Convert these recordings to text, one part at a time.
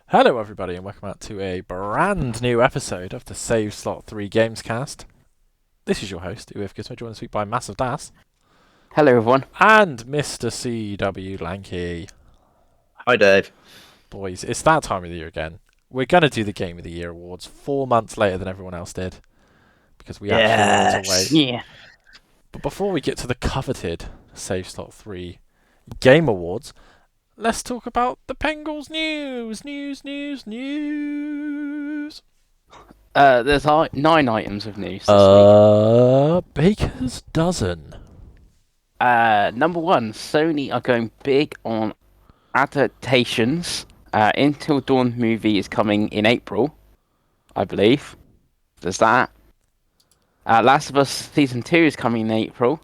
Hello, everybody, and welcome out to a brand new episode of the Save Slot 3 Gamescast. This is your host, UF Gizmo, joined this week by Massive Das Hello, everyone. and Mr. CW Lanky. Hi, Dave. Boys, it's that time of the year again. We're going to do the Game of the Year awards 4 months later than everyone else did because we actually wanted to wait. Yeah. But before we get to the coveted Save Slot 3 Game Awards, let's talk about the Pengals news. There's 9 items of news this week. Baker's dozen. Number one, Sony are going big on adaptations. Until Dawn movie is coming in April, I believe. There's that. Last of Us Season 2 is coming in April.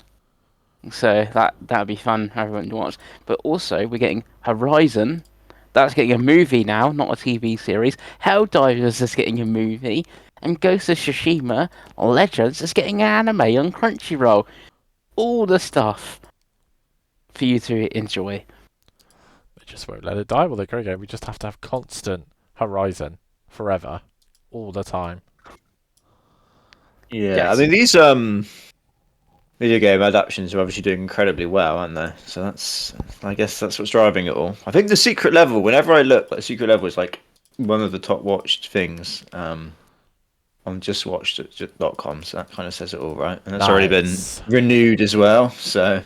So that'll be fun for everyone to watch. But also, we're getting Horizon. That's getting a movie now, not a TV series. Helldivers is getting a movie. And Ghost of Tsushima Legends is getting an anime on Crunchyroll. All the stuff for you to enjoy. They just won't let it die. Well, they go again. We just have to have constant Horizon forever, all the time. Yeah, Yes. I mean these video game adaptations are obviously doing incredibly well, aren't they? So I guess that's what's driving it all. I think the Secret Level, whenever I look, like Secret Level is like one of the top watched things on justwatched.com, so that kind of says it all, right? And that's already been Nice. renewed as well. So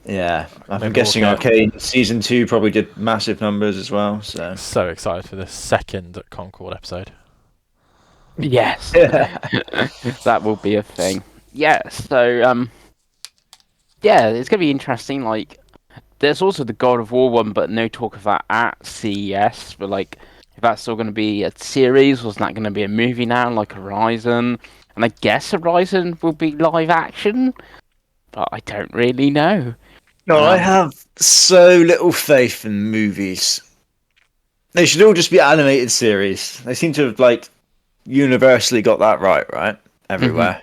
yeah, I'm Maybe guessing we'll get- Arcane Season 2 probably did massive numbers as well. So So excited for the second Concord episode. Yes. yeah, That will be a thing. Yeah, so, yeah, it's going to be interesting. Like, there's also the God of War one, but no talk of that at CES. But, like, if that's still going to be a series, or is that going to be a movie now, like Horizon? And I guess Horizon will be live action, but I don't really know. no, I have so little faith in movies. They should all just be animated series. They seem to have like universally got that right everywhere.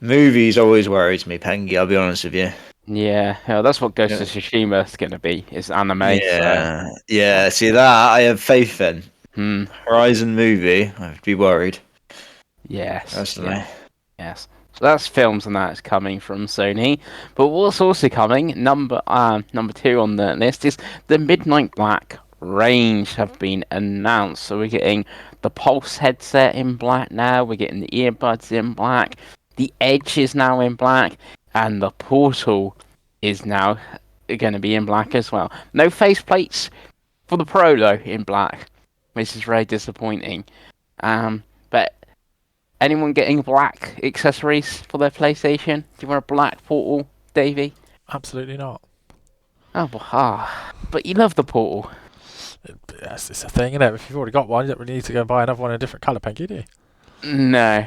Movies always worries me, Pengi. I'll be honest with you. Yeah, that's what Ghost Yeah. of Tsushima is going to be, is anime. Yeah. See that I have faith in. So, Horizon movie, I'd be worried. yes. Personally. Yeah. Yes. So that's films and that's coming from Sony. But what's also coming, number two on the list, is the Midnight Black range have been announced. So we're getting the Pulse headset in black now, we're getting the earbuds in black, the Edge is now in black, and the Portal is now going to be in black as well. No faceplates for the Pro though in black, which is very disappointing. But anyone getting black accessories for their PlayStation? Do you want a black Portal, Davey? Absolutely not. Oh, but you love the Portal. Yes, it's a thing, isn't it? If you've already got one, you don't really need to go and buy another one in a different colour, Pengy, do you? No.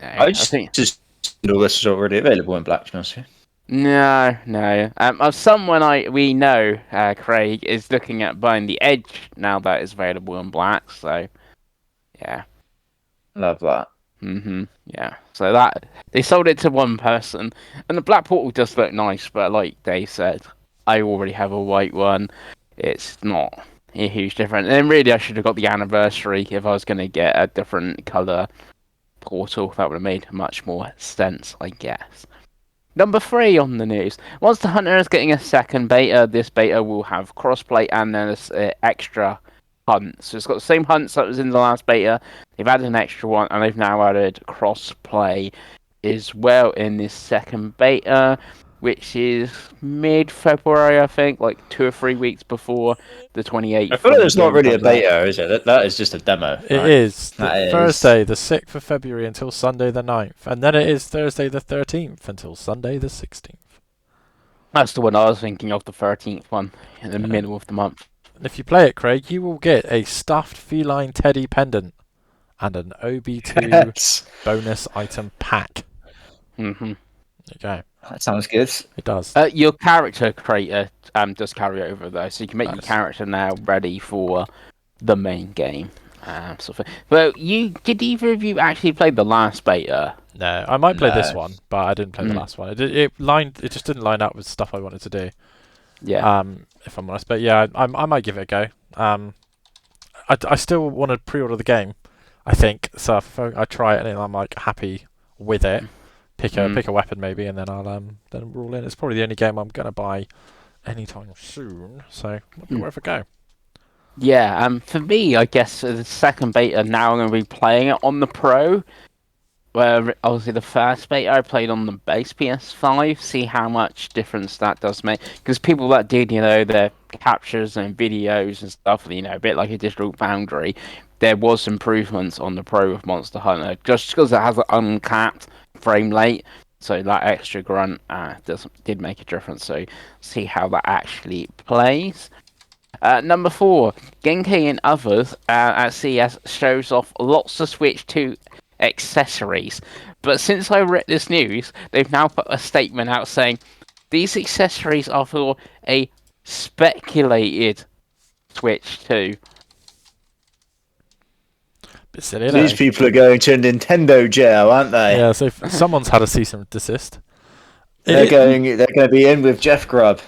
I just all this is already available in black, to be honest with No. Of someone we know, Craig is looking at buying the Edge now that is available in black. So, yeah. you. Love that. Yeah. So that they sold it to one person, and the black Portal does look nice, but like Dave said, I already have a white one. It's not a huge difference. And really, I should have got the anniversary if I was going to get a different color Portal. That would have made much more sense, I guess. Number 3 on the news. Monster Hunter is getting a second beta. This beta will have crossplay and then extra hunts. So it's got the same hunts that was in the last beta. They've added an extra one, and they've now added crossplay as well in this second beta, which is mid-February, I think, like 2 or 3 weeks before the 28th. I feel like it's not really a comes out. beta, is it? That is just a demo. It right? is That is. Thursday, the 6th of February until Sunday the 9th. And then it is Thursday the 13th until Sunday the 16th. That's the one I was thinking of, the 13th one, in the middle of the month. And if you play it, Craig, you will get a stuffed feline teddy pendant and an OB2 Yes. bonus item pack. hmm There you go. That sounds good. It does. Your character creator does carry over though, so you can make your Nice. character now ready for the main game. Well, did either of you actually play the last beta? No, I might play this No. one, but I didn't play the last one. It just didn't line up with stuff I wanted to do. Yeah. If I'm honest, but yeah, I might give it a go. I still want to pre-order the game. I think so. If I try it and I'm like happy with it, pick a weapon maybe, and then I'll then roll in. It's probably the only game I'm gonna buy anytime soon. So we'll give it a go. Yeah, for me, I guess the second beta now I'm going to be playing it on the Pro. Where obviously the first beta I played on the base PS5, see how much difference that does make. Because people that did, their captures and videos and stuff, a bit like a Digital Foundry, there was improvements on the Pro with Monster Hunter, just because it has an uncapped frame rate. So that extra grunt did make a difference. So see how that actually plays. Number 4, Genki and others at CES shows off lots of Switch 2 accessories. But since I read this news, they've now put a statement out saying these accessories are for a speculated Switch 2. Bit silly, These people are going to Nintendo jail, aren't they? Yeah, so someone's had a cease and desist. They're going to be in with Jeff Grubb.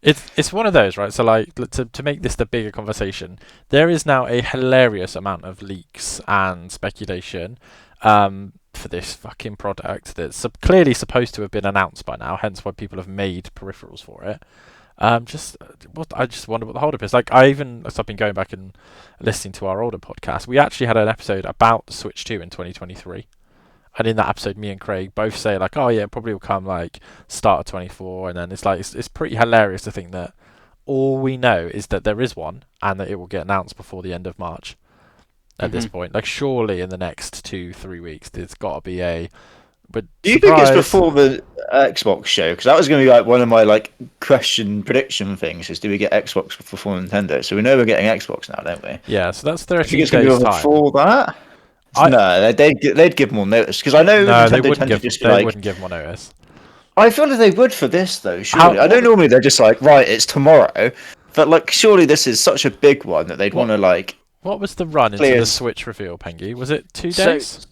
It's one of those, right? So like to make this the bigger conversation, there is now a hilarious amount of leaks and speculation for this fucking product that's clearly supposed to have been announced by now, hence why people have made peripherals for it. I just wonder what the holdup is. Like I've been going back and listening to our older podcast. We actually had an episode about the Switch 2 in 2023. And in that episode, me and Craig both say like, "Oh yeah, it probably will come like start of 24," and then it's pretty hilarious to think that all we know is that there is one and that it will get announced before the end of March. At this point, like surely in the next 2-3 weeks, there's got to be a. But do you think it's before the Xbox show? Because that was going to be like one of my like prediction things: is do we get Xbox before Nintendo? So we know we're getting Xbox now, don't we? Yeah, so that's 13 days time. Before that. No, they'd give more notice because I know they wouldn't give more notice. I feel like they would for this though. Surely, I know normally they're just like, right, it's tomorrow, but like, surely this is such a big one that they'd want to like. What was the run into the Switch reveal, Pengi? Was it 2 days?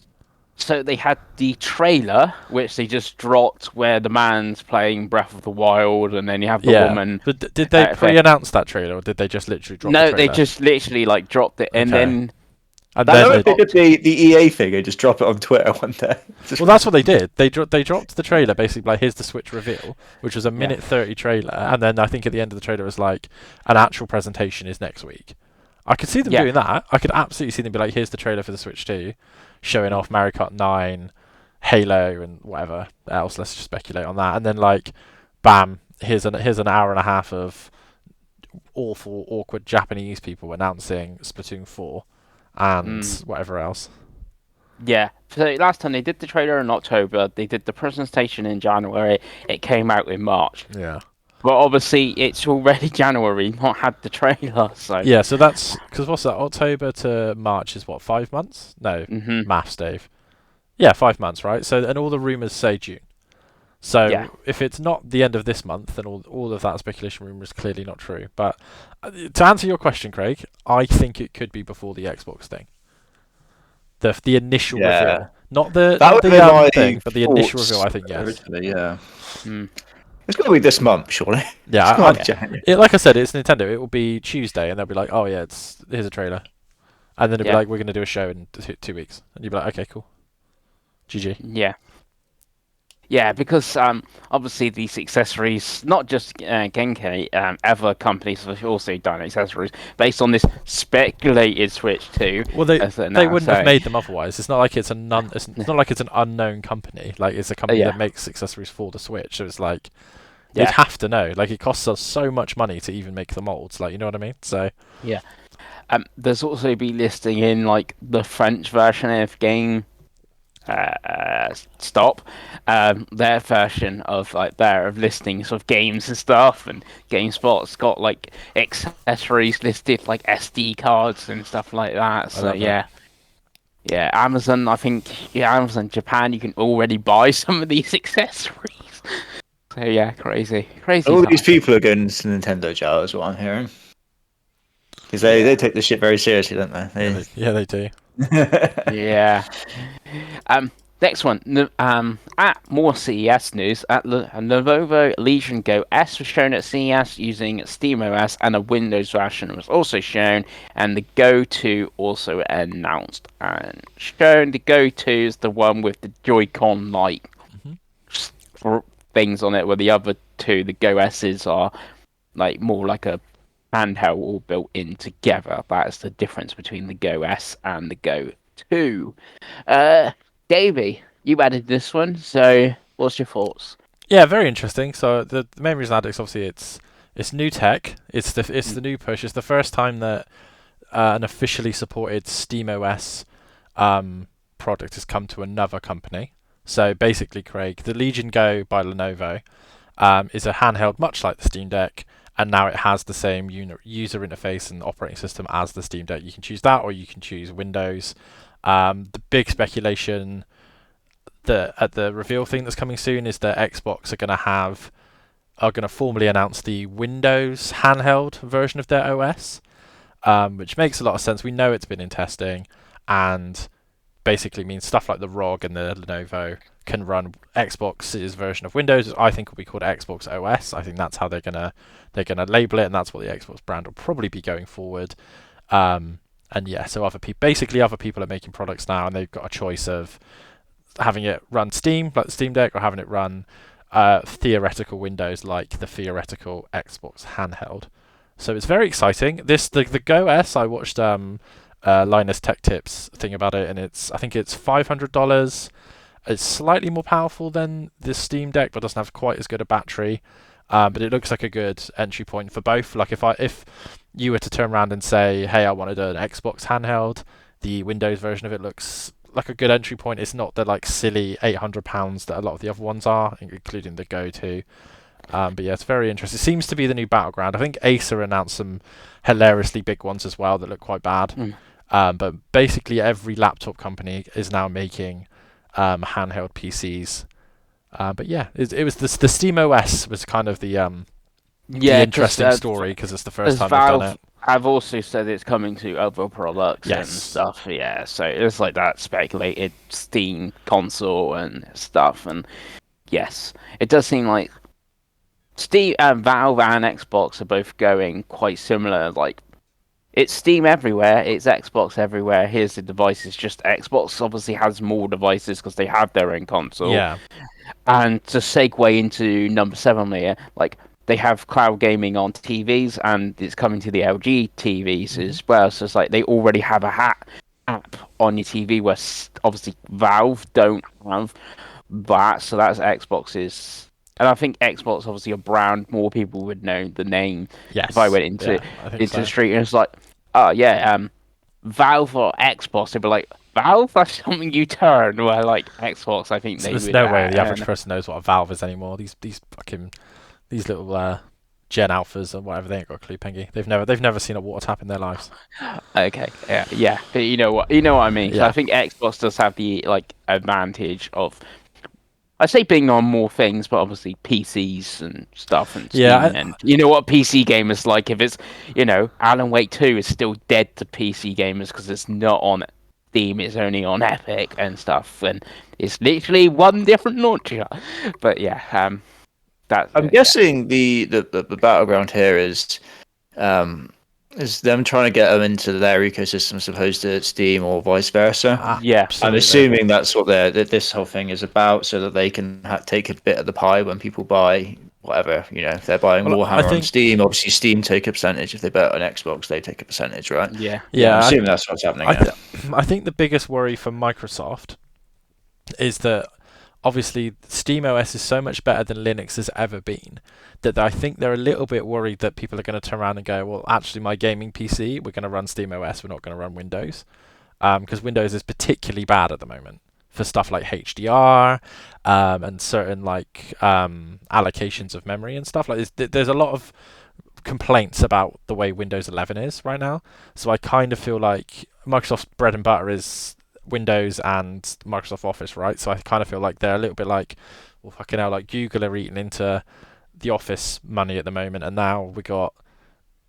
So they had the trailer, which they just dropped, where the man's playing Breath of the Wild, and then you have the woman. But did they pre-announce that trailer, or did they just literally drop? No, they just literally like dropped it, and then. And then they did the EA figure, just drop it on Twitter one day. Well, that's what they did. They dropped the trailer, basically like, here's the Switch reveal, which was a minute 30 trailer, and then I think at the end of the trailer was like, an actual presentation is next week. I could see them doing that. I could absolutely see them be like, here's the trailer for the Switch 2, showing off Mario Kart 9, Halo, and whatever else. Let's just speculate on that. And then like, bam, here's an hour and a half of awful, awkward Japanese people announcing Splatoon 4. And whatever else. Yeah. So last time they did the trailer in October, they did the presentation in January. It came out in March. Yeah. But obviously, it's already January, not had the trailer. So yeah. So that's because what's that? October to March is what, 5 months? No, maths, Dave. Yeah, 5 months, right? So and all the rumors say June. So if it's not the end of this month, then all of that speculation rumor is clearly not true. But to answer your question, Craig, I think it could be before the Xbox thing. The initial reveal, not the thing, but the initial reveal. I think yes. Yeah. It's going to be this month, surely. Yeah, like I said, it's Nintendo. It will be Tuesday, and they'll be like, "Oh yeah, here's a trailer," and then it'll be like, "We're going to do a show in 2 weeks," and you'll be like, "Okay, cool, GG." Yeah. Yeah, because obviously these accessories, not just Genki, other companies have also done accessories based on this speculated Switch 2. Well, they wouldn't have made them otherwise. It's not like it's not like it's an unknown company. Like it's a company that makes accessories for the Switch. So it's like they'd have to know. Like it costs us so much money to even make the molds. Like you know what I mean? So yeah. There's also be listing in like the French version of Game. Their version of listings of games and stuff, and GameSpot's got like accessories listed like SD cards and stuff like that. So Amazon, I think Amazon Japan, you can already buy some of these accessories. So yeah, crazy. All these people are going to Nintendo jail, is what I'm hearing. Because they take this shit very seriously, don't they? Yeah, they do. Yeah. Next one, at more CES news, Lenovo Legion Go S was shown at CES using SteamOS, and a Windows version was also shown, and the Go 2 also announced and shown. The Go 2 is the one with the Joy-Con like things on it, where the other two, the Go S's, are like more like a handheld all built in together. That is the difference between the Go S and the Go 2. Davey, you added this one, so what's your thoughts? Yeah, very interesting. So the main reason I added is obviously it's new tech. It's the new push. It's the first time that an officially supported SteamOS product has come to another company. So basically, Craig, the Legion Go by Lenovo is a handheld much like the Steam Deck, and now it has the same user interface and operating system as the Steam Deck. You can choose that, or you can choose Windows. The big speculation at the reveal thing that's coming soon is that Xbox are going to formally announce the Windows handheld version of their OS, which makes a lot of sense. We know it's been in testing, and basically means stuff like the ROG and the Lenovo can run Xbox's version of Windows. I think will be called Xbox OS. I think that's how they're gonna label it, and that's what the Xbox brand will probably be going forward. And yeah, so other people are making products now, and they've got a choice of having it run Steam like the Steam Deck, or having it run theoretical Windows like the theoretical Xbox handheld. So it's very exciting. The Go S, I watched Linus Tech Tips thing about it, and I think it's $500. It's slightly more powerful than the Steam Deck, but doesn't have quite as good a battery. But it looks like a good entry point for both. Like if you were to turn around and say, hey, I wanted an Xbox handheld, the Windows version of it looks like a good entry point. It's not the like silly £800 that a lot of the other ones are, including the Go 2. But yeah, it's very interesting. It seems to be the new battleground. I think Acer announced some hilariously big ones as well that look quite bad. But basically every laptop company is now making handheld PCs. But yeah, it was the SteamOS was kind of the interesting story, because it's the first time Valve they've done it. have also said it's coming to other products and Yes. stuff. Yeah, so it's like that speculated Steam console and stuff. And yes, it does seem like Steam, Valve and Xbox are both going quite similar. Like, it's Steam everywhere, it's Xbox everywhere. Here's the devices. Just Xbox obviously has more devices because they have their own console. Yeah. And to segue into number 7 here, like, they have cloud gaming on TVs, and it's coming to the LG TVs as well. So it's like they already have a app on your TV, where obviously Valve don't have that. So that's Xbox's. And I think Xbox, obviously a brand, more people would know the name. Yes. If I went into so. the street and it's like, oh yeah, Valve or Xbox, they'd be like, Valve? That's something you turn. Where like Xbox, I think There's no way the average person knows what a Valve is anymore. These little Gen Alphas or whatever, they ain't got a clue, Pengi. They've never seen a water tap in their lives. Okay, yeah. But you know what I mean. So Yeah. I think Xbox does have the like advantage of, I say, being on more things, but obviously PCs and stuff, and Steam, and you know what PC gamers like. If it's, Alan Wake 2 is still dead to PC gamers because it's not on Steam, it's only on Epic and stuff, and it's literally one different launcher. But yeah, I'm guessing the battleground here is them trying to get them into their ecosystem as opposed to Steam or vice versa. Yeah, I'm assuming that's what this whole thing is about, so that they can take a bit of the pie when people buy whatever. If they're buying Warhammer on Steam, obviously Steam take a percentage. If they buy it on Xbox, they take a percentage, right? Yeah. I'm assuming that's what's happening. I think the biggest worry for Microsoft is that obviously SteamOS is so much better than Linux has ever been, that I think they're a little bit worried that people are going to turn around and go, well, actually my gaming PC, we're going to run SteamOS, we're not going to run Windows, because Windows is particularly bad at the moment for stuff like HDR and certain like allocations of memory and stuff like this. There's a lot of complaints about the way Windows 11 is right now, so I kind of feel like Microsoft's bread and butter is Windows and Microsoft Office, right? So I kind of feel like they're a little bit like, well, fucking hell, like Google are eating into the Office money at the moment, and now we got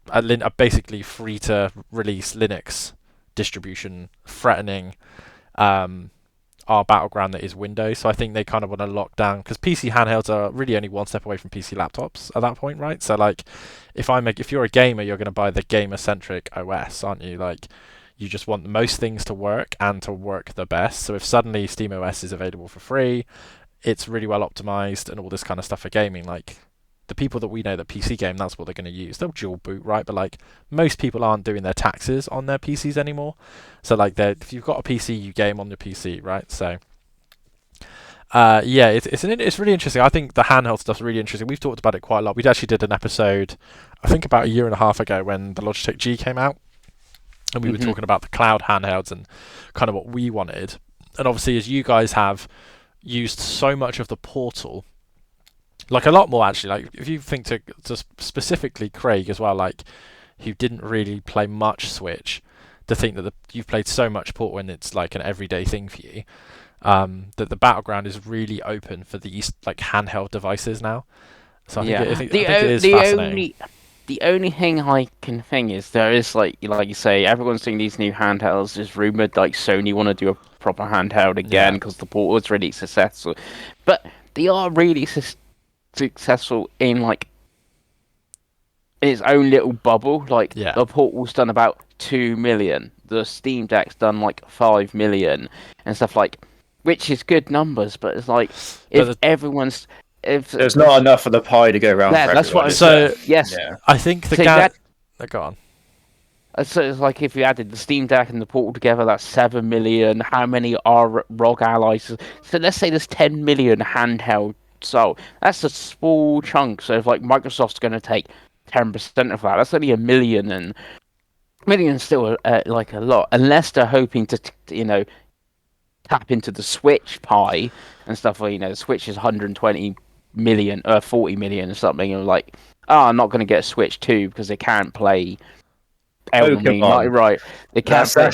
a basically free to release Linux distribution threatening our battleground that is Windows. So I think they kind of want to lock down, because PC handhelds are really only one step away from PC laptops at that point, right? So like, if you're a gamer, you're going to buy the gamer-centric OS, aren't you? Like, you just want most things to work and to work the best. So if suddenly SteamOS is available for free, it's really well optimized and all this kind of stuff for gaming, like the people that we know that PC game, that's what they're going to use. They'll dual boot, right? But like, most people aren't doing their taxes on their PCs anymore. So like, if you've got a PC, you game on your PC, right? So yeah, it's really interesting. I think the handheld stuff's really interesting. We've talked about it quite a lot. We actually did an episode, I think about a year and a half ago, when the Logitech G came out, and we were talking about the cloud handhelds and kind of what we wanted. And obviously, as you guys have used so much of the portal, like a lot more actually, like if you think to specifically Craig as well, like, who didn't really play much Switch, to think that you've played so much Portal and it's like an everyday thing for you, that the battleground is really open for these like handheld devices now. So I think it is fascinating. The only thing I can think is there is like you say, everyone's doing these new handhelds. There's rumored like Sony want to do a proper handheld again because the Portal was really successful, but they are really successful in like its own little bubble. Like the Portal's done about 2 million, the Steam Deck's done like 5 million and stuff, like, which is good numbers, but it's like if there's not enough of the pie to go around. Yeah, for that's what I'm saying. Yes, I think go on. So it's like if you added the Steam Deck and the Portal together, that's 7 million. How many are ROG allies? So let's say there's 10 million handheld. So that's a small chunk. So if like Microsoft's going to take 10% of that, that's only 1 million, and 1 million is still like a lot. Unless they're hoping to tap into the Switch pie and stuff. Where the Switch is 120 million or 40 million or something, and like, I'm not going to get a Switch 2 because they can't play Elden Ring. Right, they can't play.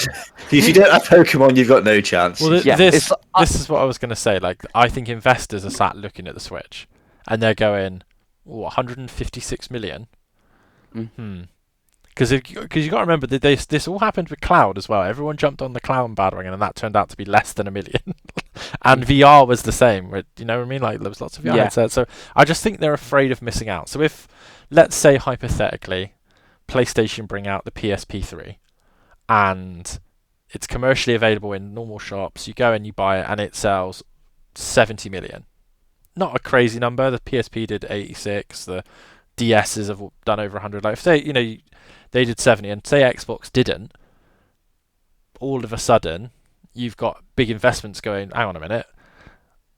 If you don't have Pokemon, you've got no chance. Well, this is what I was going to say. Like, I think investors are sat looking at the Switch, and they're going, 156 million? Because you got to remember that this all happened with cloud as well. Everyone jumped on the cloud bandwagon, and that turned out to be less than 1 million. And VR was the same. You know what I mean? Like, there was lots of VR headsets. So I just think they're afraid of missing out. So if, let's say hypothetically, PlayStation bring out the PSP 3, and it's commercially available in normal shops, you go and you buy it, and it sells 70 million. Not a crazy number. The PSP did 86. The DSs have done over 100. Like, if they did 70, and say Xbox didn't, all of a sudden you've got big investments going, hang on a minute,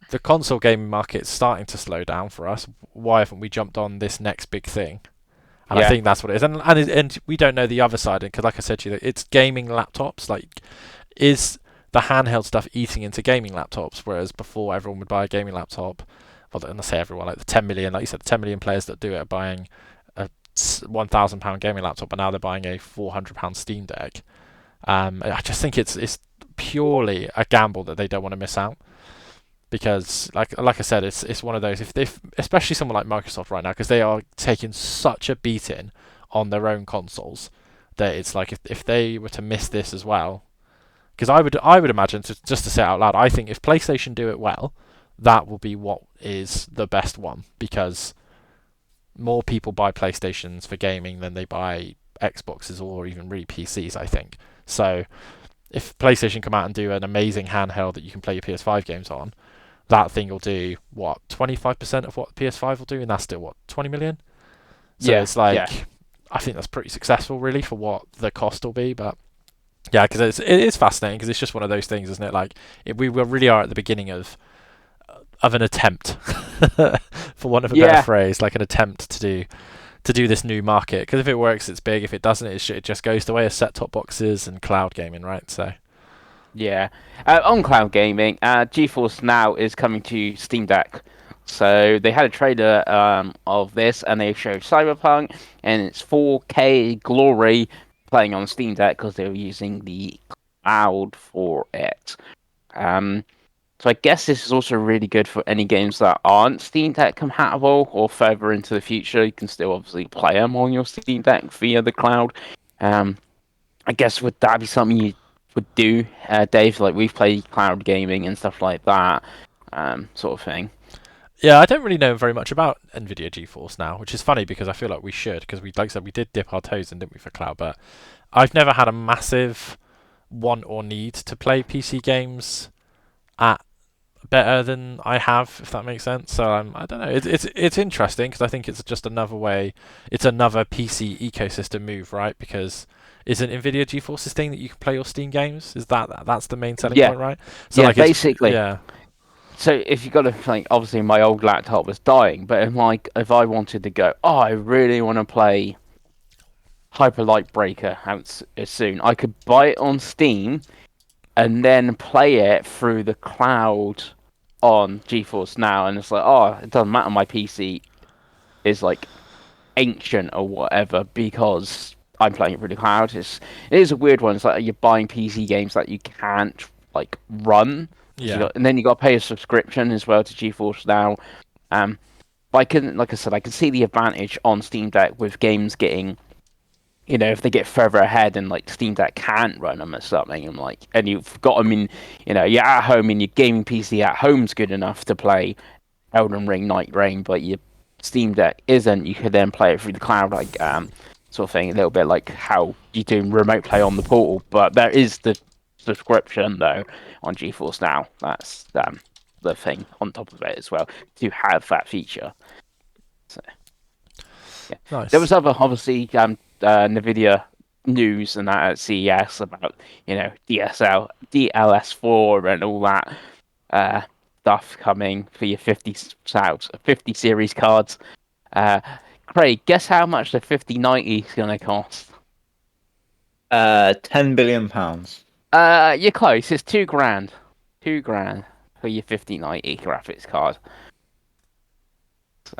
the console gaming market's starting to slow down for us. Why haven't we jumped on this next big thing? And I think that's what it is. And we don't know the other side, because like I said to you, it's gaming laptops. Like, is the handheld stuff eating into gaming laptops, whereas before everyone would buy a gaming laptop? Well, and I say everyone, like the 10 million, like you said, the 10 million players that do it are buying a £1,000 gaming laptop, and now they're buying a £400 Steam Deck. I just think it's purely a gamble that they don't want to miss out, because like I said, it's one of those, if especially someone like Microsoft right now, because they are taking such a beating on their own consoles, that it's like if they were to miss this as well, because I would imagine, just to say it out loud, I think if PlayStation do it well, that will be what is the best one, because more people buy PlayStations for gaming than they buy Xboxes or even really PCs, I think. So if PlayStation come out and do an amazing handheld that you can play your PS5 games on, that thing will do, 25% of what the PS5 will do, and that's still, 20 million? So it's like, I think that's pretty successful, really, for what the cost will be. But yeah, because it is fascinating, because it's just one of those things, isn't it? Like, we really are at the beginning of an attempt, for want of a better phrase, like an attempt to do this new market. Because if it works, it's big. If it doesn't, it just goes the way of set-top boxes and cloud gaming, right? So yeah, on cloud gaming, GeForce Now is coming to Steam Deck. So they had a trailer of this, and they showed Cyberpunk, and it's 4K glory playing on Steam Deck because they were using the cloud for it. So I guess this is also really good for any games that aren't Steam Deck compatible, or further into the future, you can still obviously play them on your Steam Deck via the cloud. I guess would that be something you would do, Dave. Like we've played cloud gaming and stuff like that, sort of thing. Yeah, I don't really know very much about NVIDIA GeForce now, which is funny because I feel like we should, because we, like I said, we did dip our toes in, didn't we, for cloud? But I've never had a massive want or need to play PC games at better than I have, if that makes sense. So I don't know. It's interesting because I think it's just another way. It's another PC ecosystem move, right? Because isn't NVIDIA GeForce this thing that you can play your Steam games? Is that's the main selling Yeah, point, right? So yeah, like basically. yeah. So if you got to think, obviously my old laptop was dying, but if I wanted to go, oh, I really want to play Hyper Light Breaker out soon, I could buy it on Steam and then play it through the cloud on GeForce Now, and it's like, oh, it doesn't matter. My PC is like ancient or whatever because I'm playing it through the cloud. It is a weird one. It's like you're buying PC games that you can't like run. Yeah. And then you got to pay a subscription as well to GeForce Now. But like I said, I can see the advantage on Steam Deck with games getting, if they get further ahead and like Steam Deck can't run them or something, and you've got them in, you're at home and your gaming PC at home's good enough to play Elden Ring, Night Rain, but your Steam Deck isn't. You could then play it through the cloud, like sort of thing, a little bit like how you do remote play on the Portal. But there is the subscription though on GeForce Now. That's the thing on top of it as well to have that feature. So yeah, Nice. there was other obviously NVIDIA news and that at CES about DLS4 and all that stuff coming for your 50 series cards. Craig, guess how much the 5090 is going to cost? £10 billion. You're close. It's £2,000. £2,000 for your 5090 graphics card. So,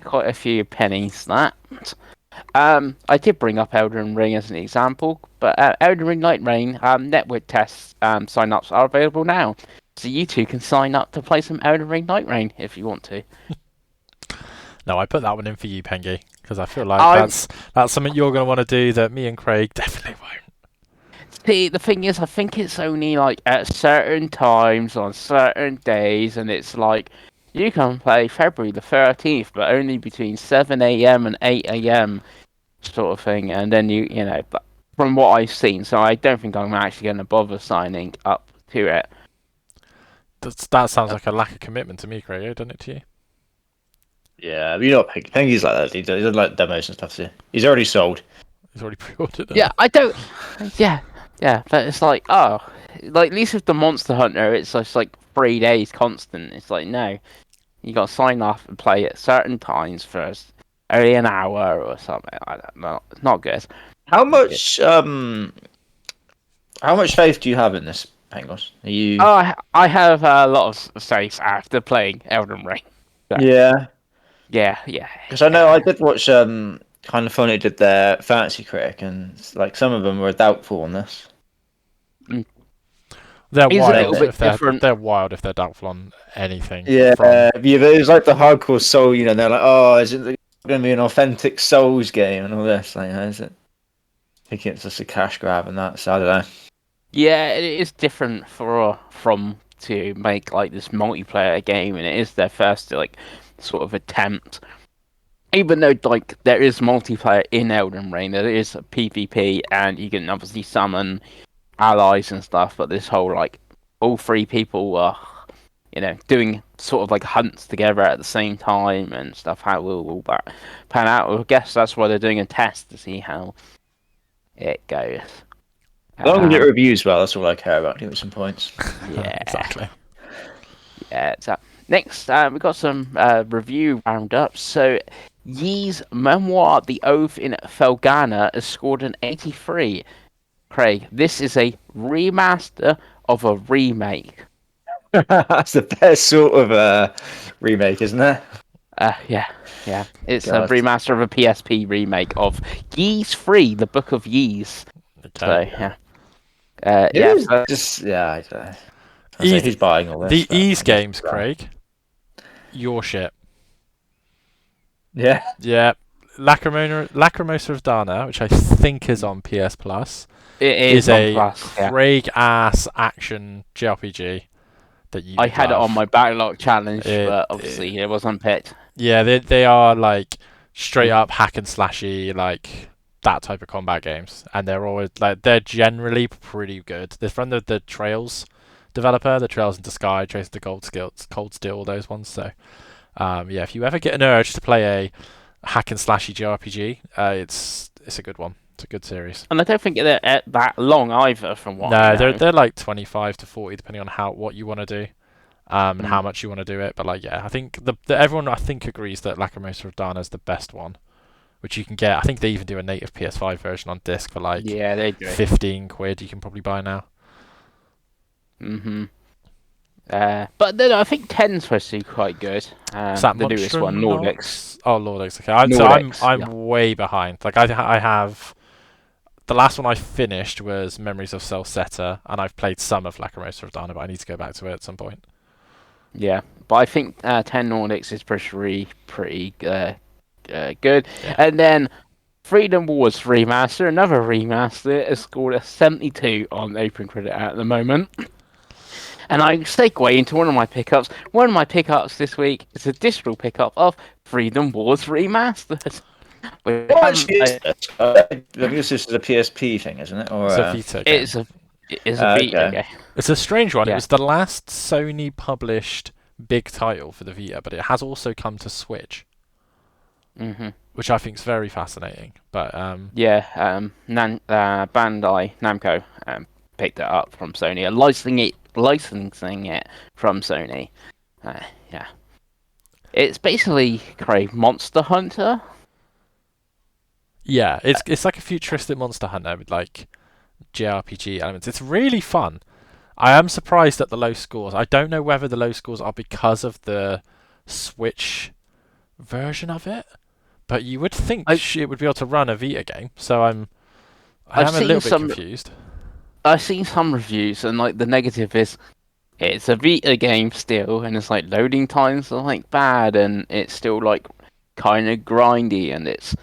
quite a few pennies that. I did bring up Elden Ring as an example, but Elden Ring Night Rain network tests sign-ups are available now. So you two can sign up to play some Elden Ring Night Rain if you want to. No, I put that one in for you, Pengi, because I feel like that's something you're going to want to do that me and Craig definitely won't. See, the thing is, I think it's only like at certain times on certain days, and it's like you can play February the 13th, but only between 7 a.m. and 8 a.m. sort of thing. And then but from what I've seen, so I don't think I'm actually going to bother signing up to it. That sounds like a lack of commitment to me, Craig. Doesn't it to you? Yeah, but you know what Pengi's like that. He doesn't like demos and stuff, so he's already sold. He's already pre-ordered it. Yeah, I don't. Yeah, but it's like, oh, like at least with the Monster Hunter, it's just like 3 days constant. It's like, no, you got to sign off and play at certain times for only an hour or something. I don't know. It's not good. How much faith do you have in this, Pengos? Are you? Oh, I have a lot of faith after playing Elden Ring. So, Yeah. yeah. Because I know I did watch Kind of Funny did their fantasy critic, and like some of them were doubtful on this. They're It's a wild little bit if they're different. they're wild if they're doubtful on anything. Yeah, but it was like the hardcore soul. They're like, oh, is it going to be an authentic Souls game and all this? Like, is it? Thinking it's just a cash grab and that. So I don't know. Yeah, it is different from to make like this multiplayer game, and it is their first like sort of attempt. Even though like there is multiplayer in Elden Ring, there is a PvP, and you can obviously summon allies and stuff. But this whole like all three people are, doing sort of like hunts together at the same time and stuff. How will all that pan out? I guess that's why they're doing a test to see how it goes. As long as it reviews well, that's all I care about. Give it some points. Yeah, exactly. Yeah. So next, we've got some review roundups. So, Yee's memoir, The Oath in Felgana, has scored an 83. Craig, this is a remaster of a remake. That's the best sort of remake, isn't it? Yeah. It's God. a remaster of a PSP remake of Yee's 3, The Book of Yee's. Okay. So, yeah. I don't know. Who's buying all this? The Ease games, Craig. Your shit. Yeah. Yeah. Lacrimosa of Dana, which I think is on PS Plus, It is is on a Plus. Yeah. Craig ass action JRPG that you I would had it on love. my backlog challenge, It, but it obviously it wasn't picked. yeah, they are like straight up hack and slashy, like that type of combat games, and they're always like they're generally pretty good. They're from the Trails developer, the Trails into Sky, Trails into Cold Steel, all those ones. So yeah, if you ever get an urge to play a hack and slashy JRPG, it's a good one. It's a good series. And I don't think they're that long either, from what I No, know. they're like 25 to 40 depending on what you want to do. And how much you want to do it, but like yeah, I think everyone I think agrees that Lacrimosa of Dana is the best one, which you can get. I think they even do a native PS5 version on disc for like Yeah, they do. £15 you can probably buy now. But then I think 10's supposed to be quite good. Is that The newest one, Nordics. Oh, Nordics. Okay, so I'm way behind. Like I have the last one I finished was Memories of Celceta, and I've played some of Lacrimosa of Dana, but I need to go back to it at some point. Yeah, but I think 10 Nordics is pretty good. Yeah. And then Freedom Wars Remaster, another remaster, is scored a 72 on Open Credit at the moment. And I segue into one of my pickups. One of my pickups this week is a digital pickup of Freedom Wars Remastered. What actually is this? I guess this is a PSP thing, isn't it? Or It's a Vita game. It's a Vita game. It's a strange one. Yeah. It was the last Sony published big title for the Vita, but it has also come to Switch, which I think is very fascinating. But Bandai Namco picked it up from Sony, and licensing it from Sony. Yeah, it's basically Craig Monster Hunter. yeah, it's like a futuristic Monster Hunter with like JRPG elements. It's really fun. I am surprised at the low scores. I don't know whether the low scores are because of the Switch version of it, but you would think it would be able to run a Vita game. So I am a little bit confused. I've seen some reviews, and like the negative is it's a Vita game still, and it's like loading times are like bad, and it's still like kind of grindy, and it's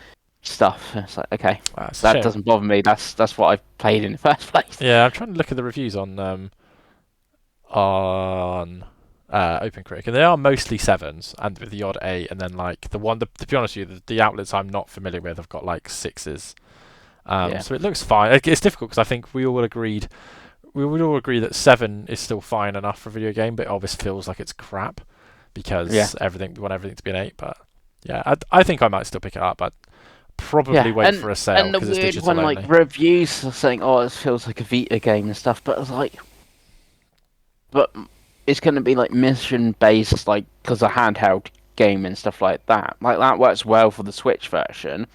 stuff. It's like okay, that doesn't bother me. That's what I've played in the first place. Yeah, I'm trying to look at the reviews on OpenCritic, and they are mostly 7s, and with the odd 8, and then like to be honest with you, the outlets I'm not familiar with have got like 6s. So it looks fine. It's difficult because I think we would all agree that 7 is still fine enough for a video game, but it obviously feels like it's crap because we want everything to be an 8. But yeah, I think I might still pick it up. I'd probably wait for a sale because it's digital only. And the weird one, like reviews are saying, "Oh, it feels like a Vita game and stuff," but it's like, but it's going to be like mission based, like because a handheld game and stuff like that. Like that works well for the Switch version.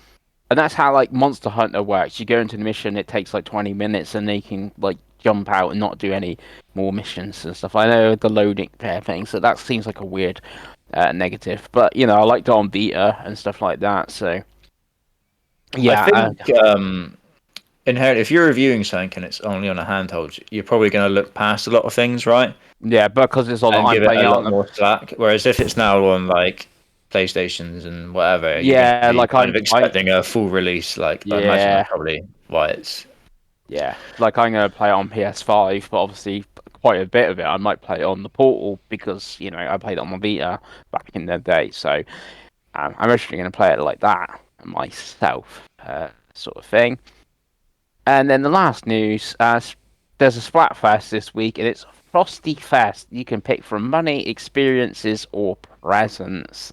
And that's how like Monster Hunter works. You go into the mission, it takes like 20 minutes, and then you can like jump out and not do any more missions and stuff. I know the loading thing, so that seems like a weird negative. But you know, I liked it on Vita and stuff like that. So yeah, I think inherently, if you're reviewing something and it's only on a handheld, you're probably going to look past a lot of things, right? Yeah, because it's on. And give it a lot more slack. Whereas if it's now on like PlayStations and whatever, yeah, like I'm expecting a full release. Like, I imagine that's probably why it's. Yeah, like I'm gonna play it on PS5, but obviously quite a bit of it I might play it on the Portal because you know I played it on my Vita back in the day. So I'm actually gonna play it like that myself, sort of thing. And then the last news, there's a Splatfest this week, and it's Frosty Fest. You can pick from money, experiences, or presents.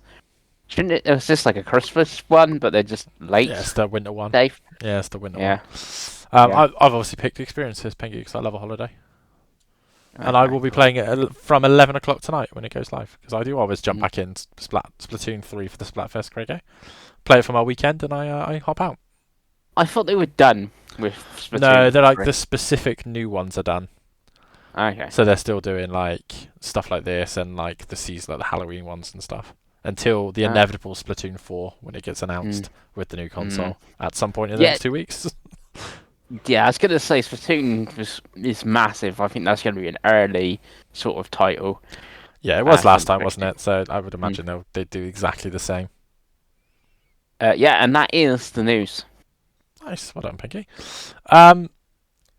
Shouldn't it was just like a Christmas one, but they're just late? Yeah, it's the winter one. Dave? Yeah, it's the winter one. I've obviously picked experiences, Pengi, because I love a holiday. Okay. And I will be playing it from 11 o'clock tonight when it goes live, because I do always jump back in Splatoon 3 for the Splatfest, Craigo. Play it for my weekend, and I hop out. I thought they were done with Splatoon. No, they're like the specific new ones are done. Okay. So they're still doing like stuff like this and like the season, like the Halloween ones and stuff. Until the inevitable Splatoon 4 when it gets announced with the new console at some point in the next 2 weeks. Yeah, I was going to say Splatoon is massive. I think that's going to be an early sort of title. Yeah, it was last time, wasn't it? So I would imagine they'd do exactly the same. Yeah, and that is the news. Nice, well done, Pengi.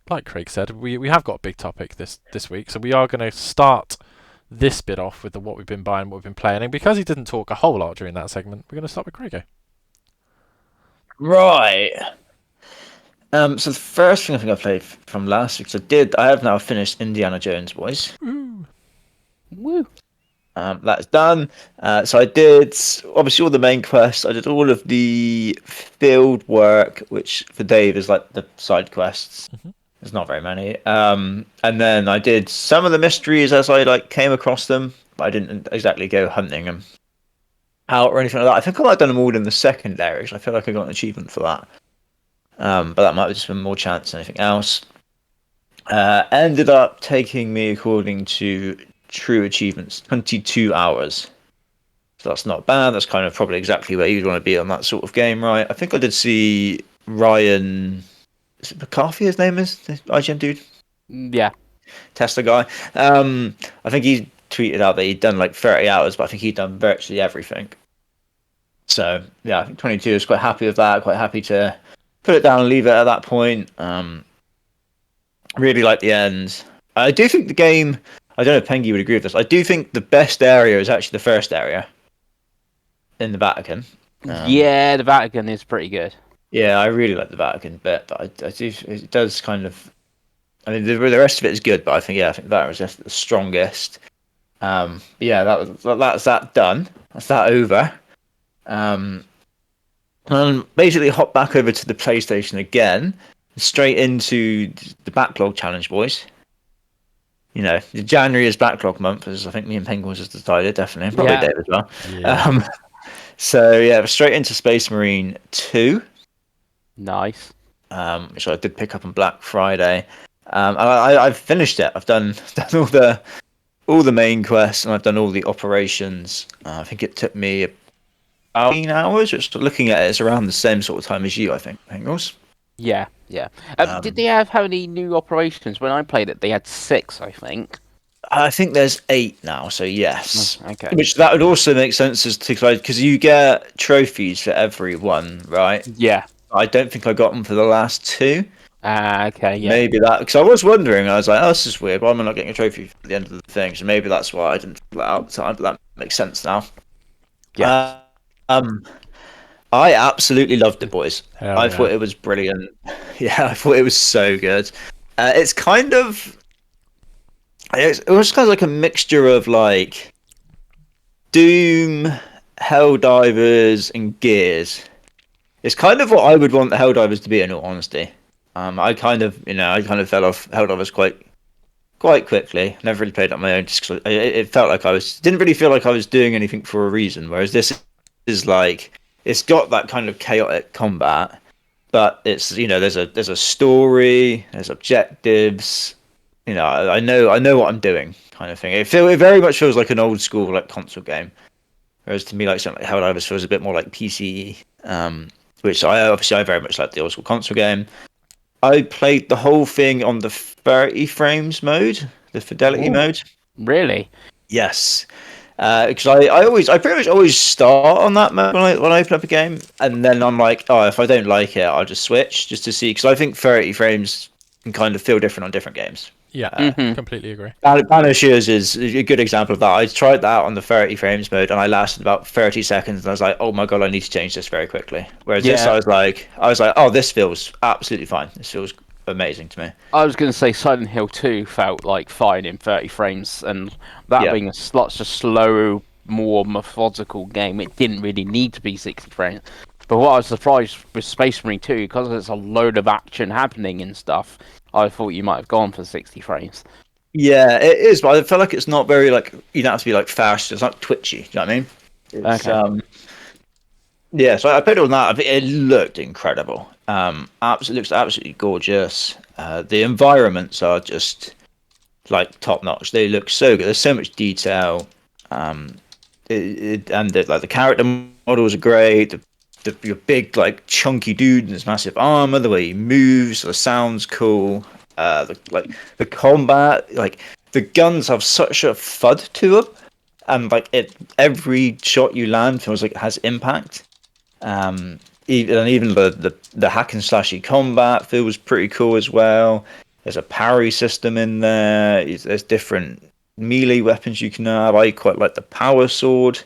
Like Craig said, we have got a big topic this week, so we are going to start this bit off with what we've been buying, what we've been playing, and because he didn't talk a whole lot during that segment, we're going to start with Craigo. Right. So the first thing I think I played from last week, I have now finished Indiana Jones, boys. Woo. That's done. So I did obviously all the main quests. I did all of the field work, which for Dave is like the side quests. Mhm. There's not very many. And then I did some of the mysteries as I like came across them, but I didn't exactly go hunting them out or anything like that. I think I might have done them all in the secondary, because I feel like I got an achievement for that. But that might have just been more chance than anything else. Ended up taking me, according to true achievements, 22 hours. So that's not bad. That's kind of probably exactly where you'd want to be on that sort of game, right? I think I did see Ryan. Is it McCarthy? His name is the IGN dude, Yeah. Tesla guy. I think he tweeted out that he'd done like 30 hours, but I think he'd done virtually everything. So yeah, I think 22 is quite happy with that. Quite happy to put it down and leave it at that point. Really like the end. I do think the game. I don't know if Pengi would agree with this. I do think the best area is actually the first area in the Vatican. Yeah, the Vatican is pretty good. Yeah, I really like the Vatican bit, but I do. It does kind of. I mean, the rest of it is good, but I think the Vatican is just the strongest. Yeah, that's that done. That's that over. And basically hop back over to the PlayStation again, straight into the backlog challenge, boys. You know, January is backlog month, as I think me and Penguins has decided, definitely. Probably Yeah. Dave as well. Yeah. So yeah, straight into Space Marine 2, Nice. which I did pick up on Black Friday. And I've finished it. I've done all the main quests, and I've done all the operations. I think it took me about 18 hours. Which, looking at it, it's around the same sort of time as you, I think, Penguins. Yeah, yeah. Um, Did they have how many new operations? When I played it, they had 6, I think. I think there's 8 now, so yes. Okay. Which that would also make sense as to because you get trophies for every one, right? Yeah. I don't think I got them for the last 2. Okay, yeah. Maybe that because I was wondering. I was like, "Oh, this is weird. Why am I not getting a trophy for the end of the thing?" So maybe that's why I didn't fill it out at the time. But that makes sense now. Yeah. I absolutely loved it, boys. Hell I yeah. thought it was brilliant. Yeah, I thought it was so good. It's kind of. It was kind of like a mixture of like Doom, Helldivers, and Gears. It's kind of what I would want the Helldivers to be, in all honesty. I kind of fell off Helldivers quite quickly. Never really played it on my own. Just 'cause it felt like didn't really feel like I was doing anything for a reason. Whereas this is like it's got that kind of chaotic combat, but it's there's a story, there's objectives. I know what I'm doing, kind of thing. It very much feels like an old school like console game. Whereas to me, like something like Helldivers feels a bit more like PC. Which I very much like the old school console game. I played the whole thing on the 30 frames mode, the fidelity Ooh. mode. Really? Yes, because I pretty much always start on that mode when I open up a game, and then I'm like, oh, if I don't like it, I'll just switch just to see. Because I think 30 frames can kind of feel different on different games. Yeah, completely agree. Banishers is a good example of that. I tried that on the 30 frames mode, and I lasted about 30 seconds, and I was like, "Oh my god, I need to change this very quickly." Whereas this, Yeah. I was like, "Oh, this feels absolutely fine. This feels amazing to me." I was going to say Silent Hill 2 felt like fine in 30 frames, and that Yeah. being a lots of slow, more methodical game, it didn't really need to be 60 frames. But what I was surprised with Space Marine 2, because there's a load of action happening and stuff, I thought you might have gone for 60 frames. Yeah, it is, but I feel like it's not very like you don't have to be like fast. It's not twitchy. Do you know what I mean? It's, Okay. Yeah, so I played on that. I think it looked incredible. Looks absolutely gorgeous. The environments are just like top notch. They look so good. There's so much detail. And the character models are great. Your big like chunky dude in his massive armor. The way he moves. The sound's cool. The combat. Like the guns have such a thud to them, and like every shot you land feels like it has impact. Even the hack and slashy combat feels pretty cool as well. There's a parry system in there. There's different melee weapons you can have. I quite like the power sword,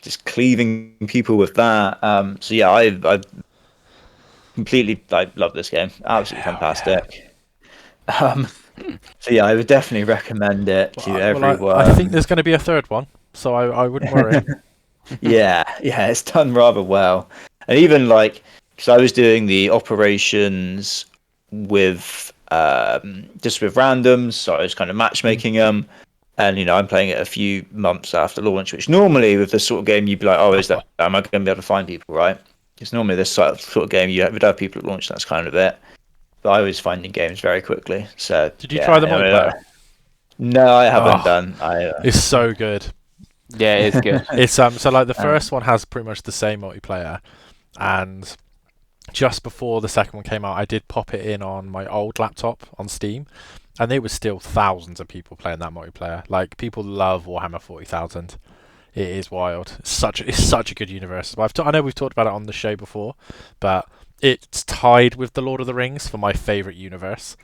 just cleaving people with that. So yeah, I completely love this game. Absolutely fantastic. So yeah, I would definitely recommend it to everyone. I think there's going to be a third one, so I wouldn't worry. Yeah, it's done rather well. And even like, because I was doing the operations with just with randoms, so I was kind of matchmaking them. And I'm playing it a few months after launch, which normally with this sort of game you'd be like, oh, am I going to be able to find people, right? Because normally this sort of game you would have people at launch. That's kind of it. But I was finding games very quickly. So did you try the multiplayer? No, I haven't done. It's so good. Yeah, it's good. It's so like the first one has pretty much the same multiplayer, and just before the second one came out, I did pop it in on my old laptop on Steam, and there was still thousands of people playing that multiplayer. Like, people love Warhammer 40,000. It is wild. It's such a good universe. I know we've talked about it on the show before, but it's tied with the Lord of the Rings for my favorite universe.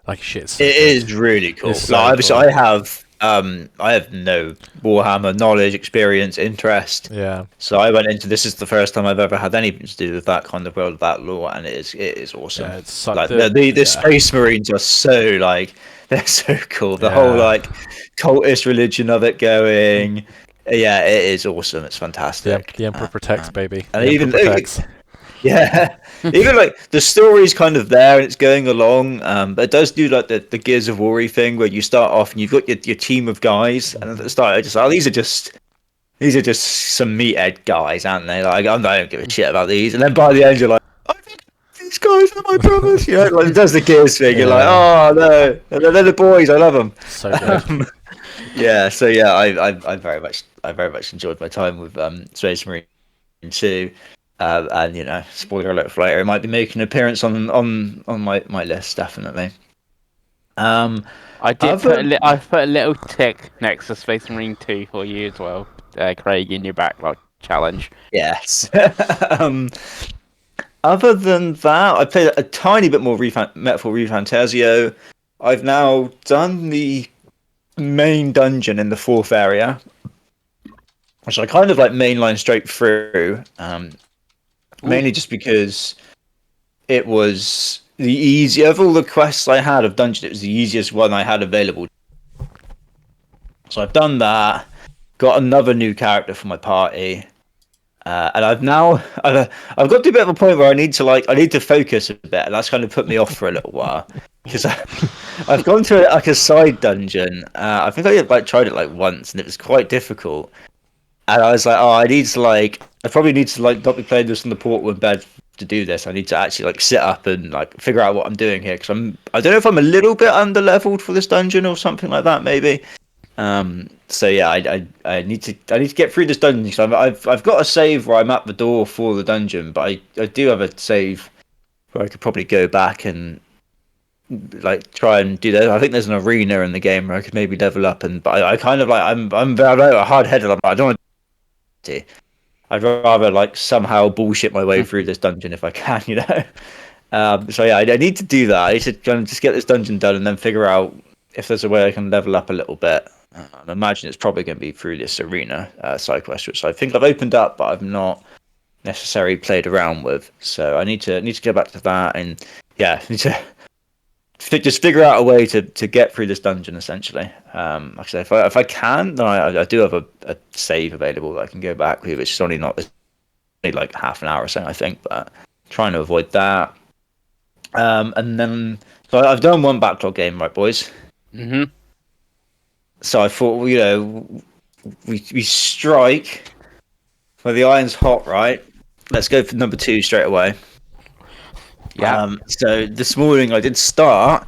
Like, shit. It is really cool. So obviously, cool. I have no Warhammer knowledge, experience, interest. Yeah. So I went into this is the first time I've ever had anything to do with that kind of world, that lore, and it is awesome. Yeah, it's such like the Space Marines are so they're so cool. The whole cultist religion of it going. Yeah, it is awesome. It's fantastic. The Emperor protects, baby. And the even Emperor protects. Yeah, even like the story's kind of there and it's going along, but it does do like the Gears of War thing where you start off and you've got your team of guys, and at the start I just these are just some meathead guys, aren't they? Like, I don't give a shit about these, and then by the end you're like, I think these guys are my brothers. Like it does the Gears thing. You're like, oh no, they're the boys. I love them. So good. Yeah, so yeah, I very much enjoyed my time with Space Marine 2. And spoiler alert for later, it might be making an appearance on my list, definitely. I put a little tick next to Space Marine 2 for you as well, Craig, in your backlog challenge. Yes. Other than that, I played a tiny bit more Metaphor ReFantasio. I've now done the main dungeon in the 4th area, which I kind of like mainline straight through. Mainly just because it was the easy of all the quests I had of dungeon. It was the easiest one I had available. So I've done that. Got another new character for my party, and I've got to a bit of a point where I need to focus a bit, and that's kind of put me off for a little while because I've gone to like a side dungeon. I think I tried it once, and it was quite difficult. And I was like, I probably need to not be playing this in the portal in bed to do this. I need to actually sit up and figure out what I'm doing here, because I don't know if I'm a little bit under leveled for this dungeon or something like that, maybe. So yeah, I need to get through this dungeon, because I've got a save where I'm at the door for the dungeon, but I do have a save where I could probably go back and try and do that. I think there's an arena in the game where I could maybe level up, but I kind of I'm hard headed. I don't want to. I'd rather somehow bullshit my way through this dungeon if I can, So yeah, I need to do that. I need to kind of just get this dungeon done and then figure out if there's a way I can level up a little bit. I imagine it's probably going to be through this arena side quest, which I think I've opened up, but I've not necessarily played around with. So I need to go back to that, and yeah, need to just figure out a way to get through this dungeon, essentially. Actually, if I can, then I do have a save available that I can go back with. It's only half an hour or so, I think, but trying to avoid that. And then, so I've done one backlog game, right, boys? Mm-hmm. So I thought, we strike where the iron's hot, right? Let's go for number 2 straight away. Yeah. So this morning I did start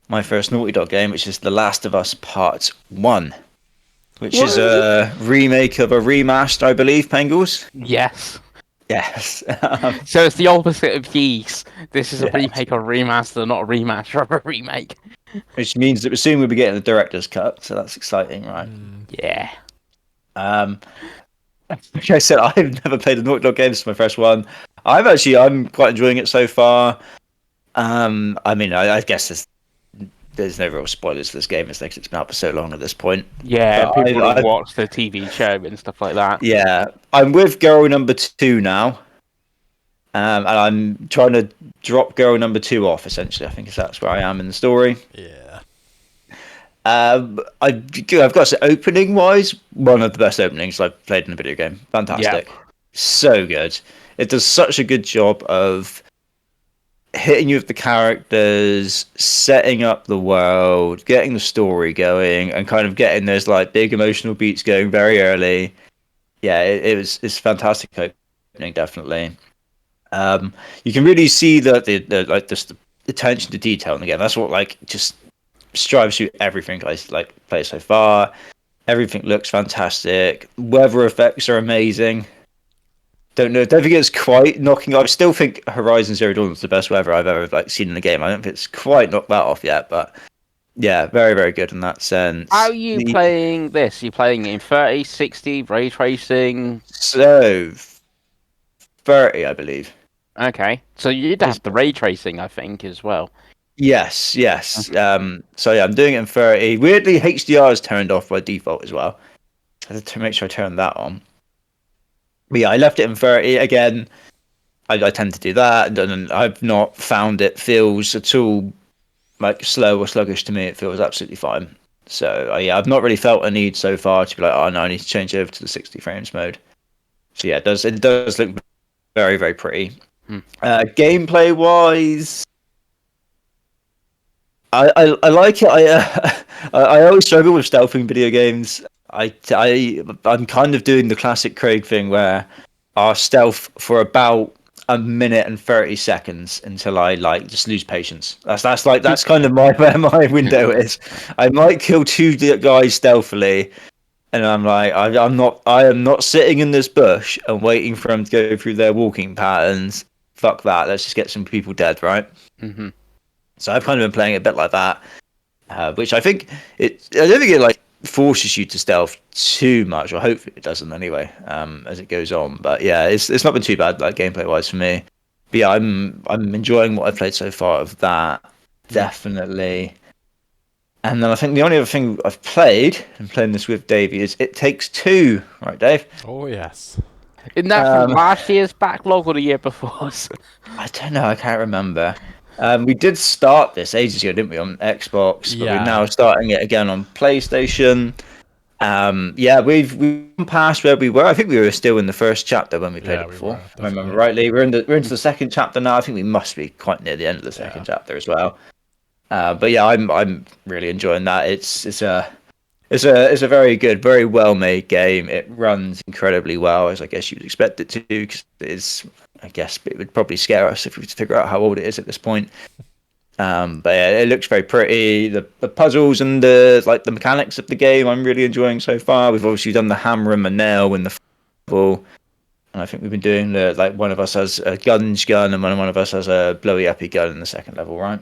my first Naughty Dog game, which is The Last of Us Part 1, which is a remake of a remaster, I believe, Pengles? Yes. Yes. So it's the opposite of Geese. This is a remake or remaster, not a remaster of a remake. Which means that soon we'll be getting the director's cut, so that's exciting, right? Yeah. like I said, I've never played a Naughty Dog game. This is my first one. I'm quite enjoying it so far. I mean, I guess there's no real spoilers for this game, is there? 'Cause it's been out for so long at this point. Yeah, But people have I watched the TV show and stuff like that. yeah, I'm with girl number 2 now. And I'm trying to drop girl number 2 off, essentially. I think that's where I am in the story. Yeah. I've got to say, opening wise, one of the best openings I've played in a video game. Fantastic. So good. It does such a good job of hitting you with the characters, setting up the world, getting the story going, and kind of getting those like big emotional beats going very early. Yeah, it's fantastic opening, definitely. You can really see that the like just the attention to detail, and again, that's what like just strives through everything I like play so far. Everything looks fantastic. Weather effects are amazing. Don't think it's quite knocking. I still think Horizon Zero Dawn is the best weather I've ever like seen in the game. I don't think it's quite knocked that off yet, but yeah, very very good in that sense. How are you playing this? Are you playing in 30, 60, ray tracing? So 30, I believe. Okay, so you'd have the ray tracing, I think, as well. Yes. So yeah, I'm doing it in 30. Weirdly, HDR is turned off by default as well. I had to make sure I turn that on. But yeah, I left it in 30 again. I tend to do that, and I've not found it feels at all like slow or sluggish to me. It feels absolutely fine. So yeah, I've not really felt a need so far to be like, oh no, I need to change over to the 60 frames mode. So yeah, it does look very very pretty. Gameplay wise, I like it. I always struggle with stealthing video games. I'm kind of doing the classic Craig thing where I'll stealth for about a minute and 30 seconds until I like just lose patience. That's kind of where my window is. I might kill 2 guys stealthily, and I'm like, I am not sitting in this bush and waiting for them to go through their walking patterns. Fuck that. Let's just get some people dead, right? Mm-hmm. So I've kind of been playing it a bit like that, which I think I don't think it like forces you to stealth too much, or hopefully it doesn't anyway, as it goes on. But yeah, it's not been too bad like gameplay wise for me. But yeah, I'm enjoying what I've played so far of that, definitely. And then I think the only other thing I've played, and playing this with Davey, is It Takes Two, right, Dave? Oh yes. Isn't that from last year's backlog or the year before? I don't know, I can't remember. We did start this ages ago, didn't we, on Xbox? But Yeah. we're now starting it again on PlayStation. Yeah, we've gone past where we were. I think we were still in the first chapter when we played it before. If I remember rightly. We're into the second chapter now. I think we must be quite near the end of the second chapter as well. But yeah, I'm really enjoying that. It's a very good, very well made game. It runs incredibly well, as I guess you'd expect it to, because it is. I guess it would probably scare us if we could figure out how old it is at this point. But yeah, it looks very pretty. The puzzles and the mechanics of the game, I'm really enjoying so far. We've obviously done the hammer and the nail in the level, and I think we've been doing one of us has a gun, and one of us has a blowy uppy gun in the second level, right?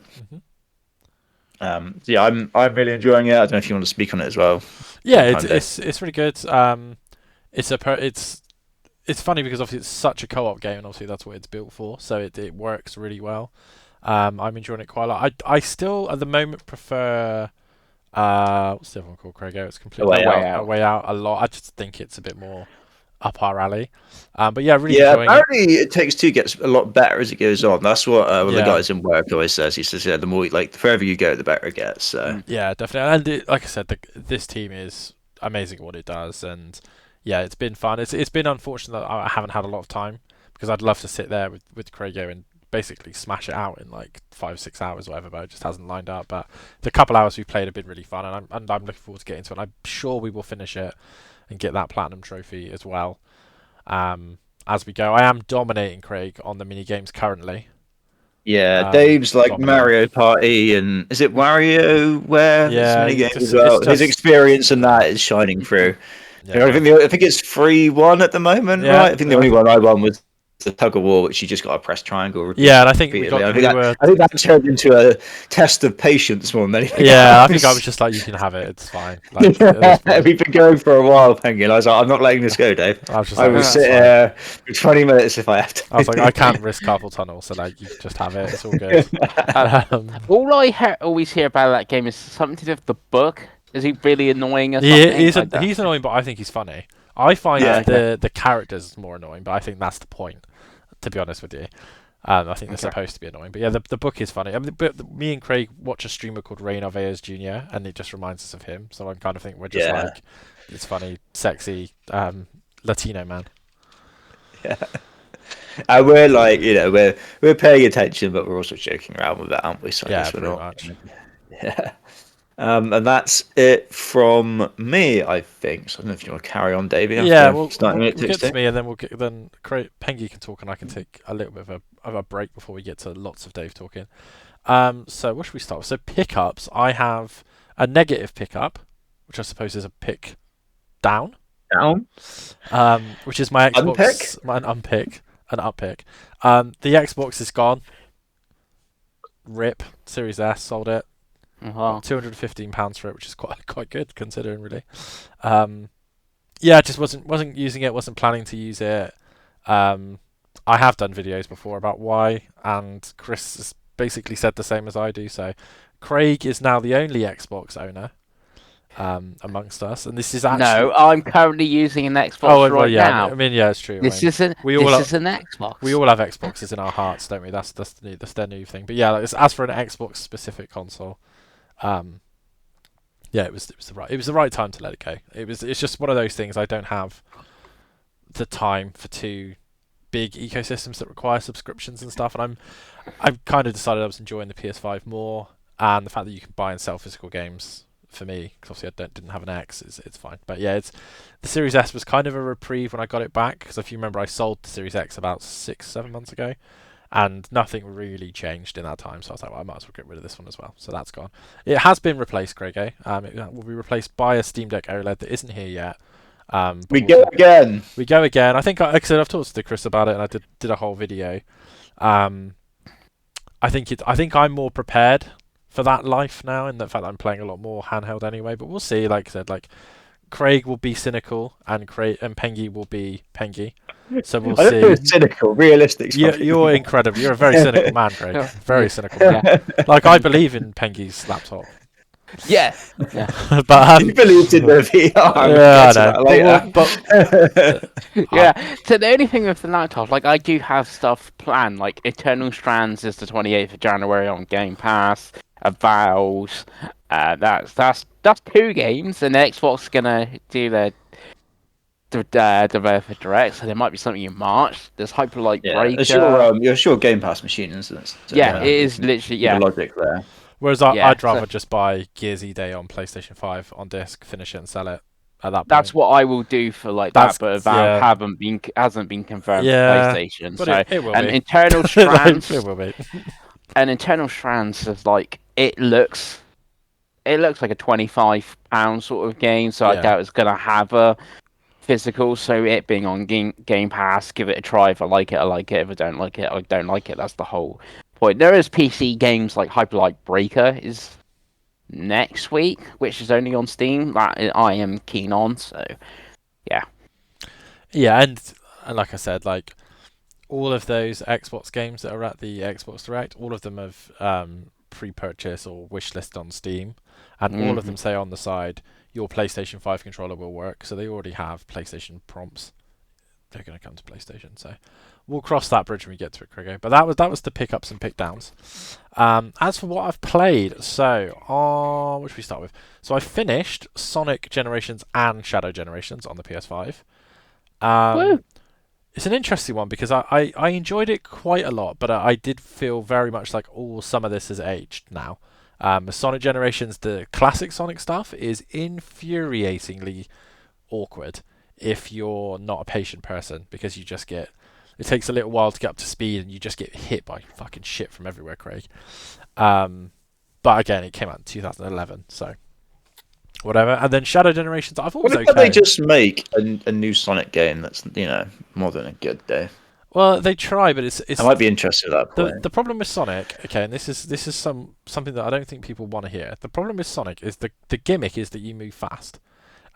Mm-hmm. So yeah, I'm really enjoying it. I don't know if you want to speak on it as well. Yeah, it's really good. It's funny because obviously it's such a co-op game, and obviously that's what it's built for. So it works really well. I'm enjoying it quite a lot. I still at the moment prefer what's the other one called, Craig? It's completely A Way Out a lot. I just think it's a bit more up our alley. But yeah, really enjoying apparently It Takes Two gets a lot better as it goes on. That's what one of the guys in work always says. He says, yeah, the more the further you go, the better it gets. So yeah, definitely. And like I said, this team is amazing at what it does, and yeah, it's been fun. It's been unfortunate that I haven't had a lot of time, because I'd love to sit there with Craigo and basically smash it out in like 5-6 hours or whatever, but it just hasn't lined up. But the couple hours we've played have been really fun, and I'm looking forward to getting to it. And I'm sure we will finish it and get that platinum trophy as well. As we go, I am dominating Craig on the mini games currently. Yeah, Dave's like Mario Party, and is it WarioWare? Yeah, mini games as well. His experience in that is shining through. Yeah. I think it's 3-1 at the moment, right? I think the only one I won was the tug of war, which you just got to press triangle. Yeah, and I think repeatedly. were. I think that turned into a test of patience more than anything. Yeah, I else. think I was just like, you can have it. It's fine. Like, at this point, We've been going for a while, Pengi. I was like, I'm not letting this go, Dave. I was just I like, will it's sit fine. here for 20 minutes if I have to. I was like, I can't risk carpal tunnel, so like, you can just have it. It's all good. All I always hear about that game is something to do with the book. Is he really annoying or He, something? he's annoying, but I think he's funny. I find Yeah. the characters more annoying, but I think that's the point. To be honest with you, I think they're supposed to be annoying. But yeah, the book is funny. I mean, me and Craig watch a streamer called Rain Alvarez Jr. and it just reminds us of him. So I kind of think we're just like, it's funny, sexy Latino man. Yeah. And we're like, we're paying attention, but we're also joking around with that, aren't we? So I Yeah, guess we're pretty not. much. Yeah. And that's it from me, I think. So I don't know if you want to carry on, Davey. Yeah, we'll starting get to me, and then Pengi can talk, and I can take a little bit of a break before we get to lots of Dave talking. So what should we start with? So pickups. I have a negative pickup, which I suppose is a pick down. Which is my Xbox. An unpick. The Xbox is gone. Rip. Series S sold it. £215 for it, which is quite good considering, really. Yeah, just wasn't using it, wasn't planning to use it. I have done videos before about why, and Chris has basically said the same as I do. So Craig is now the only Xbox owner amongst us, and this is actually No, I'm currently using an Xbox now. I mean, yeah, it's true. This is an Xbox. We all have Xboxes in our hearts, don't we? That's their new thing. But yeah, like, as for an Xbox specific console, yeah, it was the right time to let it go. It's just one of those things. I don't have the time for two big ecosystems that require subscriptions and stuff, and I've kind of decided I was enjoying the PS5 more, and the fact that you can buy and sell physical games for me, because obviously I didn't have an X, it's fine. But yeah, the Series S was kind of a reprieve when I got it back, because if you remember, I sold the Series X about 6-7 months ago, and nothing really changed in that time. So I was like, well, I might as well get rid of this one as well. So that's gone. It has been replaced, Craig. It will be replaced by a Steam Deck OLED that isn't here yet. We go again. We go again. I think, like I said, I've talked to Chris about it, and I did a whole video. I think I'm more prepared for that life now, in the fact that I'm playing a lot more handheld anyway. But we'll see. Like I said, like Craig will be cynical, and Pengi will be Pengi. So we'll see. It's cynical, realistic. You're incredible. You're a very cynical man, Craig. Very cynical man. Like, I believe in Pengi's laptop. Yeah. But you believed in the VR. Yeah. So the only thing with the laptop, like, I do have stuff planned. Like, Eternal Strands is the 28th of January on Game Pass. Avowed. That's 2 games, and the Xbox is gonna do the developer direct, so there might be something in March. There's Hyperlight Breaker. It's your Game Pass machine, isn't it? So, it is literally the logic there. Whereas I'd rather just buy Gears E-Day on PlayStation 5 on disc, finish it, and sell it at that point. That's what I will do for that, but Valve hasn't been confirmed for PlayStation. But so it will and be. Internal Strands, it will be. And Internal Strands is like it looks like a £25 sort of game. So I doubt it's gonna have a physical. So it being on Game Pass, give it a try. If I like it, I like it. If I don't like it, I don't like it. That's the whole point. There is PC games like Hyperlight Breaker is next week, which is only on Steam, that I am keen on. So yeah, and like I said, like all of those Xbox games that are at the Xbox Direct, all of them have pre-purchase or wishlist on Steam, and all of them say on the side your PlayStation 5 controller will work, so they already have PlayStation prompts. They're going to come to PlayStation, so we'll cross that bridge when we get to it, Craig. But that was the pickups and pick downs. As for what I've played, so what should we start with? So I finished Sonic Generations and Shadow Generations on the PS5. It's an interesting one because I enjoyed it quite a lot, but I did feel very much like some of this has aged now. Sonic Generations, the classic Sonic stuff, is infuriatingly awkward if you're not a patient person, because it takes a little while to get up to speed, and you just get hit by fucking shit from everywhere, Craig. But again, it came out in 2011, so whatever. And then Shadow Generations, I thought was okay. Why don't they just make a new Sonic game that's, more than a good day? Well, they try, but it's I might be interested at that the point. the problem with Sonic. Okay, and this is something that I don't think people want to hear. The problem with Sonic is the gimmick is that you move fast.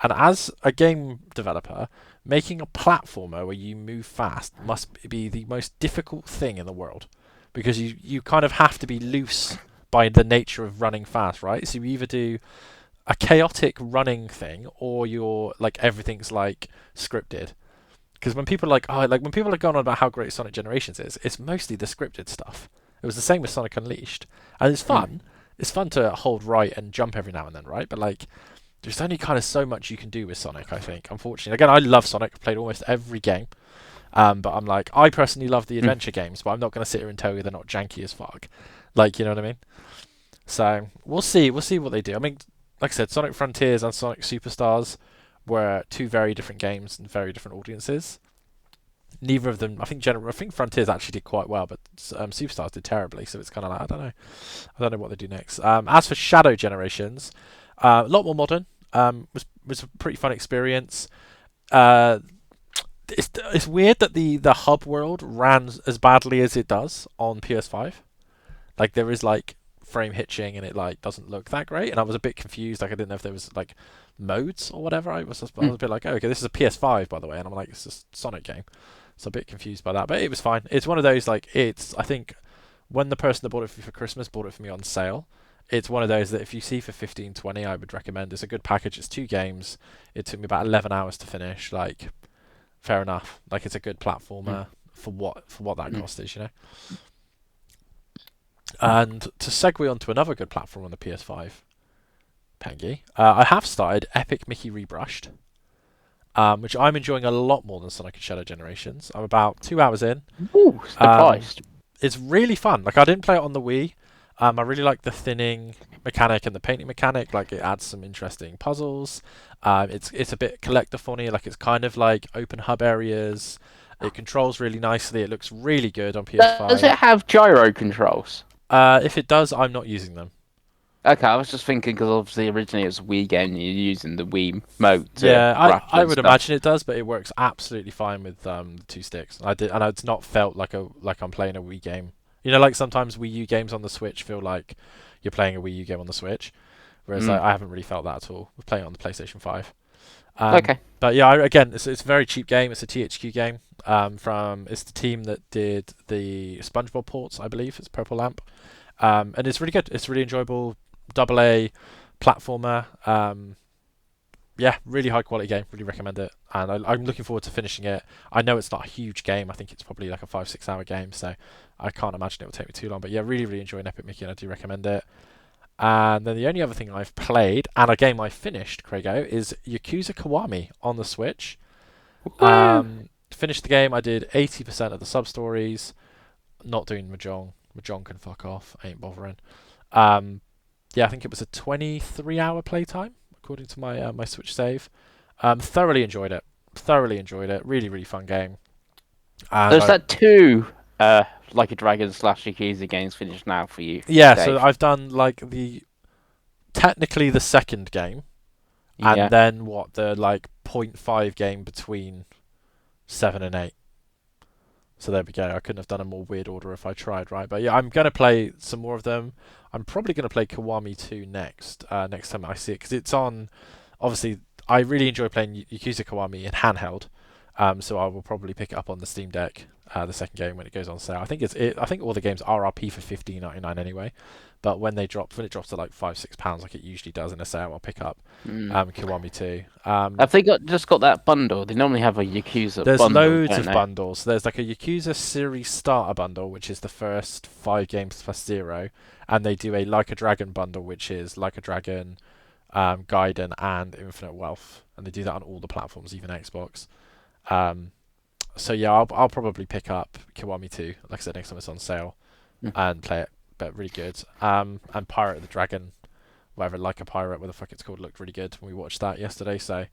And as a game developer, making a platformer where you move fast must be the most difficult thing in the world, because you kind of have to be loose by the nature of running fast, right? So you either do a chaotic running thing, or you're like everything's like scripted. Because when people are like, oh, like when people are going on about how great Sonic Generations is, it's mostly the scripted stuff. It was the same with Sonic Unleashed, and it's fun. It's fun to hold right and jump every now and then, right? But like, there's only kind of so much you can do with Sonic, I think, unfortunately. Again, I love Sonic. I've played almost every game. But I'm like, I personally love the adventure games, but I'm not going to sit here and tell you they're not janky as fuck. Like, you know what I mean? So, we'll see. We'll see what they do. I mean, like I said, Sonic Frontiers and Sonic Superstars were two very different games and very different audiences. Neither of them, I think Frontiers actually did quite well, but Superstars did terribly, so it's kind of like, I don't know. I don't know what they do next. As for Shadow Generations, a lot more modern. Was a pretty fun experience. It's weird that the hub world ran as badly as it does on PS5. Like there is like frame hitching and it like doesn't look that great. And I was a bit confused. Like I didn't know if there was like modes or whatever. I was a bit like, oh, okay, this is a PS5 by the way, and I'm like, it's a Sonic game. So a bit confused by that, but it was fine. It's one of those like I think when the person that bought it for Christmas bought it for me on sale. It's one of those that if you see for 15-20, I would recommend. It's a good package. It's 2 games. It took me about 11 hours to finish. Like, fair enough. Like, it's a good platformer for what that cost is, you know. And to segue onto another good platform on the PS5, Pengi, I have started Epic Mickey Rebrushed, which I'm enjoying a lot more than Sonic and Shadow Generations. I'm about 2 hours in. Ooh, surprised. It's really fun. Like I didn't play it on the Wii. I really like the thinning mechanic and the painting mechanic. Like it adds some interesting puzzles. It's a bit collectathon-y. Like it's kind of like open hub areas. It controls really nicely. It looks really good on PS5. Does it have gyro controls? If it does, I'm not using them. Okay, I was just thinking because obviously originally it was a Wii game and you're using the Wii mode to Yeah, I would stuff. imagine it does, but it works absolutely fine with the 2 sticks. And it's not felt like I'm playing a Wii game. You know, like sometimes Wii U games on the Switch feel like you're playing a Wii U game on the Switch, whereas I haven't really felt that at all. We're playing it on the PlayStation 5. Okay. But yeah, again, it's a very cheap game. It's a THQ game. It's the team that did the SpongeBob ports, I believe. It's Purple Lamp, and it's really good. It's really enjoyable. AA platformer. Yeah, really high quality game. Really recommend it, and I'm looking forward to finishing it. I know it's not a huge game. I think it's probably like a 5-6 hour game, so I can't imagine it will take me too long. But yeah, really, really enjoying Epic Mickey, and I do recommend it. And then the only other thing I've played, and a game I finished, Craigo, is Yakuza Kiwami on the Switch. Finished the game. I did 80% of the sub-stories. Not doing Mahjong. Mahjong can fuck off. I ain't bothering. Yeah, I think it was a 23-hour playtime, according to my my Switch save. Thoroughly enjoyed it. Really, really fun game. And There's that 2 Like a Dragon / Yakuza games finished now for you. yeah, Dave. so I've done like technically the second game, and then the like 0.5 game between 7 and 8. So there we go. I couldn't have done a more weird order if I tried, right? But yeah, I'm going to play some more of them. I'm probably going to play Kiwami 2 next time I see it, because it's on. Obviously, I really enjoy playing Yakuza Kiwami in handheld, so I will probably pick it up on the Steam Deck, the second game, when it goes on sale. I think all the games are RRP for $15.99 anyway, but when it drops to like £5-6 like it usually does in a sale, I'll pick up Kiwami 2. Have they just got that bundle? They normally have a Yakuza There's bundle. loads of bundles. There's like a Yakuza series starter bundle, which is the first 5 games plus 0, and they do a Like a Dragon bundle, which is Like a Dragon, Gaiden, and Infinite Wealth, and they do that on all the platforms, even Xbox. So yeah, I'll probably pick up Kiwami 2, like I said, next time it's on sale, and play it. But really good. And Pirate of the Dragon, whatever, Like a Pirate, what the fuck it's called, looked really good when we watched that yesterday. So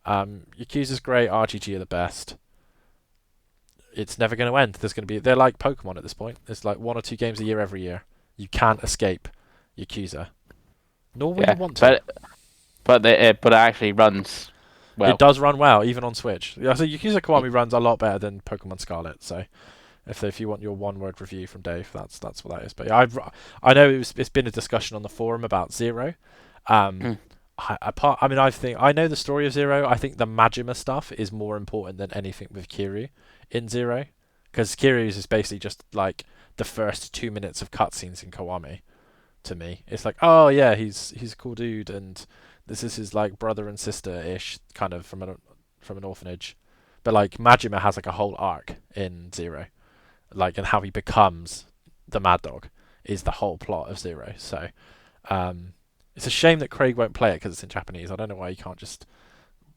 Yakuza's great, RGG are the best. It's never going to end. They're like Pokemon at this point. There's like 1 or 2 games a year every year. You can't escape Yakuza. Nor will you want to. But it actually runs well. It does run well, even on Switch. Yeah, so Yakuza Kiwami runs a lot better than Pokemon Scarlet. So if you want your one-word review from Dave, that's what that is. But yeah, I know it's been a discussion on the forum about Zero. Mm. I know the story of Zero. I think the Majima stuff is more important than anything with Kiryu in Zero, because Kiryu's is basically just like the first 2 minutes of cutscenes in Kiwami. To me, it's like, oh yeah, he's a cool dude, and this is his like brother and sister ish kind of from an orphanage. But like Majima has like a whole arc in Zero, like, and how he becomes the Mad Dog is the whole plot of Zero. So it's a shame that Craig won't play it because it's in Japanese. I don't know why he can't just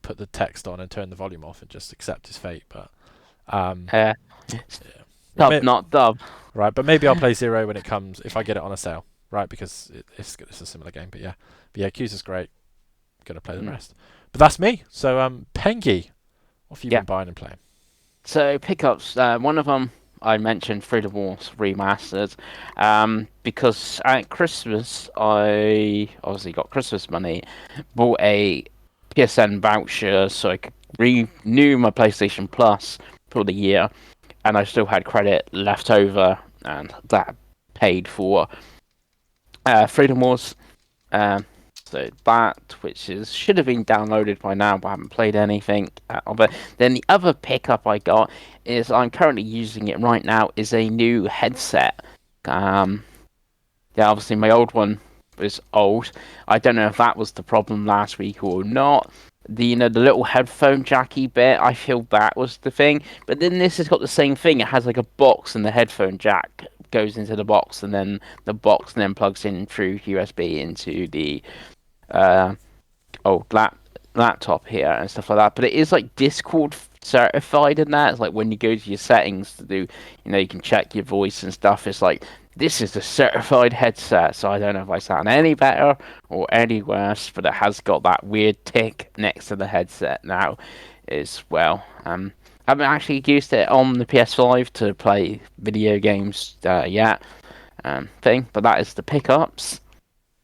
put the text on and turn the volume off and just accept his fate. But Yeah. Dub, not dub. Right, but maybe I'll play Zero when it comes, if I get it on a sale, right? Because it's a similar game. But yeah, Accuser's great. Gonna play the rest. But that's me. So Pengi, what have you been buying and playing? So pickups. One of them I mentioned, Freedom Wars Remastered, because at Christmas I obviously got Christmas money, bought a PSN voucher so I could renew my PlayStation Plus for the year, and I still had credit left over, and that paid for Freedom Wars. So that, which should have been downloaded by now, but I haven't played anything of it. Then the other pickup I got is, I'm currently using it right now, is a new headset. Yeah, obviously my old one was old. I don't know if that was the problem last week or not. The little headphone jacky bit, I feel that was the thing. But then this has got the same thing. It has like a box, and the headphone jack goes into the box, and then the box then plugs in through USB into the laptop here and stuff like that. But it is like Discord certified in that. It's like when you go to your settings to do, you can check your voice and stuff. It's like, this is a certified headset. So I don't know if I sound any better or any worse, but it has got that weird tick next to the headset now as well. I haven't actually used it on the PS5 to play video games yet, but that is the pickups,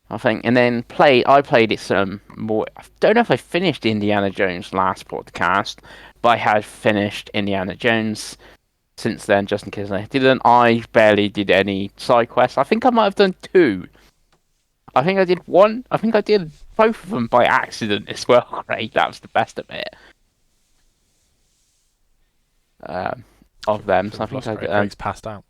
I think. And then I played it some more. I don't know if I finished Indiana Jones last podcast, but I had finished Indiana Jones since then, just in case I didn't. I barely did any side quests. I think I might have done 2. I think I did 1. I think I did both of them by accident as well. Right, that was the best of it. Of them, so I think Craig's passed out.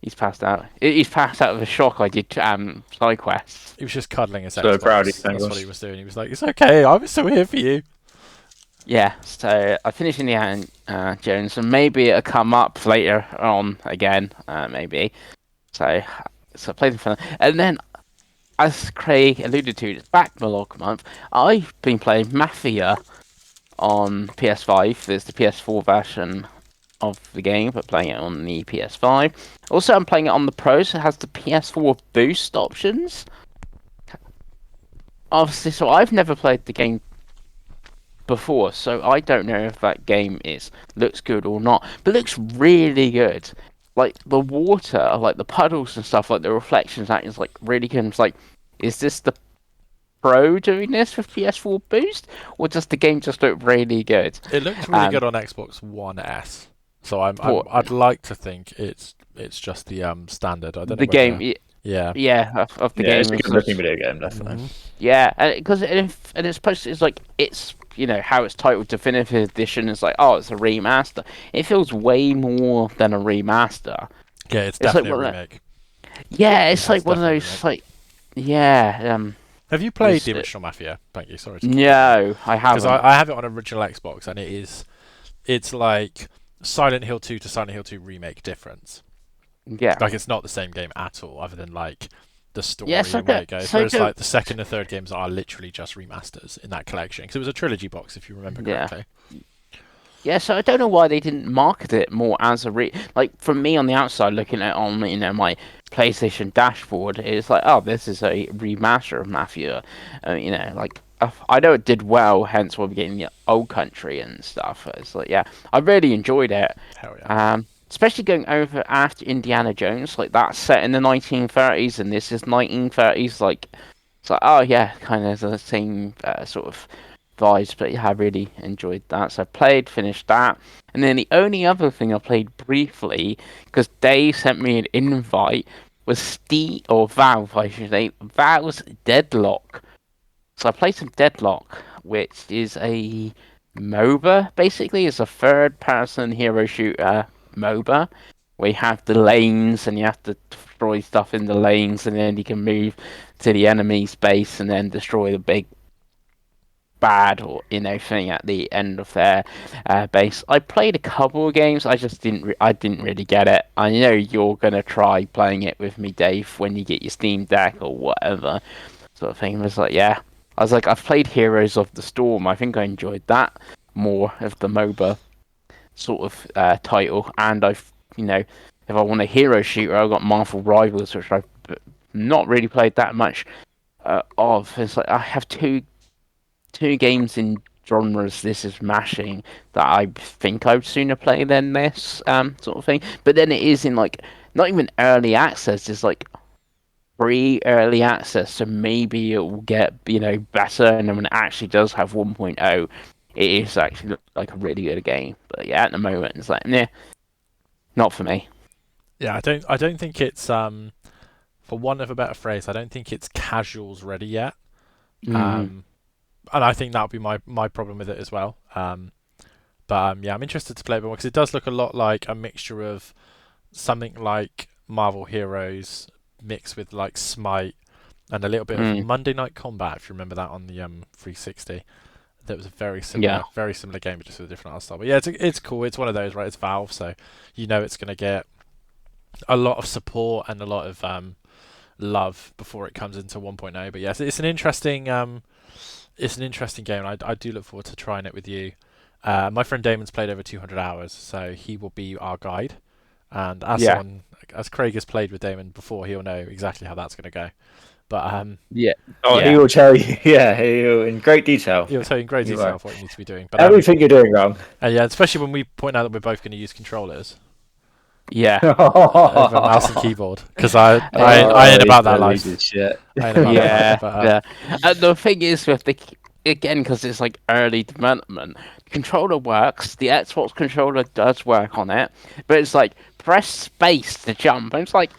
He's passed out. He's passed out of a shock. I did side quests. He was just cuddling his So Xbox. proud That's what he was doing. He was like, "It's okay. I'm still here for you." Yeah. So I finished Indiana Jones, and maybe it'll come up later on again. Maybe. So I played them for that. And then, as Craig alluded to, it's backlog month. I've been playing Mafia on PS5. There's the PS4 version of the game, but playing it on the PS5. Also, I'm playing it on the Pro, so it has the PS4 boost options. Obviously, so I've never played the game before, so I don't know if that game looks good or not, but it looks really good. Like the water, like the puddles and stuff, like the reflections, that is like really good. It's like, is this the Pro doing this with PS4 boost, or does the game just look really good? It looks really good on Xbox One S. So I'd like to think it's just the standard. I don't know. The game, yeah, of the game. It's a good looking video game, definitely. Mm-hmm. Yeah, because it's supposed to, it's like, it's how it's titled Definitive Edition. It's like, oh, it's a remaster. It feels way more than a remaster. Yeah, it's definitely a remake. Yeah, it's like one of those like, yeah. Have you played the original Mafia? Thank you. Sorry. No, I haven't. Because I have it on original Xbox, and it's like Silent Hill 2 to Silent Hill 2 remake difference. Yeah. Like, it's not the same game at all, other than like the story and where it goes. Whereas like the second and third games are literally just remasters in that collection, because it was a trilogy box, if you remember correctly. Yeah, so I don't know why they didn't market it more as a like, from me on the outside looking at it on my PlayStation dashboard, it's like, oh, this is a remaster of Mafia. Like, I know it did well, hence why we're getting the old country and stuff. It's like, yeah, I really enjoyed it. Hell yeah. Especially going over after Indiana Jones, like that's set in the 1930s and this is 1930s. Like, it's like, oh yeah, kind of the same sort of vibes. But yeah, I really enjoyed that. So I played, finished that, and then the only other thing I played briefly, because Dave sent me an invite, was Steam or Valve, I should say, Valve's Deadlock. So I played some Deadlock, which is a MOBA. Basically, it's a third-person hero shooter MOBA, where you have the lanes and you have to destroy stuff in the lanes, and then you can move to the enemy's base and then destroy the big bad or thing at the end of their base. I played a couple of games. I just I didn't really get it. I know you're gonna try playing it with me, Dave, when you get your Steam Deck or whatever sort of thing. It was like, yeah. I was like, I've played Heroes of the Storm. I think I enjoyed that more of the MOBA sort of title. And if I want a hero shooter, I've got Marvel Rivals, which I've not really played that much of. It's like I have two games in genres this is mashing that I think I'd sooner play than this sort of thing. But then it is in like not even early access, it's like pre-early access, so maybe it will get better, and then when it actually does have 1.0, it is actually like a really good game. But yeah, at the moment it's like, nah, not for me. Yeah, I don't think it's for want of a better phrase, I don't think it's casuals ready yet. And I think that'll be my problem with it as well. But yeah, I'm interested to play it more because it does look a lot like a mixture of something like Marvel Heroes mixed with like Smite and a little bit of Monday Night Combat, if you remember that on the 360. That was a very similar game, but just with a different art style. But yeah, it's cool. It's one of those, right? It's Valve, so it's going to get a lot of support and a lot of love before it comes into 1.0. But yes, it's an interesting game. I do look forward to trying it with you. My friend Damon's played over 200 hours, so he will be our guide. And as Craig has played with Damon before, he'll know exactly how that's going to go. But he will tell you. Yeah, he'll in great detail. He'll tell you in great detail of what you need to be doing. But everything you're doing wrong. Yeah, especially when we point out that we're both going to use controllers. Yeah. Over mouse and keyboard, because I ain't about that life. Shit. The thing is with again, because it's like early development, controller works. The Xbox controller does work on it, but it's like press space to jump. And it's like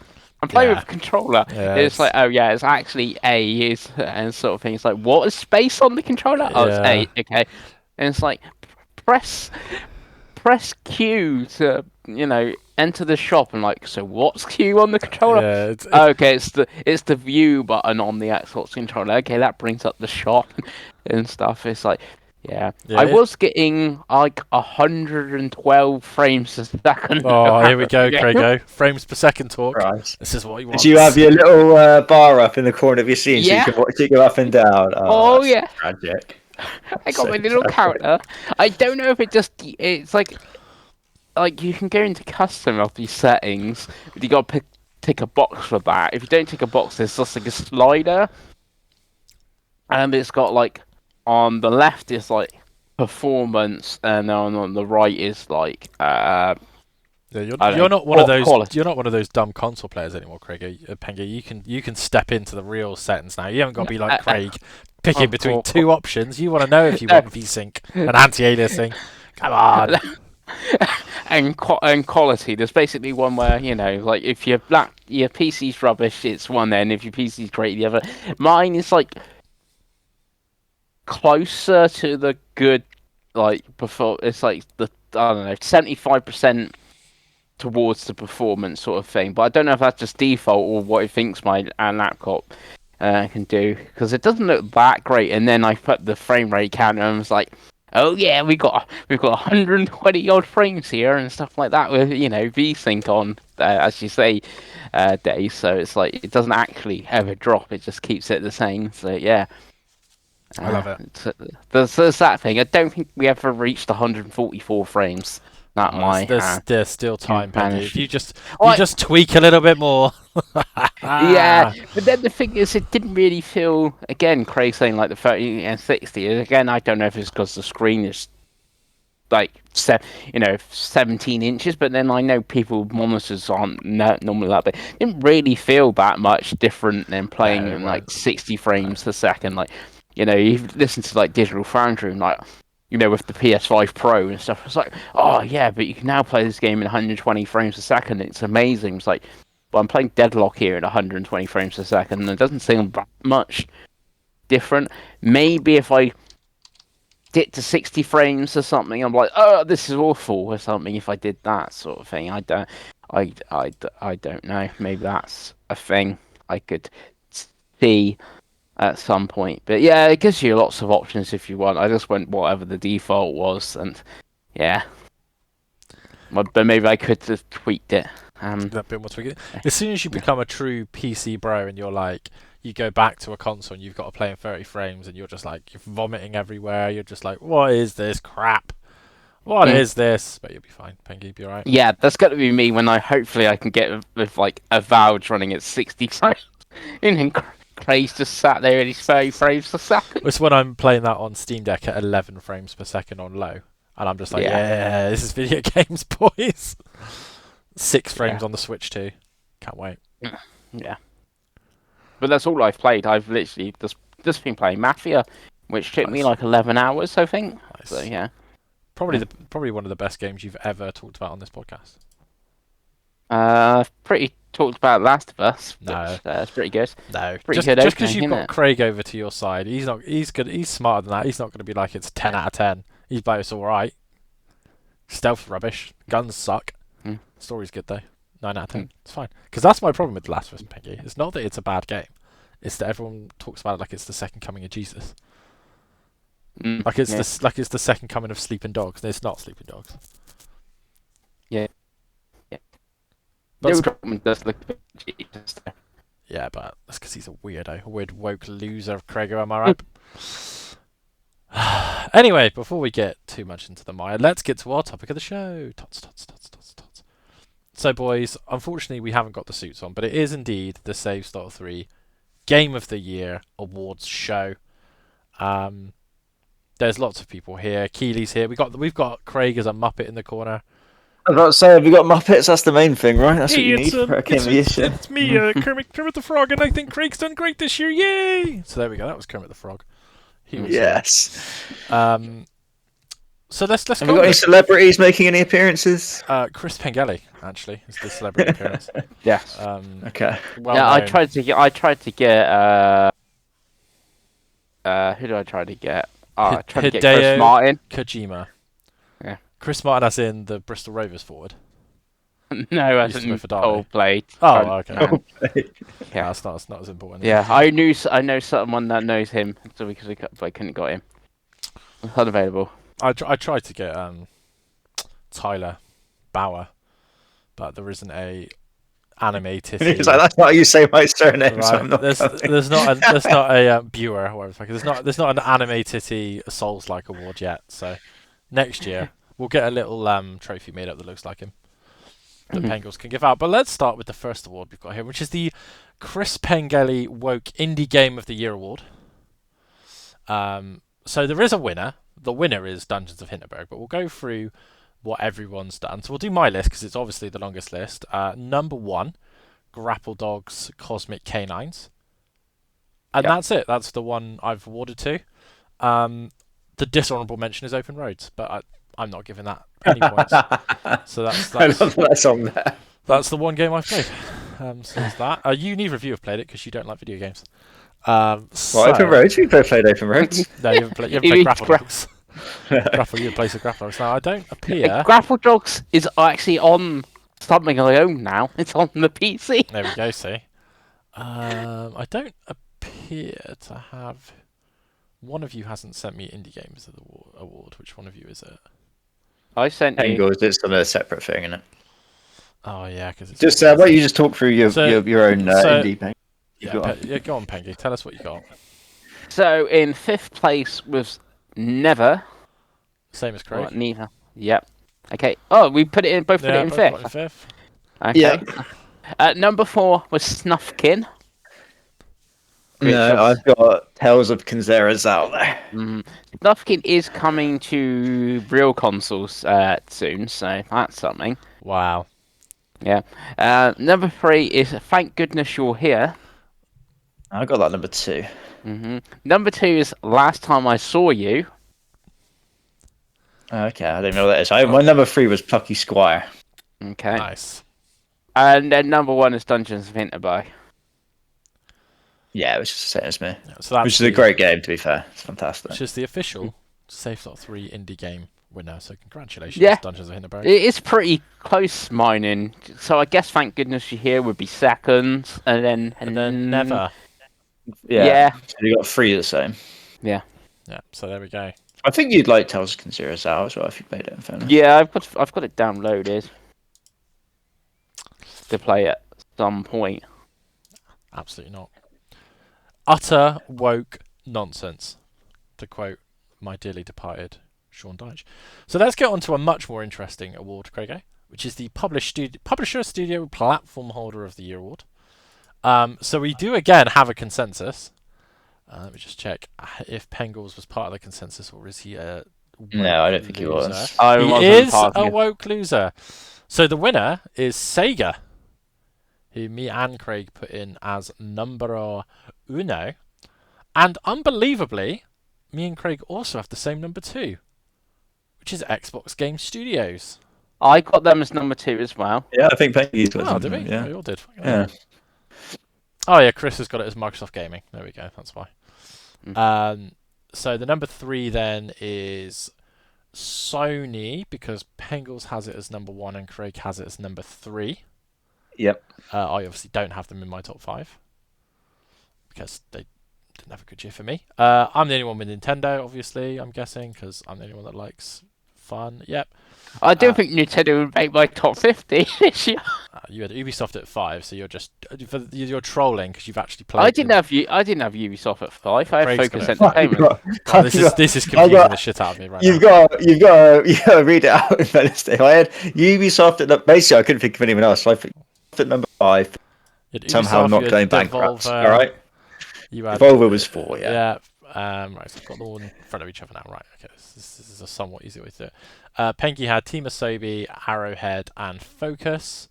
I'm playing with a controller. Yeah, it's like, oh yeah, it's actually A is and sort of thing. It's like, what is space on the controller? Oh, it's A. Okay, and it's like press Q to enter the shop, and like, so what's Q on the controller? Okay, it's the view button on the Xbox controller. Okay, that brings up the shop and stuff. It's like, I was getting like 112 frames a second. Oh, here we go, Craigo. Frames per second talk. Right. This is what you want. Do you have your little bar up in the corner of your screen so you can watch it go up and down? Oh yeah. Tragic. I got my little counter. I don't know if it's like you can go into custom of these settings, but you got to tick a box for that. If you don't tick a box, there's just like a slider, and it's got like on the left is like performance, and on the right is like you're not one of those quality. You're not one of those dumb console players anymore, Craig. Pengi, you can step into the real settings now. You haven't got to be like Craig, picking between two options. You want to know if you want VSync and anti-aliasing. Come on. and quality. There's basically one where like if your PC's rubbish, it's one end. If your PC's great, the other. Mine is like closer to the good, like before. It's like the 75% towards the performance sort of thing. But I don't know if that's just default or what it thinks my laptop can do, because it doesn't look that great. And then I put the frame rate counter and I was like, oh yeah, we've got 120 odd frames here and stuff like that with VSync on, as you say, Dave. So it's like it doesn't actually ever drop; it just keeps it the same. So yeah, I love it. There's that thing. I don't think we ever reached 144 frames. There's still time, Pengi. If you just tweak a little bit more. Yeah, but then the thing is, it didn't really feel. Again, Craig saying like the 30 and 60. Again, I don't know if it's because the screen is like 17 inches, but then I know people monitors aren't normally that big. It didn't really feel that much different than playing in like 60 frames a second. Like you listen to like Digital Foundry and like, with the PS5 Pro and stuff. It's like, oh yeah, but you can now play this game in 120 frames a second. It's amazing. It's like, well, I'm playing Deadlock here at 120 frames a second, and it doesn't seem that much different. Maybe if I get to 60 frames or something, I'm like, oh, this is awful or something. If I did that sort of thing, I don't know. Maybe that's a thing I could see at some point. But yeah, it gives you lots of options if you want. I just went whatever the default was, and yeah. But maybe I could have tweaked it. That bit more tweaking. As soon as you become a true PC bro and you're like, you go back to a console and you've got to play in 30 frames and you're just like, you're vomiting everywhere. You're just like, what is this crap? What is this? But you'll be fine, Pengi. Be alright. Yeah, that's got to be me when hopefully I can get with like a Valve running at 60 frames. And then Craig's just sat there and he's 30 frames a second. It's when I'm playing that on Steam Deck at 11 frames per second on low. And I'm just like, yeah, this is video games, boys. 6 frames on the Switch too. Can't wait. Yeah. But that's all I've played. I've literally just been playing Mafia, which took me like 11 hours, I think. Nice. So yeah. Probably one of the best games you've ever talked about on this podcast. Pretty talked about Last of Us. No, it's pretty good. No, pretty just good because you've got Craig over to your side, he's not. He's good. He's smarter than that. He's not going to be like it's 10 out of 10. He's like it's all right. Stealth rubbish. Guns suck. Story's good though. 9 out of 10. It's fine. Because that's my problem with The Last of Us, Pengi. It's not that it's a bad game. It's that everyone talks about it like it's the second coming of Jesus. Like it's the second coming of Sleeping Dogs. And it's not Sleeping Dogs. Yeah. But does look a bit Jesus. Yeah, but that's because he's a weirdo. A weird woke loser, Craigo, am I right? Anyway, before we get too much into the mire, let's get to our topic of the show. Tots. So, boys, unfortunately, we haven't got the suits on, but it is indeed the Save Slot 3 Game of the Year Awards show. There's lots of people here. Keely's here. We've got Craig as a Muppet in the corner. I was about to say, have we got Muppets? That's the main thing, right? That's what you need for a Game of the Year show. It's me, Kermit the Frog, and I think Craig's done great this year. Yay! So there we go. That was Kermit the Frog. He was, yes. So let's go. Have we got any celebrities making any appearances? Chris Pengelly actually is the celebrity appearance. Yes. Okay. Well yeah, known. I tried to get. Who do I try to get? I tried to get Chris Martin. Kojima. Yeah. Chris Martin, as in the Bristol Rovers forward. No, as in Coldplay. Oh, okay. Yeah, it's not as important. Yeah, I know someone that knows him, so I couldn't got him. Unavailable. I tried to get Tyler Bauer, but there isn't a animated. It's like, that's not how you say my surname. Right. So I'm not there's not a Buer or whatever. There's not an animated Souls like award yet. So next year we'll get a little trophy made up that looks like him that Pengels can give out. But let's start with the first award we've got here, which is the Chris Pengelly Woke Indie Game of the Year award. So there is a winner. The winner is Dungeons of Hinterberg, but we'll go through what everyone's done. So we'll do my list because it's obviously the longest list. Number 1, Grapple Dogs Cosmic Canines. And that's it. That's the one I've awarded to. The dishonourable mention is Open Roads, but I'm not giving that any points. So that's I love that song there. That's the one game I've played. So there's that. You neither of you have played it because you don't like video games. Open Roads? We've both played Open Roads. No, you haven't played Grapple Dogs. You haven't played Grapple Dogs. Now, I don't appear... Grapple Dogs is actually on something I own now. It's on the PC. There we go, see. I don't appear to have... One of you hasn't sent me Indie Games Award. Which one of you is it? I sent you... Angles, it's a separate thing, isn't it? Oh, yeah, because it's... Just, why don't you just talk through your own indie thing? Yeah, go on, Pengi. Tell us what you got. So, in 5th place was Never. Same as Craig. Neither. Yep. Okay. Oh, we put it in. Both put it in 5th. Okay. Yeah. Number 4 was Snufkin. No, I've got Tales of Kinzera's out there. Snufkin is coming to real consoles soon, so that's something. Wow. Yeah. Number 3 is Thank Goodness You're Here. I got that number 2. Number 2 is Last Time I Saw You. Okay, I don't know what that is. My number 3 was Plucky Squire. Okay. Nice. And then number 1 is Dungeons of Hinterberg. Yeah, it was just the same as me. Yeah, so that's Which is a great game, to be fair. It's fantastic. Which is the official Safe Slot 3 indie game winner. So congratulations, Yeah. Dungeons of Hinterberg. It is pretty close mining. So I guess Thank Goodness You're Here would be second, and then Never. Yeah. So you got 3 the same. Yeah, so there we go. I think you'd like Tales of Considerous out as well if you played it in fairness. Yeah, I've got it downloaded to play at some point. Absolutely not. Utter woke nonsense, to quote my dearly departed Sean Dyche. So let's get on to a much more interesting award, Craigo, which is the Publisher Studio Platform Holder of the Year award. So we do again have a consensus. Let me just check if Pengels was part of the consensus, or is he a woke No, I don't think he loser? was. He is a woke loser. So the winner is Sega, who me and Craig put in as numero uno. And unbelievably, me and Craig also have the same number 2, which is Xbox Game Studios. I got them as number 2 as well. Yeah, I think Pengi's was. Oh, did we? Yeah. We all did. Yeah. Oh, yeah, Chris has got it as Microsoft Gaming. There we go, that's why. So the number 3 then is Sony, because Pengels has it as number 1 and Craig has it as number 3. Yep. I obviously don't have them in my top 5 because they didn't have a good year for me. I'm the only one with Nintendo, obviously, I'm guessing, because I'm the only one that likes fun. Yep. I do think Nintendo would make my top 50 this year. You had Ubisoft at 5, so you're just you're trolling because you've actually played. I didn't have Ubisoft at 5. I had Craig's Focus got it. Entertainment. This is confusing the shit out of me right You've now. got to read it out in fairness. I had Ubisoft at basically I couldn't think of anyone else. So I think at number 5. Somehow Ubisoft, not you going had bankrupt. Devolver, All right. You had Devolver was 4. Yeah. Right, so I've got them all in front of each other now. Right, okay, this is a somewhat easier way to do it. Pengi had Team Asobi, Arrowhead, and Focus.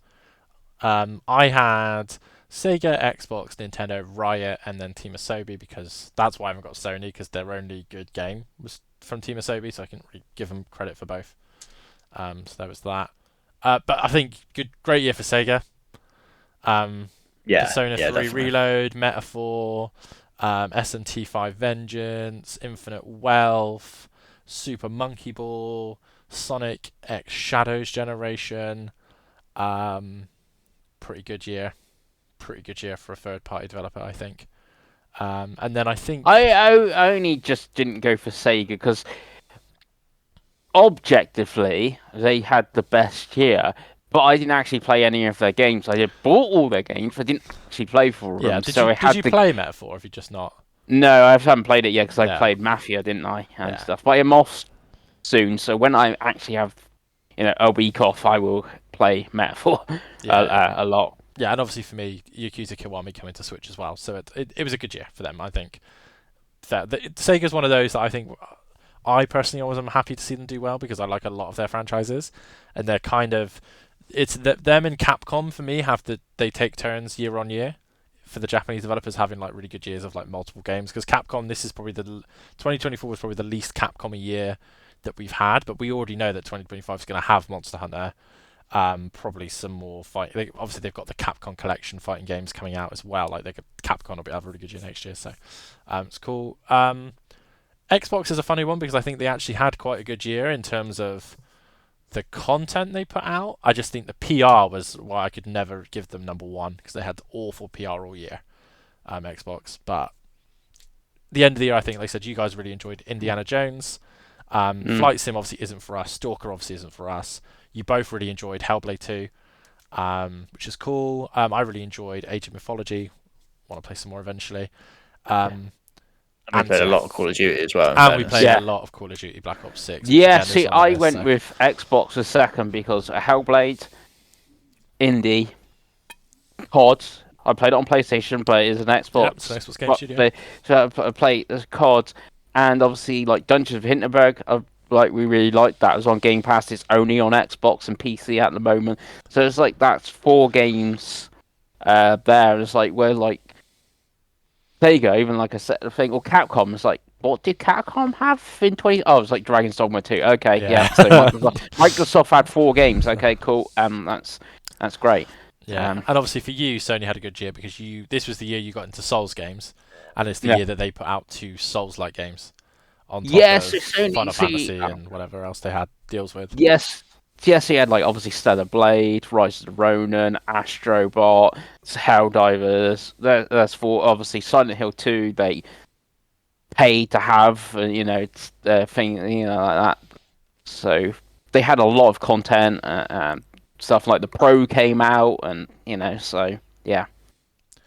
I had Sega, Xbox, Nintendo, Riot, and then Team Asobi, because that's why I haven't got Sony, because their only good game was from Team Asobi, so I can really give them credit for both. So there was that. But I think great year for Sega. Persona 3 definitely. Reload, Metaphor, SMT5 Vengeance, Infinite Wealth, Super Monkey Ball, Sonic X Shadows Generation. Pretty good year for a third-party developer, I think. And then I think I only just didn't go for Sega because objectively they had the best year, but I didn't actually play any of their games. I bought all their games, I didn't actually play for them. Did you play Metaphor? Or have you just not? No, I haven't played it yet because I played Mafia, didn't I, and stuff. But I'm off soon, so when I actually have a week off, I will play Metaphor a lot. Yeah, and obviously for me, Yakuza Kiwami coming to Switch as well, so it was a good year for them, I think. Sega's one of those that I think I personally wasn't happy to see them do well, because I like a lot of their franchises, and they're kind of them and Capcom for me they take turns year on year for the Japanese developers having like really good years of like multiple games, because Capcom, this is probably 2024 was probably the least Capcom a year that we've had, but we already know that 2025 is going to have Monster Hunter, probably some more obviously they've got the Capcom collection fighting games coming out as well, like Capcom will have a really good year next year, so it's cool. Xbox is a funny one because I think they actually had quite a good year in terms of the content they put out. I just think the PR was why I could never give them number 1, because they had awful PR all year, Xbox. But the end of the year, I think, like I said, you guys really enjoyed Indiana Jones. Flight Sim obviously isn't for us. Stalker obviously isn't for us. You both really enjoyed Hellblade 2, which is cool. I really enjoyed Age of Mythology. Want to play some more eventually. We played a lot of Call of Duty as well. And we played a lot of Call of Duty Black Ops 6. Yeah, see, I went with Xbox as second because Hellblade, Indie, COD. I played it on PlayStation, but it is an Xbox. Yep, it's an Xbox Game Studio. So I played COD, and obviously like Dungeons of Hinterberg. We really liked that. It was on Game Pass. It's only on Xbox and PC at the moment. So it's like that's 4 games there. It's like we're like there you go. Even like I said, the thing, or Capcom is like, what did Capcom have in 20? Oh, it was like Dragon's Dogma 2. Okay, yeah. So Microsoft had 4 games. Okay, cool. That's great. Yeah, and obviously for you, Sony had a good year because this was the year you got into Souls games, and it's the Yeah. year that they put out 2 Souls-like games on top Yes, of it's Sony. Final See, Fantasy and whatever else they had deals with. yes, yes, he had like obviously Stellar Blade, Rise of the Ronin, Astrobot, Helldivers. That's 4. Obviously, Silent Hill 2. They paid to have, it's the thing, like that. So they had a lot of content, stuff like the Pro came out, and so yeah,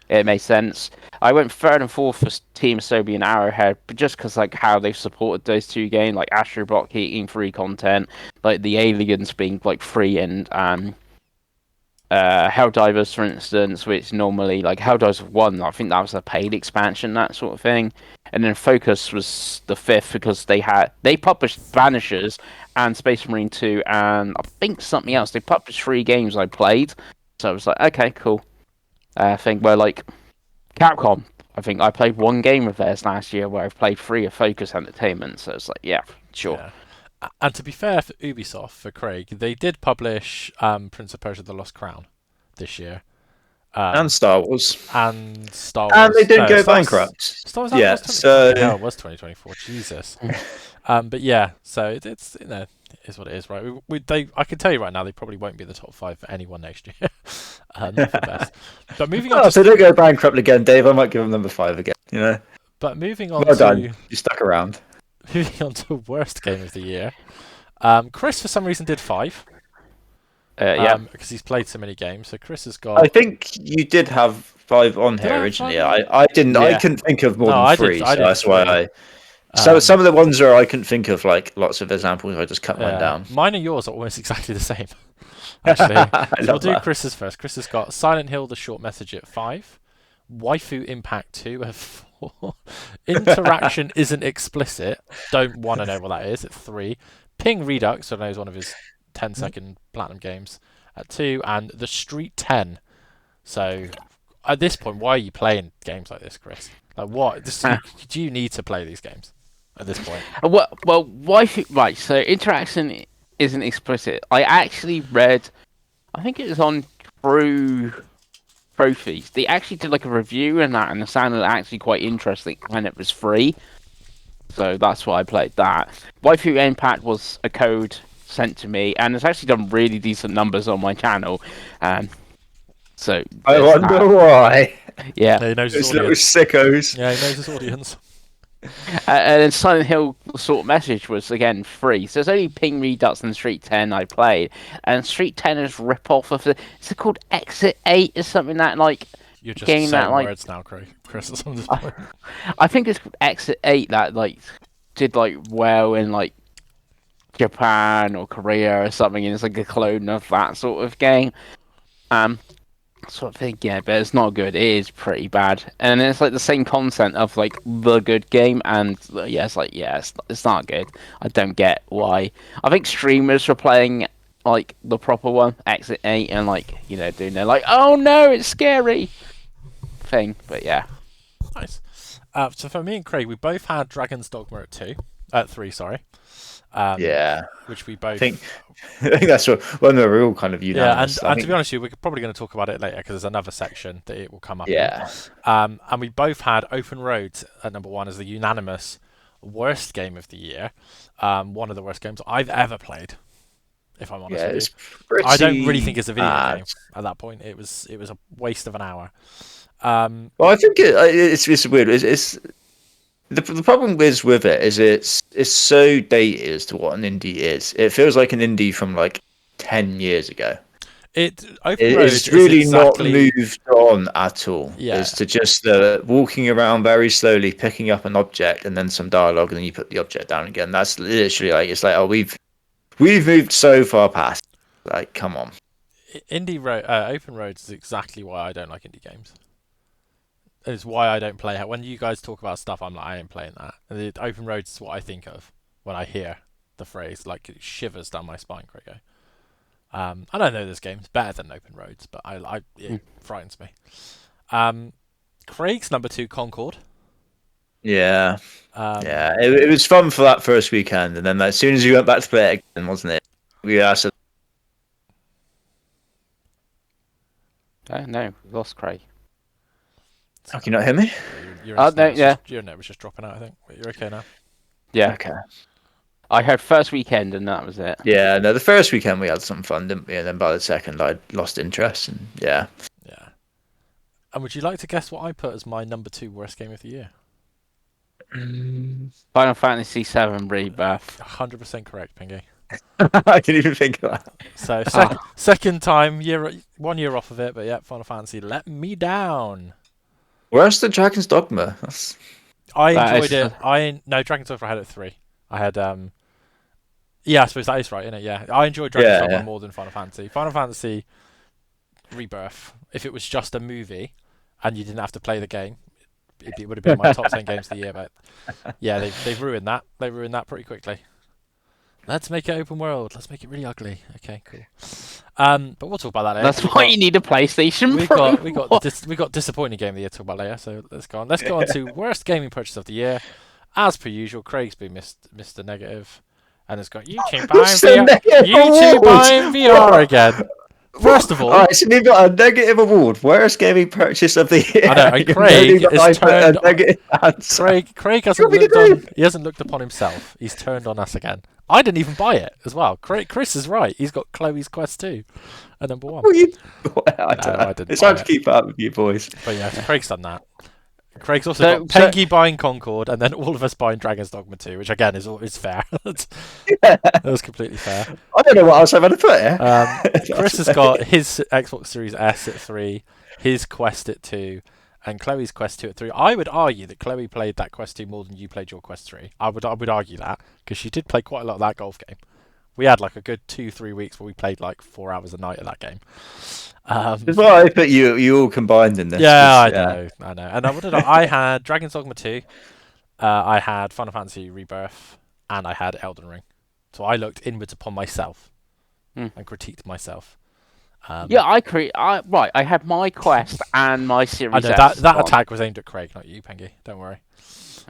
it made sense. I went third and fourth for Team Sobi and Arrowhead, but just because like how they've supported those 2 games, like Astrobot getting free content, like the aliens being like free, and Helldivers, for instance, which normally like Helldivers 1, I think that was a paid expansion, that sort of thing. And then Focus was the 5th because they published Vanishers and Space Marine 2 and I think something else. They published 3 games I played, so I was like, okay, cool. I think where like Capcom, I think I played 1 game of theirs last year where I've played 3 of Focus Entertainment, so it's like, yeah, sure. Yeah. And to be fair for Ubisoft, for Craig, they did publish Prince of Persia: The Lost Crown this year. And Star Wars. And Star Wars. And they didn't go Star bankrupt. Star Wars Yeah, was so hell, it was 2024. Jesus. But yeah, so it's it is what it is, right? I can tell you right now, they probably won't be in the top 5 for anyone next year. Not for best. But moving on. if they don't go bankrupt again, Dave, I might give them number 5 again. But moving on Well to done. You stuck around. moving on to worst game of the year. Chris for some reason did 5. Yeah. Because he's played so many games. So Chris has got. I think you did have 5 on Did here I have originally. 5? I didn't. I Yeah. couldn't think of more No, than I 3, did so that's 3. why I. So some of the ones where I couldn't think of like lots of examples, I just cut mine down. Mine and yours are almost exactly the same. Actually, so we'll do Chris's first. Chris has got Silent Hill: The Short Message at 5, Waifu Impact 2 at 4, Interaction Isn't Explicit. Don't want to know what that is at 3, Ping Redux, I know is one of his 10-second platinum games at 2, and The Street 10. So at this point, why are you playing games like this, Chris? Like what? Do you need to play these games at this point? Well, right? So interaction isn't explicit. I actually read, I think it was on True Trophies. They actually did like a review and that, and it sounded actually quite interesting, and it was free. So that's why I played that. Waifu Impact was a code sent to me, and it's actually done really decent numbers on my channel. So I wonder why. Yeah, he knows his Those little audience. sickos. Yeah, he knows his audience. and then Silent Hill sort of message was again free. So it's only Ping Redux and Street 10 I played, and Street 10 is rip off of is it called Exit 8 or something that like You're just game saying that like words now, Chris. At this point. I think it's called Exit 8 that like did like well in like Japan or Korea or something, and it's like a clone of that sort of game. Sort of thing, yeah, but it's not good. It is pretty bad, and it's like the same content of like the good game, and yeah, it's like it's not good. I don't get why. I think streamers were playing like the proper one, Exit 8, and like doing their like, oh no, it's scary thing. But yeah, Nice. So for me and Craig, we both had Dragon's Dogma at 3, sorry. Yeah. Which we both. I think that's one where we're all kind of unanimous. Yeah, and to be honest with you, we're probably going to talk about it later because there's another section that it will come up Yeah. in. And we both had Open Roads at number 1 as the unanimous worst game of the year. One of the worst games I've ever played, if I'm honest with you. I don't really think it's a video game at that point. It was a waste of an hour. Well, I think it's weird. It's the problem is with it is it's so dated as to what an indie is. It feels like an indie from like 10 years ago. Open Road It's really is exactly... not moved on at all. Yeah. It's to just walking around very slowly, picking up an object, and then some dialogue, and then you put the object down again. That's literally like it's like, oh, we've moved so far past. Like, come on. Open Roads is exactly why I don't like indie games. It's why I don't play it. When you guys talk about stuff, I'm like, I ain't playing that. And the Open Roads is what I think of when I hear the phrase. Like, it shivers down my spine, Craigo. I don't know this game's better than Open Roads, but it frightens me. Craig's number 2, Concord. Yeah. Um, Yeah, it was fun for that first weekend, and then as soon as you went back to play it again, wasn't it? We asked. No, we lost Craig. Oh, can you not hear me? Your net was just dropping out, I think. But you're okay now. Yeah. Okay. I heard first weekend and that was it. Yeah, no, the first weekend we had some fun, didn't we? And then by the second, I lost interest, and yeah. Yeah. And would you like to guess what I put as my number 2 worst game of the year? Final Fantasy VII Rebirth. 100% correct, Pengi. I didn't even think of that. So second time, 1 year off of it, but yeah, Final Fantasy let me down. Where's the Dragon's Dogma? I That enjoyed is- it. No, Dragon's Dogma I had it at 3. I had yeah, I suppose that is right, isn't it? Yeah, I enjoyed Dragon's Dogma more than Final Fantasy. Final Fantasy Rebirth, if it was just a movie and you didn't have to play the game, it would have been my top 10 games of the year. But yeah, they've ruined that. They ruined that pretty quickly. Let's make it open world. Let's make it really ugly. Okay, cool. But we'll talk about that later. That's why you need a PlayStation Pro. We got disappointing game of the year to talk about later. So let's go on. Let's go on to worst gaming purchase of the year. As per usual, Craig's been Mr. Negative, and it's got YouTube buying VR. YouTube buying VR again. First of all, right, so you've got a negative award. Worst gaming purchase of the year. I know, and Craig is turned. Craig hasn't looked on. He hasn't looked upon himself. He's turned on us again. I didn't even buy it as well. Chris is right. He's got Chloe's Quest 2 at number 1. I didn't. It's hard to keep up with you boys. But yeah, so Craig's done that. Craig's also got Pengi buying Concord, and then all of us buying Dragon's Dogma 2, which again is fair. That was completely fair. I don't know what else I've had to put here. Chris has got his Xbox Series S at 3, his Quest at 2, and Chloe's Quest 2 at 3. I would argue that Chloe played that Quest 2 more than you played your Quest 3. I would argue that, because she did play quite a lot of that golf game. We had like a good 2-3 weeks where we played like 4 hours a night of that game. That's why I put you all combined in this. Yeah, I know. And I had Dragon's Dogma 2, I had Final Fantasy Rebirth, and I had Elden Ring. So I looked inwards upon myself and critiqued myself. I had my Quest and my Series I know S. that attack was aimed at Craig, not you, Pengi. Don't worry.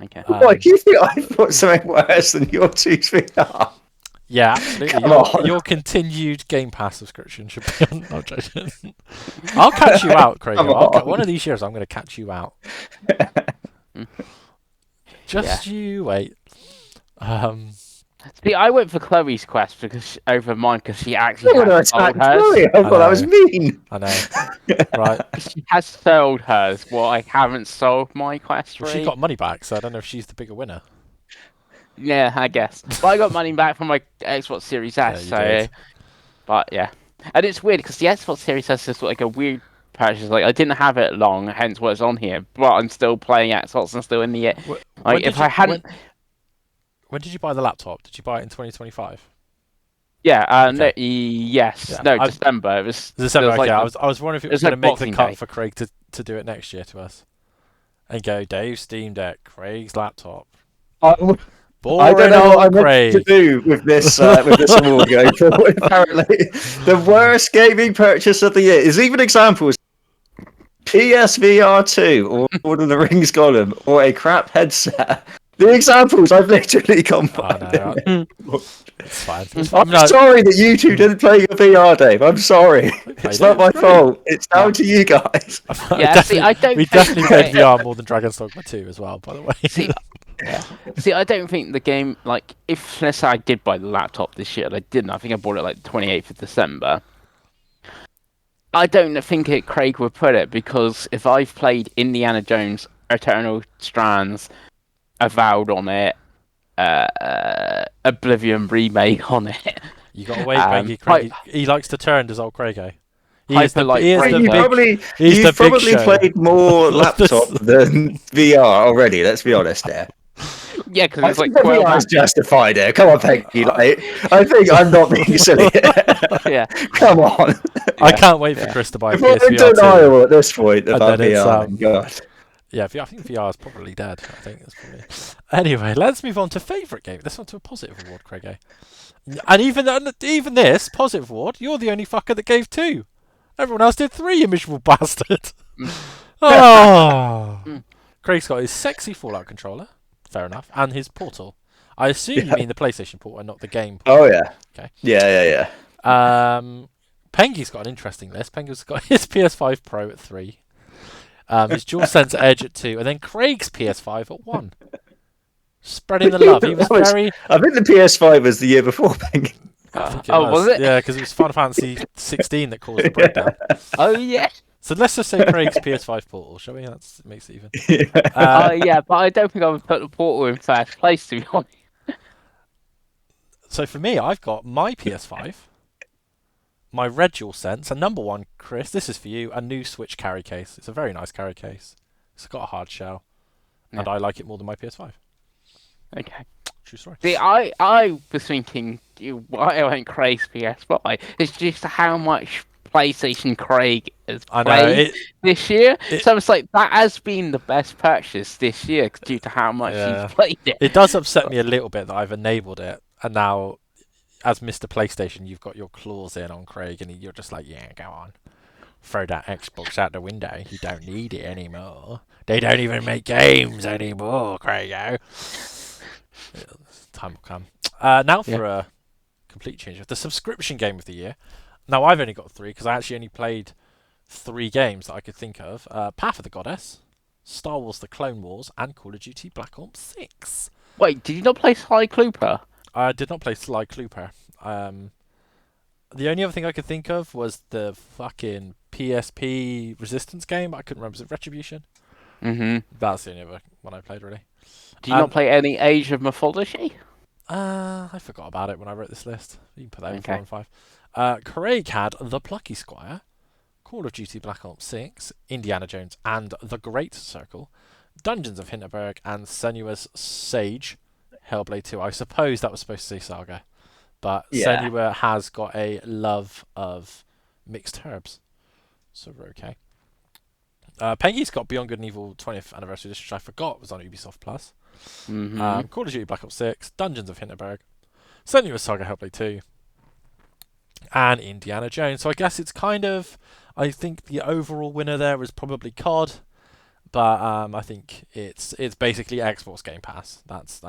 Okay. What, do you think I put something worse than your 2 VR? Yeah, absolutely. Your continued Game Pass subscription should be on. No, joking. I'll catch you out, Craig. One of these years, I'm going to catch you out. You wait. See, I went for Chloe's Quest over mine because she actually has sold hers. Chloe. I thought that was mean. I know. Right. She has sold hers. Well, I haven't sold my Quest 3. Well, she got money back, so I don't know if she's the bigger winner. Yeah, I guess. But I got money back from my Xbox Series S, But yeah. And it's weird because the Xbox Series S is like a weird purchase. Like, I didn't have it long, hence why it's on here. But I'm still playing Xbox and still in the... When did you buy the laptop? Did you buy it in 2025? Yeah, Okay. yes. Yeah, No, December. It was December. Like, I was wondering if it was like going to make the Boxing cut Day. for Craig to do it next year to us. And go, Dave's Steam Deck, Craig's laptop. I don't know what I'm meant to do with this award going forward. Apparently, the worst gaming purchase of the year is even examples: PSVR 2 or Lord of the Rings Golem or a crap headset. The examples I've literally gone by. It's fine. I'm sorry that you two didn't play your VR, Dave. I'm sorry. It's not my fault. It's down to you guys. Yeah, we definitely played VR more than Dragon's Dogma 2 as well, by the way. See, I don't think the game, like, if let's say I did buy the laptop this year, and I didn't. I think I bought it like the 28th of December. I don't think Craig would put it because if I've played Indiana Jones, Eternal Strands, Avowed on it, Oblivion remake on it. You got to wait, Pengi. Craig, he likes to turn, does old Craig? You've probably played more laptop than VR already. Let's be honest there. Yeah, because it's like 12 hours justified there. Come on, Pengi. Like, I think I'm not being silly. Yeah, come on. I can't wait for Chris to buy a PSVR 2. I'm denial at this point about VR. God. Yeah, I think VR is probably dead. I think that's probably. Anyway, let's move on to favourite game. Let's on to a positive award, Craig. And even this positive award, you're the only fucker that gave 2. Everyone else did 3, you miserable bastard. Oh! Mm. Craig's got his sexy Fallout controller. Fair enough. And his Portal. I assume you Yeah. mean the PlayStation Portal and not the game Portal. Oh yeah. Okay. Yeah. Pengi's got an interesting list. Pengi's got his PS5 Pro at 3. His DualSense Edge at 2. And then Craig's PS5 at 1. Spreading the love. He was very... I think the PS5 was the year before. Pengi. I think was it? Yeah, because it was Final Fantasy 16 that caused the breakdown. Oh yeah. So let's just say Craig's PS5 Portal, shall we? That makes it even. Yeah, but I don't think I would put the Portal in first place, to be honest. So for me, I've got my PS5, my red DualSense, and number one, Chris, this is for you, a new Switch carry case. It's a very nice carry case. It's got a hard shell, and I like it more than my PS5. Okay. True story. See, I was thinking why I went Craig's PS5. It's just how much PlayStation Craig has I know, played this year. it- So it's like that has been the best purchase this year due to how much Yeah. he's played it. It does upset me a little bit that I've enabled it, and now, as Mr. PlayStation, you've got your claws in on Craig, and you're just like, yeah, go on. Throw that Xbox out the window. You don't need it anymore. They don't even make games anymore, Craigo. Time will come. Now for a complete change of the subscription game of the year. Now I've only got 3 because I actually only played 3 games that I could think of. Path of the Goddess, Star Wars: The Clone Wars, and Call of Duty Black Ops 6. Wait, did you not play Sly Cooper? I did not play Sly Cooper. The only other thing I could think of was the fucking PSP Resistance game. I couldn't remember. Was it Retribution? Mm-hmm. That's the only other one I played, really. Did you not play any Age of Mythology? I forgot about it when I wrote this list. You can put that in 4 Okay. and 5. Craig had The Plucky Squire, Call of Duty Black Ops 6, Indiana Jones and The Great Circle, Dungeons of Hinterberg, and Senua's Sage, Hellblade 2. I suppose that was supposed to say Saga, but Yeah. Senua has got a love of mixed herbs, so we're okay. Pengi's got Beyond Good and Evil 20th Anniversary Edition, which I forgot was on Ubisoft Plus. Mm-hmm. Call of Duty Black Ops 6, Dungeons of Hinterberg, Senua's Saga Hellblade 2, and Indiana Jones. So I guess it's kind of... I think the overall winner there was probably COD, but I think it's basically Xbox Game Pass. That's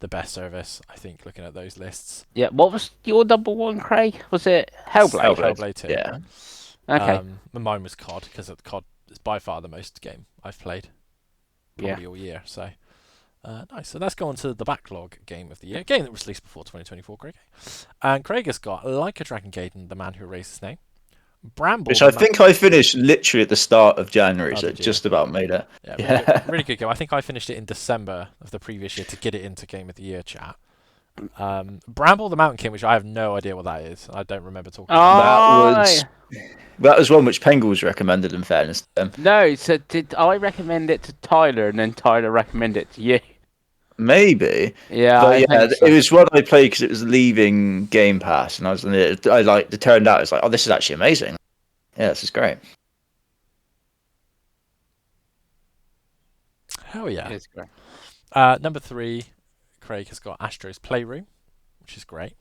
the best service, I think, looking at those lists. Yeah, what was your number one, Craig? Was it Hellblade? Hellblade 2. Yeah. Okay. Mine was COD, because COD is by far the most game I've played. Probably all year, so... nice. So let's go on to the backlog game of the year. Game that was released before 2024, Craig. And Craig has got Like a Dragon Gaiden, The Man Who Erased His Name. Bramble. Which I think I finished literally at the start of January, Oh, so did you? just about made it. Yeah, Yeah. really good game. I think I finished it in December of the previous year to get it into Game of the Year chat. Bramble the Mountain King, which I have no idea what that is. I don't remember talking about That was one which Pengles recommended, in fairness to them. No, so did I recommend it to Tyler and then Tyler recommended it to you? Maybe. Yeah, But I yeah, think so. it was one I played because it was leaving Game Pass, and it turned out, it's like, oh, this is actually amazing. Yeah, this is great. Hell yeah. It's great. Number 3, Craig has got Astro's Playroom, which is great.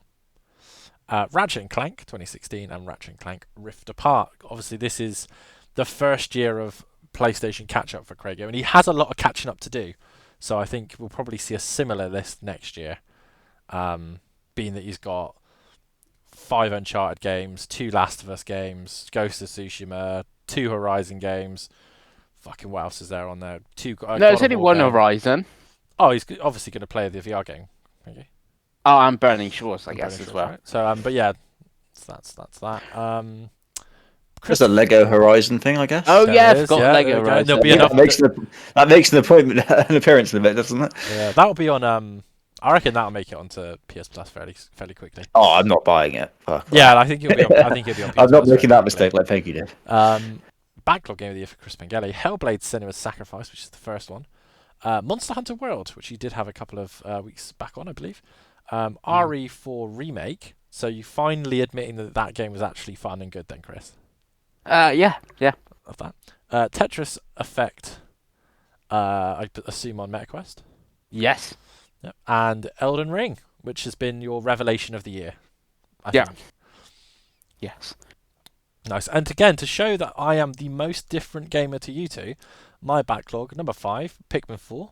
Ratchet and Clank 2016 and Ratchet and Clank Rift Apart. Obviously, this is the first year of PlayStation catch-up for Craig, and he has a lot of catching up to do. So I think we'll probably see a similar list next year, being that he's got 5 Uncharted games, 2 Last of Us games, Ghost of Tsushima, 2 Horizon games. Fucking what else is there on there? 2. No, God it's of only War one game. Horizon. Oh, he's obviously going to play the VR game. Okay. Oh, and Burning Shores, I guess, Burning as Shores, well. right? So, but yeah, that's that. Just a Lego Horizon thing, I guess. Oh, There yeah, it I is, forgot yeah, Lego there we go. Horizon. There'll be Yeah, enough. that makes an appearance in a bit, doesn't it? Yeah, that'll be on. I reckon that'll make it onto PS Plus fairly quickly. Oh, I'm not buying it. Fuck. Yeah, I think it'll be. I think it'll be on PS I'm not Plus making fairly that quickly. mistake like Pengi did. Backlog game of the year for Chris Pengelly. Hellblade: Senua's Sacrifice, which is the first one. Monster Hunter World, which you did have a couple of weeks back on, I believe. RE4 Remake. So you finally admitting that game was actually fun and good, then, Chris. Yeah. Of that. Tetris Effect. I assume on MetaQuest. Yes. Yep. And Elden Ring, which has been your revelation of the year. I Yeah. think. Yes. Nice. And again, to show that I am the most different gamer to you two, my backlog, number 5, Pikmin 4,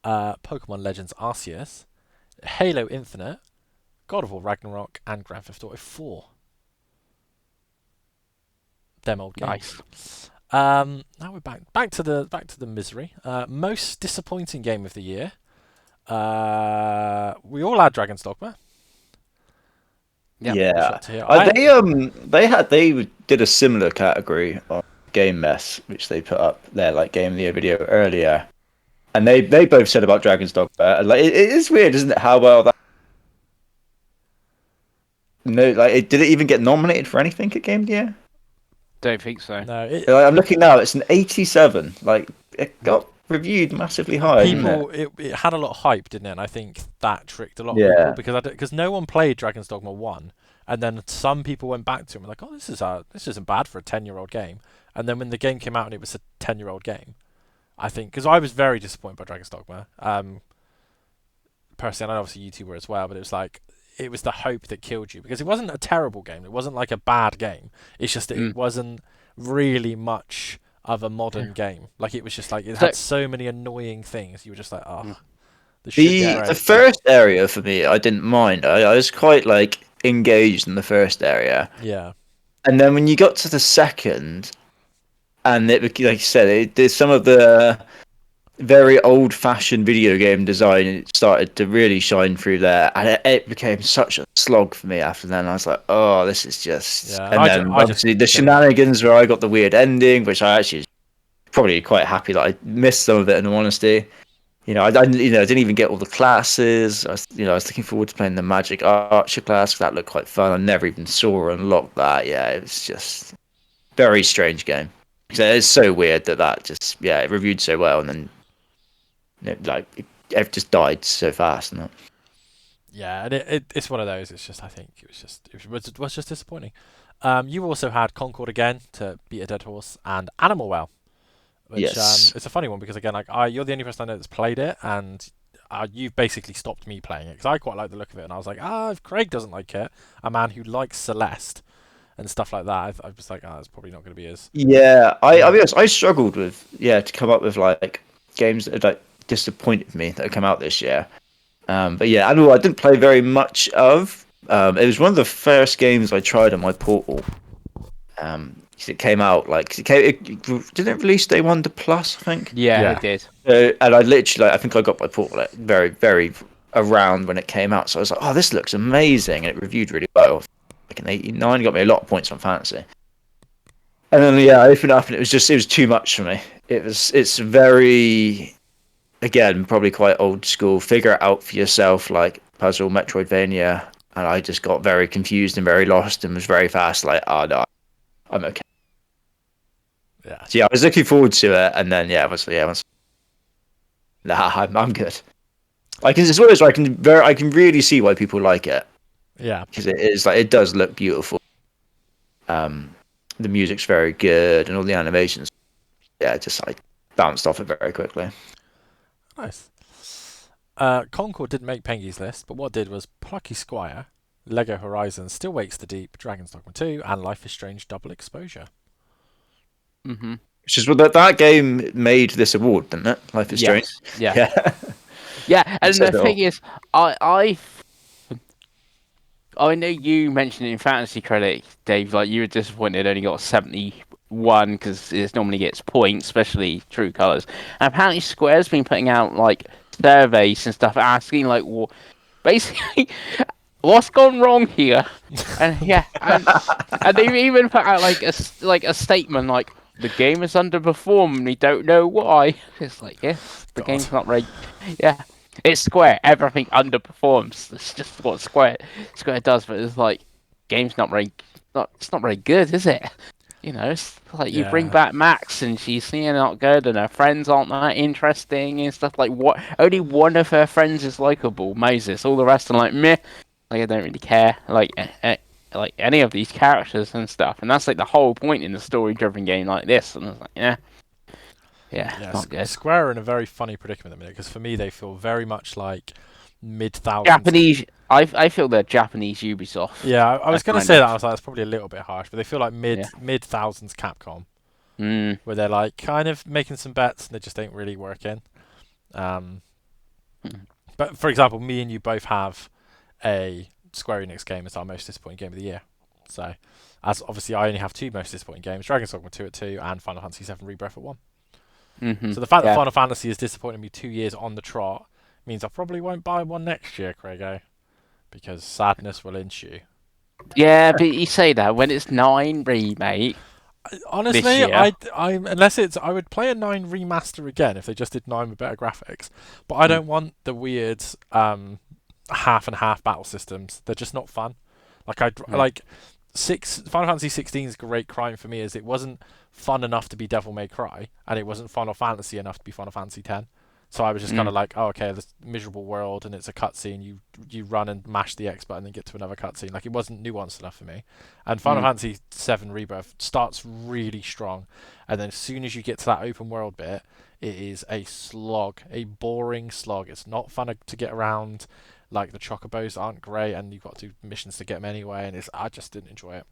Pokemon Legends Arceus, Halo Infinite, God of War Ragnarok, and Grand Theft Auto 4. Them old games. Nice. Now we're back to the misery. Most disappointing game of the year. We all had Dragon's Dogma. Yep. Yeah, Shot to here. they did a similar category on Game Mess, which they put up their like Game of the Year video earlier, and they both said about Dragon's Dogma. And, like it is weird, isn't it? How well that no, like did it even get nominated for anything at Game of the Year? Don't think so. No, Like, I'm looking now; it's an 87. Like it got reviewed massively high, didn't it? it had a lot of hype, didn't it? And I think that tricked a lot of Yeah. people because no one played Dragon's Dogma 1, and then some people went back to it and were like, oh, this isn't bad for a 10-year-old game. And then when the game came out and it was a 10-year-old game, I think because I was very disappointed by Dragon's Dogma. Personally, and obviously you two were as well, but it was the hope that killed you because it wasn't a terrible game. It wasn't like a bad game. It's just that it wasn't really much of a modern game. Like it was just like it had so many annoying things. You were just like, oh, this should be great. The first area for me, I didn't mind. I was quite like engaged in the first area, Yeah. and then when you got to the second, and like you said, there's some of the very old-fashioned video game design. It started to really shine through there, and it became such a slog for me after then. I was like, oh, this is just. Yeah, And then obviously the shenanigans where I got the weird ending, which I actually probably quite happy that I missed some of it in all honesty. You know, I didn't even get all the classes. I was looking forward to playing the Magic Archer class. That looked quite fun. I never even saw or unlocked that. Yeah, it was just very strange game. It's so weird that just it reviewed so well and then it just died so fast. And Yeah, and it's one of those. It's just I think it was just disappointing. You also had Concord again to beat a dead horse and Animal Well. Which, yes, it's a funny one because again, like you're the only person I know that's played it, and you've basically stopped me playing it because I quite like the look of it, and I was like, if Craig doesn't like it, a man who likes Celeste and stuff like that, I was like, it's probably not going to be as. yeah. I'll be honest. I struggled with to come up with like games that like disappointed me that have come out this year. But yeah, I didn't play very much of. It was one of the first games I tried on my Portal. 'Cause it came out like it didn't it release day one to Plus, I think. Yeah, it did. And I literally, I think I got my Portal like, very, very around when it came out. So I was like, oh, this looks amazing, and it reviewed really well. Like an 89, got me a lot of points on Fantasy. And then I opened it up, and it was too much for me. It's very, again, probably quite old school. Figure it out for yourself, like puzzle Metroidvania. And I just got very confused and very lost, and was very fast. Like, oh no, I'm okay. Yeah. So I was looking forward to it, and then I'm good. It's one of those where I can really see why people like it. Yeah. Because it is like it does look beautiful. The music's very good, and all the animations. Yeah, just like bounced off it very quickly. Nice. Concord didn't make Pengi's list, but what did was Plucky Squire, Lego Horizon, Still Wakes the Deep, Dragon's Dogma 2, and Life is Strange Double Exposure. Mm-hmm. Which is what that game made this award, didn't it? Life is Strange. Yeah. Yeah, and the thing is, I know you mentioned in Fantasy Critic, Dave, like you were disappointed it only got 71 because it normally gets points, especially True Colors. And apparently Square's been putting out like surveys and stuff asking like, basically, what's gone wrong here? And and they've even put out like a statement like the game has underperformed. We don't know why. It's like the game's not very. Yeah. It's Square. Everything underperforms. It's just what Square does. But it's like, game's not it's not very good, is it? You know, it's like you bring back Max and she's not good, and her friends aren't that interesting and stuff. Like only one of her friends is likable, Moses. All the rest are like meh. Like I don't really care. Like any of these characters and stuff. And that's like the whole point in a story-driven game like this. And I was like, not good. Square are in a very funny predicament at the minute because for me they feel very much like mid-thousands. Japanese I feel they're Japanese Ubisoft. Yeah, I was going to kind say of. that. I was like, that's probably a little bit harsh, but they feel like Yeah. mid thousands Capcom, Mm. where they're like kind of making some bets and they just ain't really working. Um, Mm. but for example, me and you both have a Square Enix game as our most disappointing game of the year. So, as obviously I only have two most disappointing games: Dragon's Dogma 2 at 2 and Final Fantasy 7 Rebirth at 1. Mm-hmm. So the fact that Yeah. Final Fantasy has disappointed me 2 years on the trot means I probably won't buy one next year, Craigo, because sadness will ensue. Yeah, but you say that when it's 9 remake this Honestly, year. I would play a 9 remaster again if they just did 9 with better graphics. But I don't want the weird half and half battle systems. They're just not fun. Like 6 Final Fantasy 16 is great crime for me is it wasn't fun enough to be Devil May Cry and it wasn't Final Fantasy enough to be Final Fantasy 10. So I was just kind of like, oh, okay, this miserable world and it's a cutscene. You run and mash the X button and get to another cutscene. Like it wasn't nuanced enough for me. And Final Fantasy 7 Rebirth starts really strong, and then as soon as you get to that open world bit, it is a slog, a boring slog. It's not fun to get around. Like the chocobos aren't great, and you've got to do missions to get them anyway. And I just didn't enjoy it.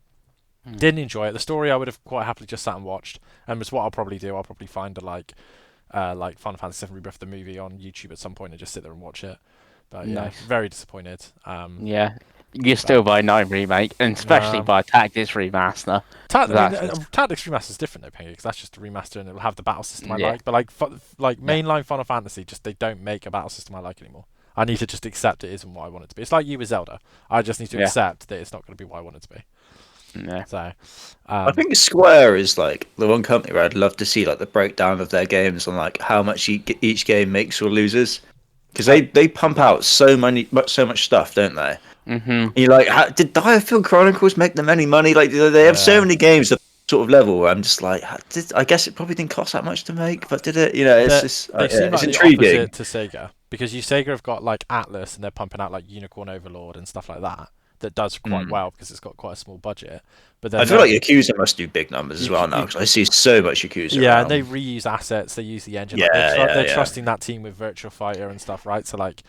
Didn't enjoy it. The story I would have quite happily just sat and watched, and it's what I'll probably do. I'll probably find a like Final Fantasy 7 Rebirth the movie on YouTube at some point and just sit there and watch it. But yeah, Nice. very disappointed. Yeah. You still buy 9 remake, and especially buy Tactics remaster. Tactics Remaster is different though, Pengi, because that's just a remaster and it'll have the battle system I like. But like mainline Final Fantasy, just they don't make a battle system I like anymore. I need to just accept it isn't what I want it to be. It's like you with Zelda. I just need to accept that it's not going to be what I want it to be. Yeah. So, I think Square is like the one company where I'd love to see like the breakdown of their games on like how much each game makes or loses, because they pump out so much stuff, don't they? Mm-hmm. You're like, did Direfield Chronicles make them any money? Like they have so many games at sort of level where I'm just like, I guess it probably didn't cost that much to make, but did it? You know, it's just they seem like it's the intriguing. opposite to Sega, because Sega have got like Atlas and they're pumping out like Unicorn Overlord and stuff like that. That does quite well because it's got quite a small budget. But then I feel like Yakuza must do big numbers as well now because I see so much Yakuza. Yeah, around. and they reuse assets. They use the engine. Yeah, they're trusting that team with Virtua Fighter and stuff, right? So like,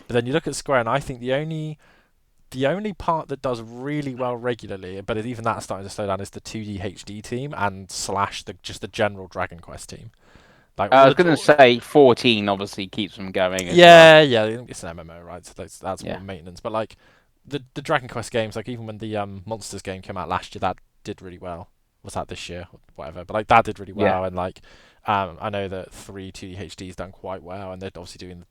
but then you look at Square, and I think the only part that does really well regularly, but even that's starting to slow down, is the 2D HD team and / just the general Dragon Quest team. Like I was going to say 14 obviously keeps them going. Yeah, it's an MMO, right? So that's more maintenance. But like the Dragon Quest games, like even when the Monsters game came out last year, that did really well. Was that this year? Whatever. But like that did really well, and like I know that 3 2D HD's done quite well, and they're obviously doing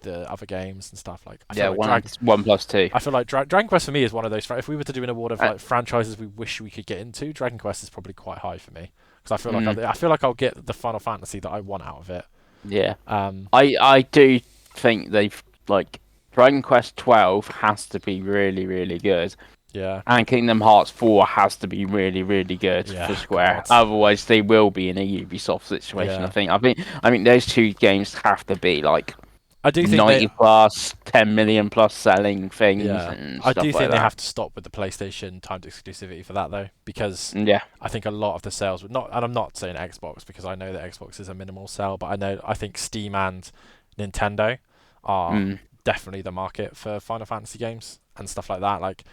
the other games and stuff. Like I feel like 1+2. I feel like Dragon Quest for me is one of those. If we were to do an award of like franchises we wish we could get into, Dragon Quest is probably quite high for me because I feel like I'll get the Final Fantasy that I want out of it. Yeah. I do think they've like Dragon Quest 12 has to be really really good. Yeah. And Kingdom Hearts 4 has to be really really good for Square. Otherwise, they will be in a Ubisoft situation. Yeah. I mean, those two games have to be like. I do think 90 plus, 10 million plus selling things. Yeah, and I stuff do like think they that. have to stop with the PlayStation timed exclusivity for that though, because I think a lot of the sales would not, and I'm not saying Xbox because I know that Xbox is a minimal sell, but I think Steam and Nintendo are definitely the market for Final Fantasy games and stuff like that. Like,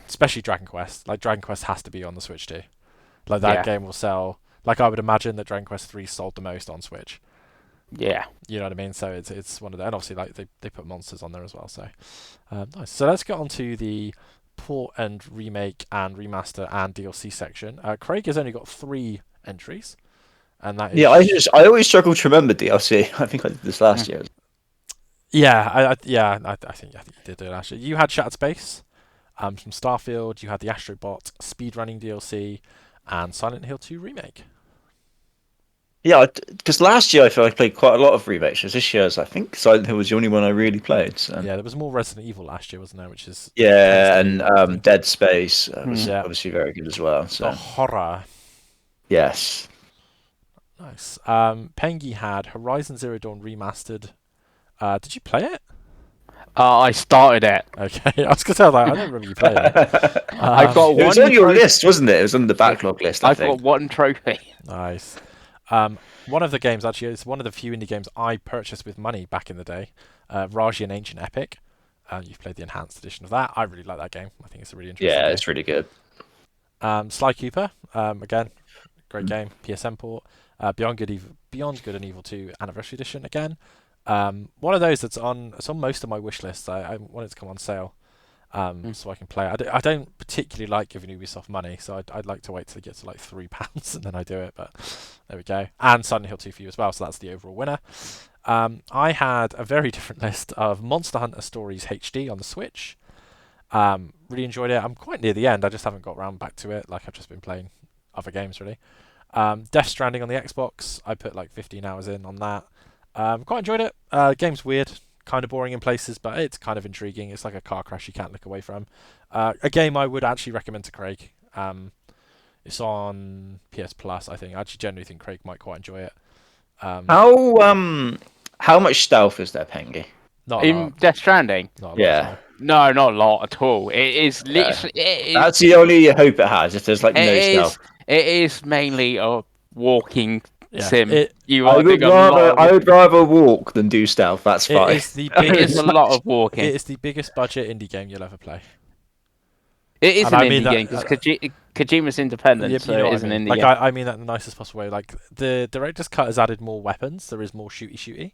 especially Dragon Quest. Like Dragon Quest has to be on the Switch too. Like that game will sell. Like I would imagine that Dragon Quest 3 sold the most on Switch. Yeah, you know what I mean. So it's one of the, and obviously like they put Monsters on there as well. So nice. So let's get on to the port and remake and remaster and DLC section. Craig has only got 3 entries, and that is I always struggle to remember DLC. I think I did this last year. Yeah, I think you did do it last year. You had Shattered Space, from Starfield. You had the Astrobot speedrunning DLC, and Silent Hill 2 remake. Yeah, because last year I feel like I played quite a lot of remakes. This year, I think Silent Hill was the only one I really played. So. Yeah, there was more Resident Evil last year, wasn't there? Which is and Dead Space was obviously very good as well. So the horror. Yes. Nice. Pengi had Horizon Zero Dawn remastered. Did you play it? I started it. Okay, I was gonna say I don't remember you playing it. I got one. It was on your list, wasn't it? It was on the backlog list. I think. got one trophy. Nice. One of the games actually, it's one of the few indie games I purchased with money back in the day. Raji and Ancient Epic. You've played the enhanced edition of that. I really like that game. I think it's a really interesting Yeah, game. it's really good. Sly Cooper, again, great game. PSN port. Beyond Good and Evil 2 Anniversary Edition again. One of those it's on most of my wish lists. I want it to come on sale, so I can play it. I don't particularly like giving Ubisoft money, so I'd like to wait till it gets to like £3 and then I do it. But there we go. And Silent Hill 2 for you as well, so that's the overall winner. I had a very different list of Monster Hunter Stories HD on the Switch. Really enjoyed it. I'm quite near the end. I just haven't got round back to it. Like I've just been playing other games really. Death Stranding on the Xbox. I put like 15 hours in on that. Quite enjoyed it. Game's weird, kind of boring in places, but it's kind of intriguing. It's like a car crash you can't look away from. A game I would actually recommend to Craig. It's on PS Plus, I think. I actually genuinely think Craig might quite enjoy it. How much stealth is there, Pengi? Not a In lot. Death Stranding? Not a lot. Yeah. No, not a lot at all. It is literally. That's the only hope it has. If there's like no stealth. It is mainly a walking Yeah, sim. You I are doing I would rather walk than do stealth. That's fine. It is the It is biggest. a lot of walking. It is the biggest budget indie game you'll ever play. It is And an I mean indie that- game because Kojima's independent, Yeah, so you know it what is I an mean. indie Like game. I mean that in the nicest possible way. Like the director's cut has added more weapons. There is more shooty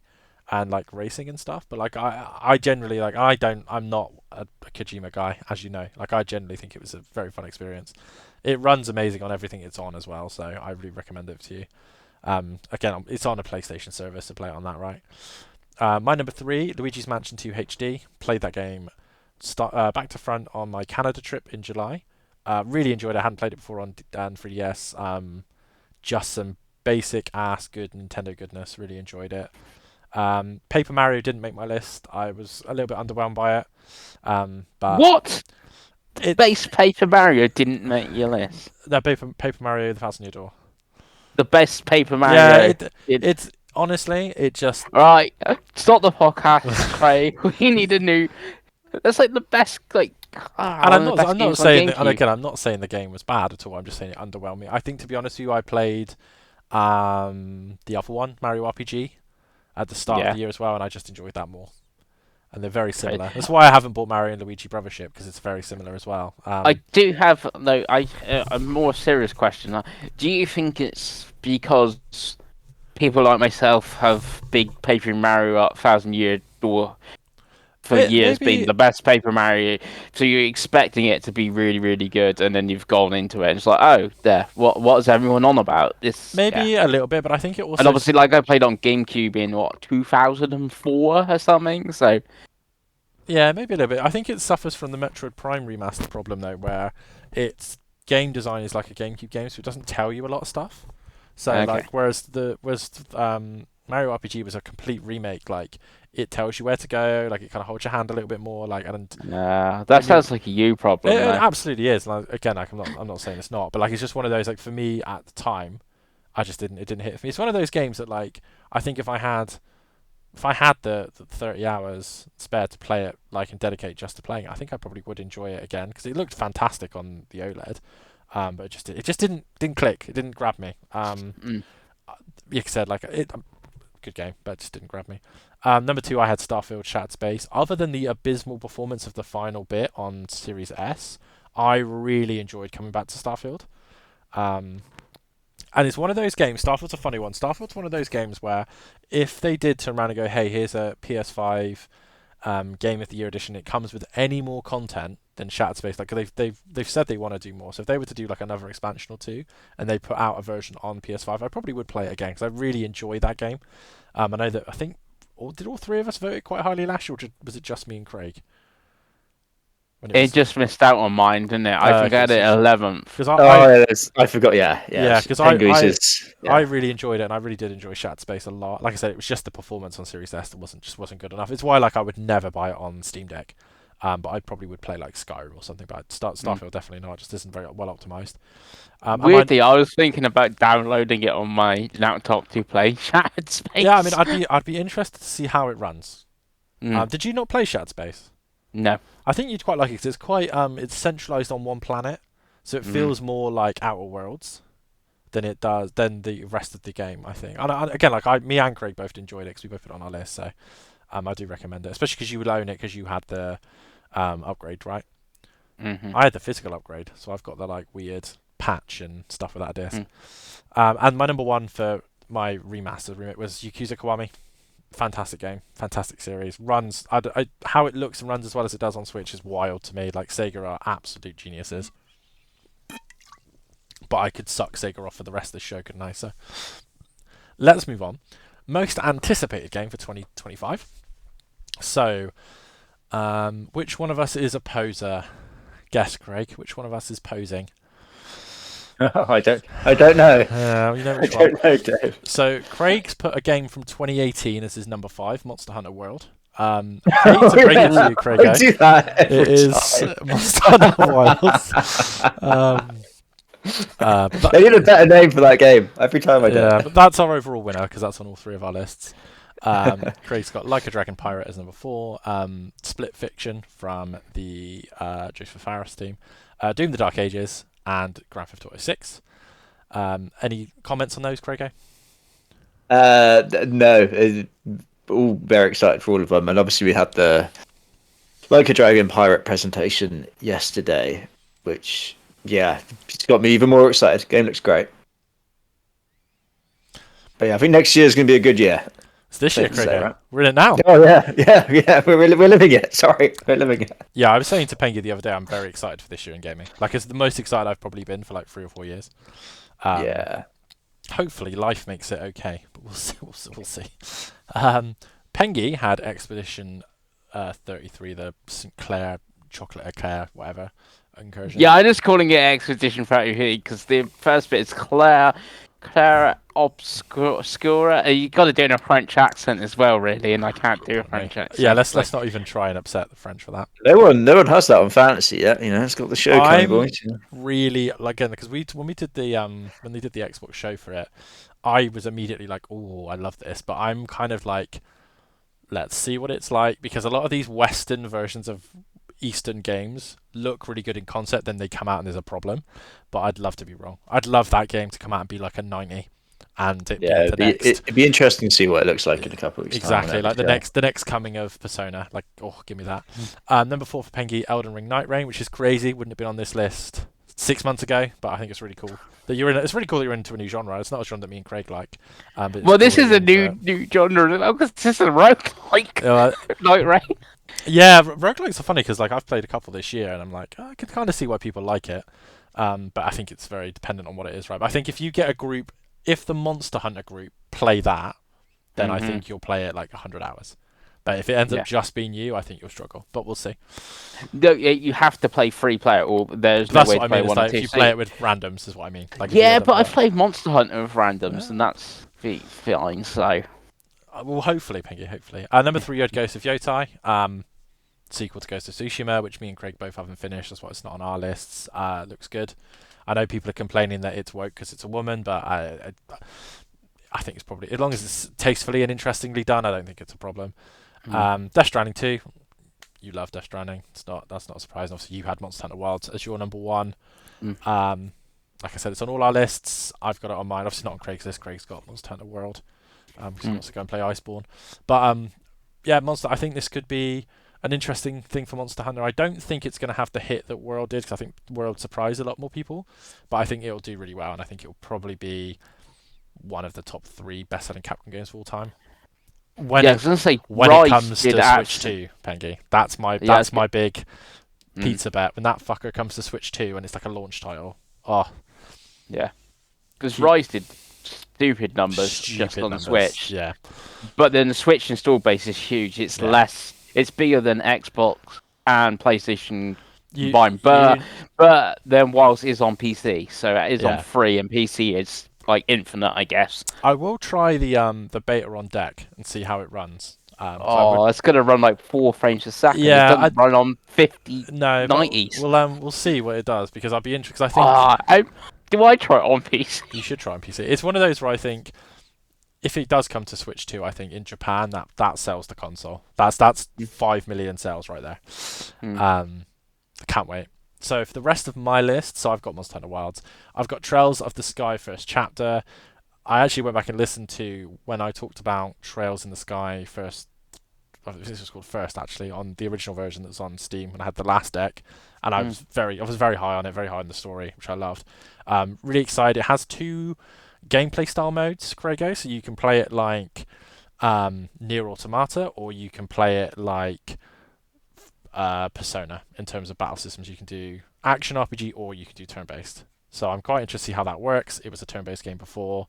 and like racing and stuff. But like I generally like I'm not a Kojima guy, as you know. Like I generally think it was a very fun experience. It runs amazing on everything it's on as well, so I really recommend it to you. Again, it's on a PlayStation service to play it on that, right? My number 3, Luigi's Mansion 2 HD. Played that game back to front on my Canada trip in July. Really enjoyed it. I hadn't played it before on 3DS. Just some basic ass good Nintendo goodness. Really enjoyed it. Paper Mario didn't make my list. I was a little bit underwhelmed by it. But What? It- Base Paper Mario didn't make your list. No, Paper Mario: The Thousand Year Door. The best Paper Mario. Yeah, it's honestly, it just Right, stop the podcast, Craig. We need a new. That's like the best, like. and I'm not saying that, and GameCube. again, I'm not saying the game was bad at all. I'm just saying it underwhelmed me. I think, to be honest with you, I played the other one, Mario RPG, at the start of the year as well, and I just enjoyed that more. And they're very similar. That's why I haven't bought Mario and Luigi Brothership, because it's very similar as well. I do have a more serious question. Do you think it's because people like myself have big Paper Mario up Thousand Year Door for years maybe- being the best Paper Mario, so you're expecting it to be really, really good, and then you've gone into it and it's like, oh, there, what is everyone on about? This Maybe a little bit, but I think it also. and obviously, like I played on GameCube in 2004 or something, so. Yeah, maybe a little bit. I think it suffers from the Metroid Prime remaster problem though, where its game design is like a GameCube game, so it doesn't tell you a lot of stuff. So Okay. like, whereas Mario RPG was a complete remake. Like it tells you where to go, like it kind of holds your hand a little bit more, like and. That sounds like a you problem. It though. absolutely is. And again, like, I'm not saying it's not, but like it's just one of those. Like for me at the time, it didn't hit for me. It's one of those games that like I think if I had the 30 hours spare to play it, like and dedicate just to playing it, I think I probably would enjoy it again because it looked fantastic on the OLED. But it just didn't click. It didn't grab me. Like I said, like good game, but it just didn't grab me. Number 2, I had Starfield Shattered Space. Other than the abysmal performance of the final bit on Series S, I really enjoyed coming back to Starfield. And it's one of those games. Starfield's a funny one. Starfield's one of those games where if they did turn around and go, "Hey, here's a PS5 Game of the Year edition. It comes with any more content than Shattered Space." Like they've said they want to do more. So if they were to do like another expansion or two, and they put out a version on PS5, I probably would play it again because I really enjoyed that game. I know that did all 3 of us vote it quite highly last year, or was it just me and Craig? When It just missed out on mine, didn't it? I think I had it 11th. because I forgot. Yeah. because I really enjoyed it, and I really did enjoy Shattered Space a lot. Like I said, it was just the performance on Series S that wasn't good enough. It's why like I would never buy it on Steam Deck, but I probably would play like Skyrim or something. But Starfield definitely not. It just isn't very well optimized. Weirdly, I was thinking about downloading it on my laptop to play Shattered Space. Yeah, I mean, I'd be interested to see how it runs. Mm. Did you not play Shattered Space? No. I think you'd quite like it because it's quite it's centralized on one planet, so it feels more like Outer Worlds than the rest of the game. I think. And again, like me and Craig both enjoyed it because we both put it on our list. So I do recommend it, especially because you would own it because you had the upgrade, right? Mm-hmm. I had the physical upgrade, so I've got the like weird patch and stuff with that disc. Mm. And my number one for my remastered remake was Yakuza Kiwami. Fantastic game, fantastic series. Runs, how it looks and runs as well as it does on Switch is wild to me. Like Sega are absolute geniuses. But I could suck Sega off for the rest of the show, couldn't I? So let's move on. Most anticipated game for 2025. So, which one of us is a poser? Guess, Craig. Which one of us is posing? I don't know. You know I which one. don't know, Dave. So Craig's put a game from 2018 as his number 5, Monster Hunter World. I hate to break it to you, Craig. I do that every It is time. Monster Hunter Wilds. But They need a better name for that game every time I do. yeah, but that's our overall winner because that's on all 3 of our lists. Craig's got Like a Dragon Pirate as number 4, Split Fiction from the Joseph Faris team, Doom the Dark Ages, and Grand Theft Auto 6. Any comments on those, Craigo? No, all very excited for all of them, and obviously we had the Like a Dragon Pirate presentation yesterday, which it's got me even more excited. Game looks great. But yeah, I think next year is going to be a good year. It's this year, Safe to say, Craigo. right? We're in it now. Oh yeah. We're living it. Sorry, we're living it. Yeah, I was saying to Pengi the other day, I'm very excited for this year in gaming. Like, it's the most excited I've probably been for like 3 or 4 years. Yeah. Hopefully, life makes it okay, but we'll see. We'll see. Pengi had Expedition 33, the St. Clair Chocolate Eclair, whatever incursion. Yeah, I'm just calling it Expedition 33 because the first bit is Clara Obscura. You got to do it in a French accent as well, really, and I can't do a French accent. Yeah, let's not even try and upset the French for that. No one has that on Fantasy yet. You know, it's got the show coming, boys. Really, like, again, because when we did the when they did the Xbox show for it, I was immediately like, oh, I love this, but I'm kind of like, let's see what it's like, because a lot of these Western versions of Eastern games look really good in concept, then they come out and there's a problem. But I'd love to be wrong. I'd love that game to come out and be like a 90, and it be the next. It'd be interesting to see what it looks like in a couple of weeks. Exactly, like the next coming of Persona. Like, oh, give me that. Number 4 for Pengi, Elden Ring Night Rain, which is crazy. Wouldn't have been on this list 6 months ago, but I think it's really cool that you're in. It's really cool that you're into a new genre. It's not a genre that me and Craig like. Well, this is a new genre because this is a roguelike. Night Rain. Yeah, roguelikes are funny because like I've played a couple this year and I'm like, I can kind of see why people like it. But I think it's very dependent on what it is, right? But I think if you get a group, if the Monster Hunter group play that, then I think you'll play it like 100 hours. But if it ends up just being you, I think you'll struggle. But we'll see. No, you have to play free player, or there's no way to play one or two. If you play it with randoms, is what I mean. Like, yeah, but I've played Monster Hunter with randoms, and that's fine. So, well, hopefully, Pengi, hopefully. Number 3, you had Ghost of Yotai, sequel to Ghost of Tsushima, which me and Craig both haven't finished. That's why it's not on our lists. Looks good. I know people are complaining that it's woke because it's a woman, but I think it's probably, as long as it's tastefully and interestingly done, I don't think it's a problem. Death Stranding 2. You love Death Stranding. That's not a surprise. Obviously, you had Monster Hunter Wilds as your number 1. Like I said, it's on all our lists. I've got it on mine. Obviously, not on Craig's list. Craig's got Monster Hunter World because he wants to go and play Iceborne. But yeah, I think this could be an interesting thing for Monster Hunter. I don't think it's going to have the hit that World did because I think World surprised a lot more people. But I think it'll do really well, and I think it'll probably be one of the top 3 best-selling Capcom games of all time. When I was going to say, when Rise it comes to Switch 2, Pengi, that's my big pizza bet. When that fucker comes to Switch 2 and it's like a launch title, yeah, because Rise did stupid numbers just on the Switch. Yeah, but then the Switch install base is huge. It's it's bigger than Xbox and PlayStation combined. But then Wilds is on PC, so it is on free, and PC is like infinite, I guess. I will try the beta on deck and see how it runs. It's gonna run like 4 frames a second. Yeah, it doesn't run on 90s. We'll see what it does because I'd be interested. Because I think do I try it on PC? You should try on PC. It's one of those where I think if it does come to Switch 2, I think in Japan that sells the console. That's 5 million sales right there. I can't wait. So for the rest of my list, so I've got Monster Hunter Wilds. I've got Trails of the Sky first chapter. I actually went back and listened to when I talked about Trails in the Sky first this was called First actually, on the original version that's on Steam, and I had the last deck, and I was very high on it, very high on the story, which I loved. Really excited. It has 2 gameplay style modes, Craigo, so you can play it like Nier Automata, or you can play it like Persona in terms of battle systems. You can do action RPG or you can do turn-based. So I'm quite interested to see how that works. It was a turn-based game before.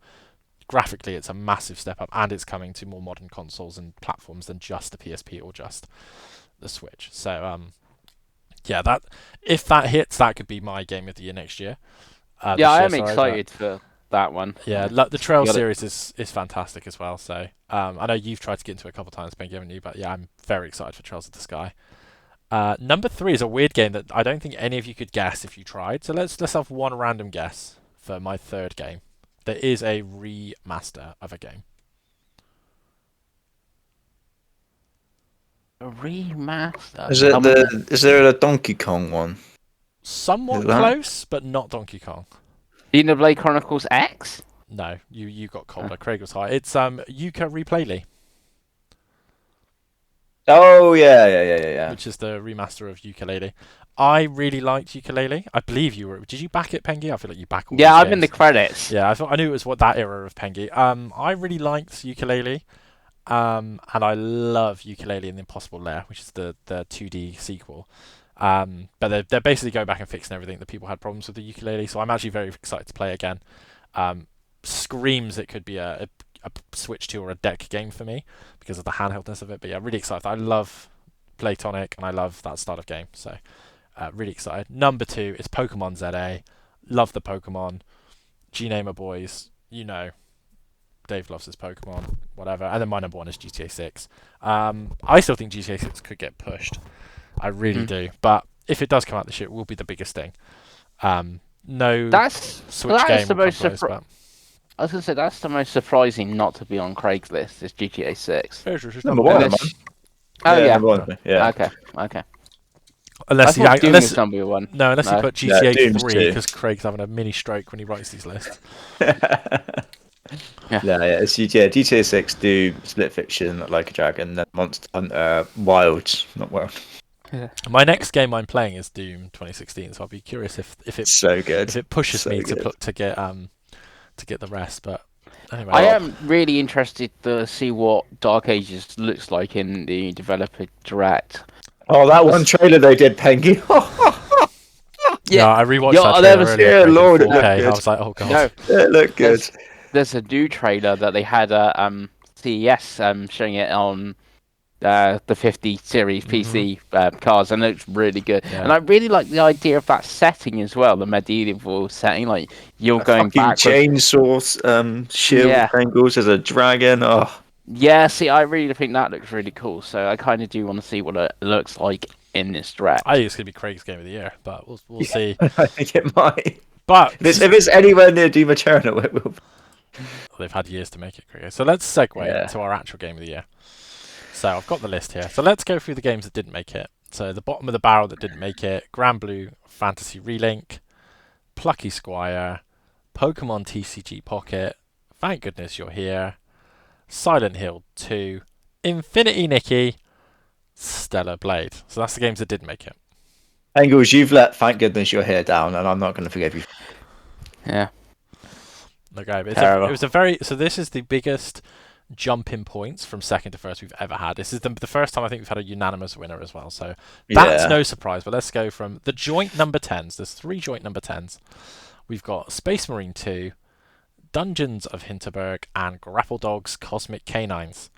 Graphically, it's a massive step up, and it's coming to more modern consoles and platforms than just the PSP or just the Switch. So yeah, that if that hits, that could be my game of the year next year. Yeah, I am excited for that one. Yeah, the Trail series is fantastic as well. So I know you've tried to get into it a couple of times, Pengi, haven't you? But yeah, I'm very excited for Trails of the Sky. Number 3 is a weird game that I don't think any of you could guess if you tried. So let's have one random guess for my 3rd game. There is a remaster of a game. A remaster? Is there a Donkey Kong one? Somewhat close, but not Donkey Kong. Xenoblade Chronicles X? No, you got colder. Craig was high. It's Yuka Replayly. Oh yeah. Which is the remaster of Yooka-Laylee. I really liked Yooka-Laylee. I believe you were. Did you back it, Pengi? I feel like you back all Yeah, these I'm games. in the credits. Yeah, I knew it was that era of Pengi. I really liked Yooka-Laylee. And I love Yooka-Laylee in the Impossible Lair, which is the 2D sequel. But they're basically going back and fixing everything that people had problems with the Yooka-Laylee. So I'm actually very excited to play it again. Screams it could be a Switch 2 or a deck game for me because of the handheldness of it. But yeah, really excited. I love Playtonic and I love that style of game. So really excited. Number 2 is Pokemon ZA. Love the Pokemon. G-Namer boys, you know. Dave loves his Pokemon, whatever. And then my number 1 is GTA 6. I still think GTA 6 could get pushed. I really do. But if it does come out this year, it will be the biggest thing. Switch game will come close, but I was going to say, that's the most surprising not to be on Craig's list, is GTA 6. Number 1. Oh, yeah. Number 1. Yeah. Okay. Unless you number 1. No, unless you put GTA 3, 3, because Craig's having a mini stroke when he writes these lists. Yeah, it's GTA 6, Doom, Split Fiction, Like a Dragon, then Monster Hunter, Wild, not Wild. Yeah. My next game I'm playing is Doom 2016, so I'll be curious if it's so good. If it pushes me to get the rest, but anyway. I am really interested to see what Dark Ages looks like in the developer direct. Oh, that one trailer they did, Pengi. Yeah, I rewatched that trailer earlier. Lord, it looked good. I was like, oh god. No, it looked good. There's a new trailer that they had at CES showing it on the 50 series PC cards, and it looks really good. Yeah. And I really like the idea of that setting as well, the medieval setting. Like you're going back. Chainsaw, shield angles as a dragon. Oh. Yeah, see, I really think that looks really cool. So I kind of do want to see what it looks like in this direct. I think it's gonna be Craig's game of the year, but we'll see. I think it might. But if it's anywhere near Doom Eternal, it will. They've had years to make it, Craig. So let's segue into our actual game of the year. So I've got the list here. So let's go through the games that didn't make it. So the bottom of the barrel that didn't make it: Grand Blue Fantasy Relink, Plucky Squire, Pokemon TCG Pocket, Thank Goodness You're Here, Silent Hill 2, Infinity Nikki, Stellar Blade. So that's the games that didn't make it. Engels, you've let Thank Goodness You're Here down, and I'm not going to forgive you. Yeah. Okay, but so this is the biggest jump in points from second to first we've ever had. This is the first time I think we've had a unanimous winner as well. So that's no surprise. But let's go from the joint number 10s. There's 3 joint number 10s. We've got Space Marine 2, Dungeons of Hinterberg, and Grapple Dogs Cosmic Canines.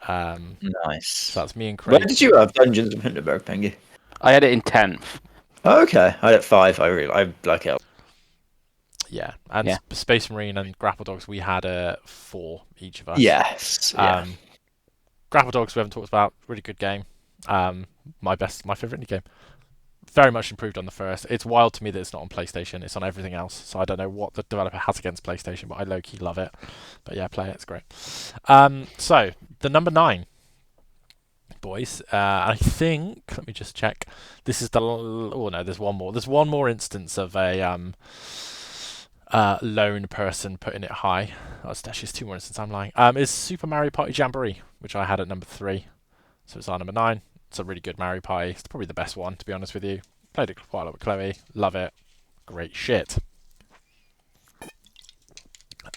Nice. So that's me and Craig. Where did you have Dungeons of Hinterberg, Pengi? I had it in 10th. Oh, okay, I had it 5. I like it. Yeah, and Space Marine and Grapple Dogs, we had 4 each of us. Yes. Grapple Dogs we haven't talked about. Really good game. My favourite indie game. Very much improved on the first. It's wild to me that it's not on PlayStation. It's on everything else. So I don't know what the developer has against PlayStation, but I low-key love it. But yeah, play it. It's great. So the number 9, boys. I think. Let me just check. This is the. Oh no, there's one more. There's one more instance of a lone person putting it high. Oh, it's actually 2 more instances. I'm lying. Is Super Mario Party Jamboree, which I had at number 3. So it's our number 9. It's a really good Mario Party. It's probably the best one, to be honest with you. Played it quite a lot with Chloe. Love it. Great shit.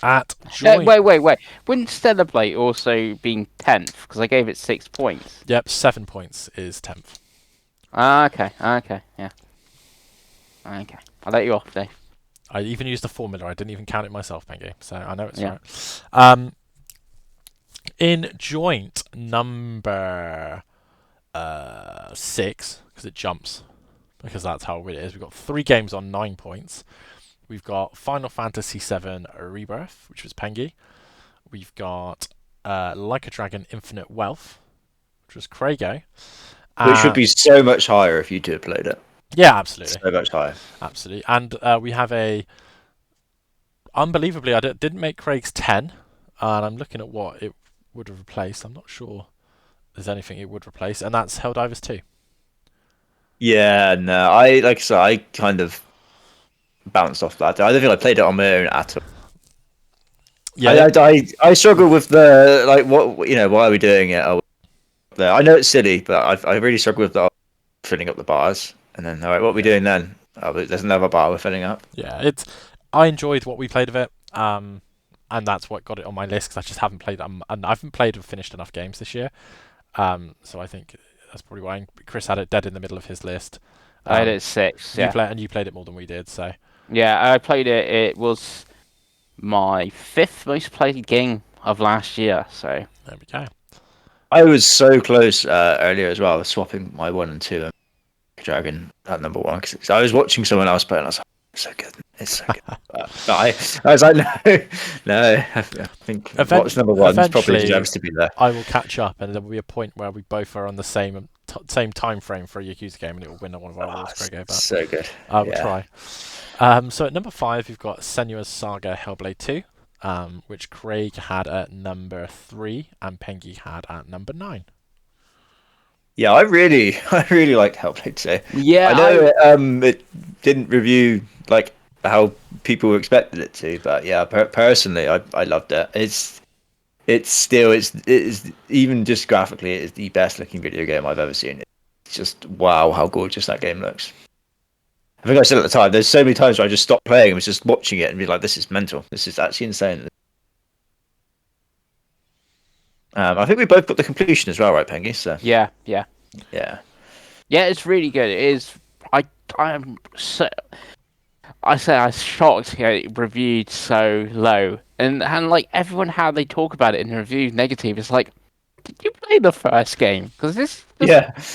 At joint. Wait. Wouldn't Celebrate also being 10th? Because I gave it 6 points. Yep, 7 points is 10th. Okay, yeah. Okay. I'll let you off, Dave. I even used the formula. I didn't even count it myself, Pengi. So I know it's Yeah. right. In joint number 6, because it jumps, because that's how it is. We've got 3 games on 9 points. We've got Final Fantasy VII Rebirth, which was Pengi. We've got Like a Dragon Infinite Wealth, which was Craigo. Which would be so much higher if you two had played it. Yeah, absolutely. So much higher. Absolutely. And we have unbelievably, I didn't make Craig's 10, and I'm looking at what it would have replaced. I'm not sure there's anything it would replace, and that's Helldivers 2. Yeah, no, I kind of bounced off that. I don't think I played it on my own at all. Yeah, I struggle with the why are we doing it? I know it's silly, but I really struggle with the filling up the bars. And then, all right, what are we doing then? Oh, there's another bar we're filling up. yeah. I enjoyed what we played of it, and that's what got it on my list, because I just haven't played and I haven't played and finished enough games this year. So I think that's probably why Chris had it dead in the middle of his list. I had it 6. Yeah. You played it more than we did, so. Yeah, I played it. It was my 5th most played game of last year. So There we go. I was so close earlier as well. I was swapping my 1 and 2 and Dragon at number 1 because I was watching someone else play and I was like, it's so good. It's so good. But I was like, no. I think what's number 1 probably deserves to be there. I will catch up, and there will be a point where we both are on the same time frame for a Yakuza game, and it will win one of our awards. So good. I will try. So at number 5, we've got Senua's Saga Hellblade 2, which Craig had at number 3 and Pengi had at number 9. Yeah, I really liked Hellblade 2. yeah, I know it didn't review like how people expected it to, but yeah, personally, I loved it. It is even just graphically, it is the best looking video game I've ever seen. It's just wow, how gorgeous that game looks. I think I said at the time, there's so many times where I just stopped playing and was just watching it and be like, this is mental. This is actually insane. I think we both got the completion as well, right, Pengi? So yeah. It's really good. It is. I'm so. I say I was shocked it reviewed so low, and like everyone how they talk about it in the review negative. It's like, did you play the first game? Because this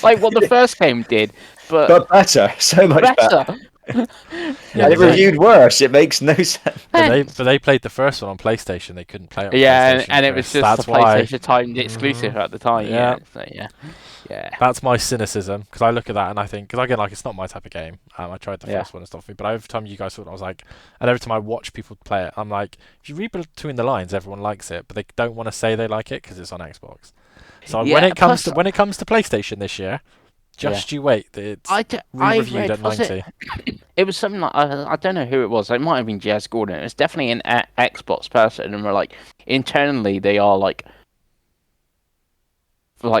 like what the first game did, but better, so much better. Yeah, and it reviewed worse. It makes no sense. But they played the first one on PlayStation. They couldn't play it on yeah, PlayStation. and it was just That's a PlayStation timed exclusive at the time. Yeah. Yeah. That's my cynicism, because I look at that and I think, because again, like, it's not my type of game. I tried the first one and stuff, but every time you guys thought, I was like, and every time I watch people play it, I'm like, if you read between the lines, everyone likes it, but they don't want to say they like it because it's on Xbox. So when it comes to PlayStation this year, you wait. It's reviewed at 90. It was something like I don't know who it was. It might have been Jez Gordon. It was definitely an Xbox person, and we're like internally they are like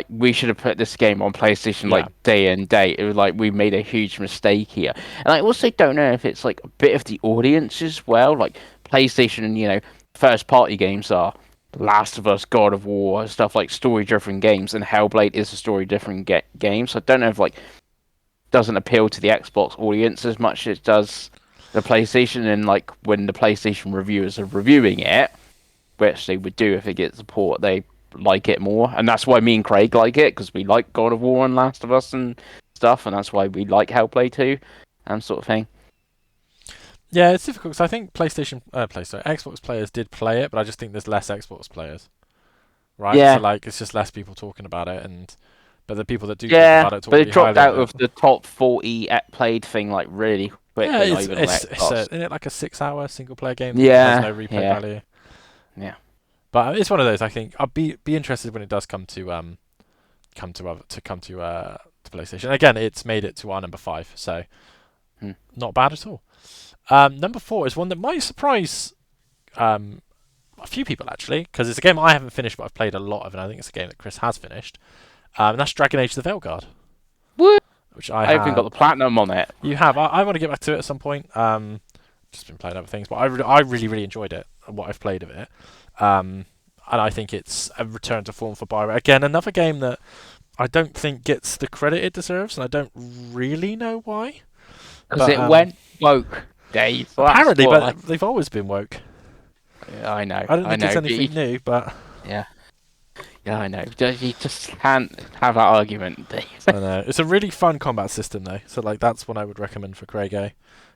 we should have put this game on PlayStation like day and date. It was like we made a huge mistake here, and I also don't know if it's like a bit of the audience as well. Like PlayStation, first party games are Last of Us, God of War, stuff like story-driven games, and Hellblade is a story-driven game. So I don't know if doesn't appeal to the Xbox audience as much as it does the PlayStation. And like when the PlayStation reviewers are reviewing it, which they would do if it gets support, they like it more, and that's why me and Craig like it, because we like God of War and Last of Us and stuff, and that's why we like Hellblade 2 and sort of thing. Yeah, it's difficult because I think Xbox players did play it, but I just think there's less Xbox players, right? Yeah. So like it's just less people talking about it, but the people that do talk about it, but it dropped out of the top 40 played thing like really quickly. Yeah, isn't it like a 6-hour single player game? Yeah, there's no replay value. Yeah. But it's one of those. I think I'll be interested when it does come to PlayStation. Again, it's made it to our number 5, so not bad at all. Number 4 is one that might surprise a few people actually, because it's a game I haven't finished, but I've played a lot of, and I think it's a game that Chris has finished. And that's Dragon Age: The Veilguard, Woo! which I I even got have. the platinum on it. You have. I want to get back to it at some point. Just been playing other things, but I really really enjoyed it. What I've played of it. And I think it's a return to form for Bioware. Again, another game that I don't think gets the credit it deserves, and I don't really know why. Because it went woke, Dave. Apparently, but they've always been woke. Yeah, I know. I don't think it's anything new, but... Yeah. Yeah, I know. You just can't have that argument, Dave. I know. It's a really fun combat system, though. So, like, that's one I would recommend for Craigo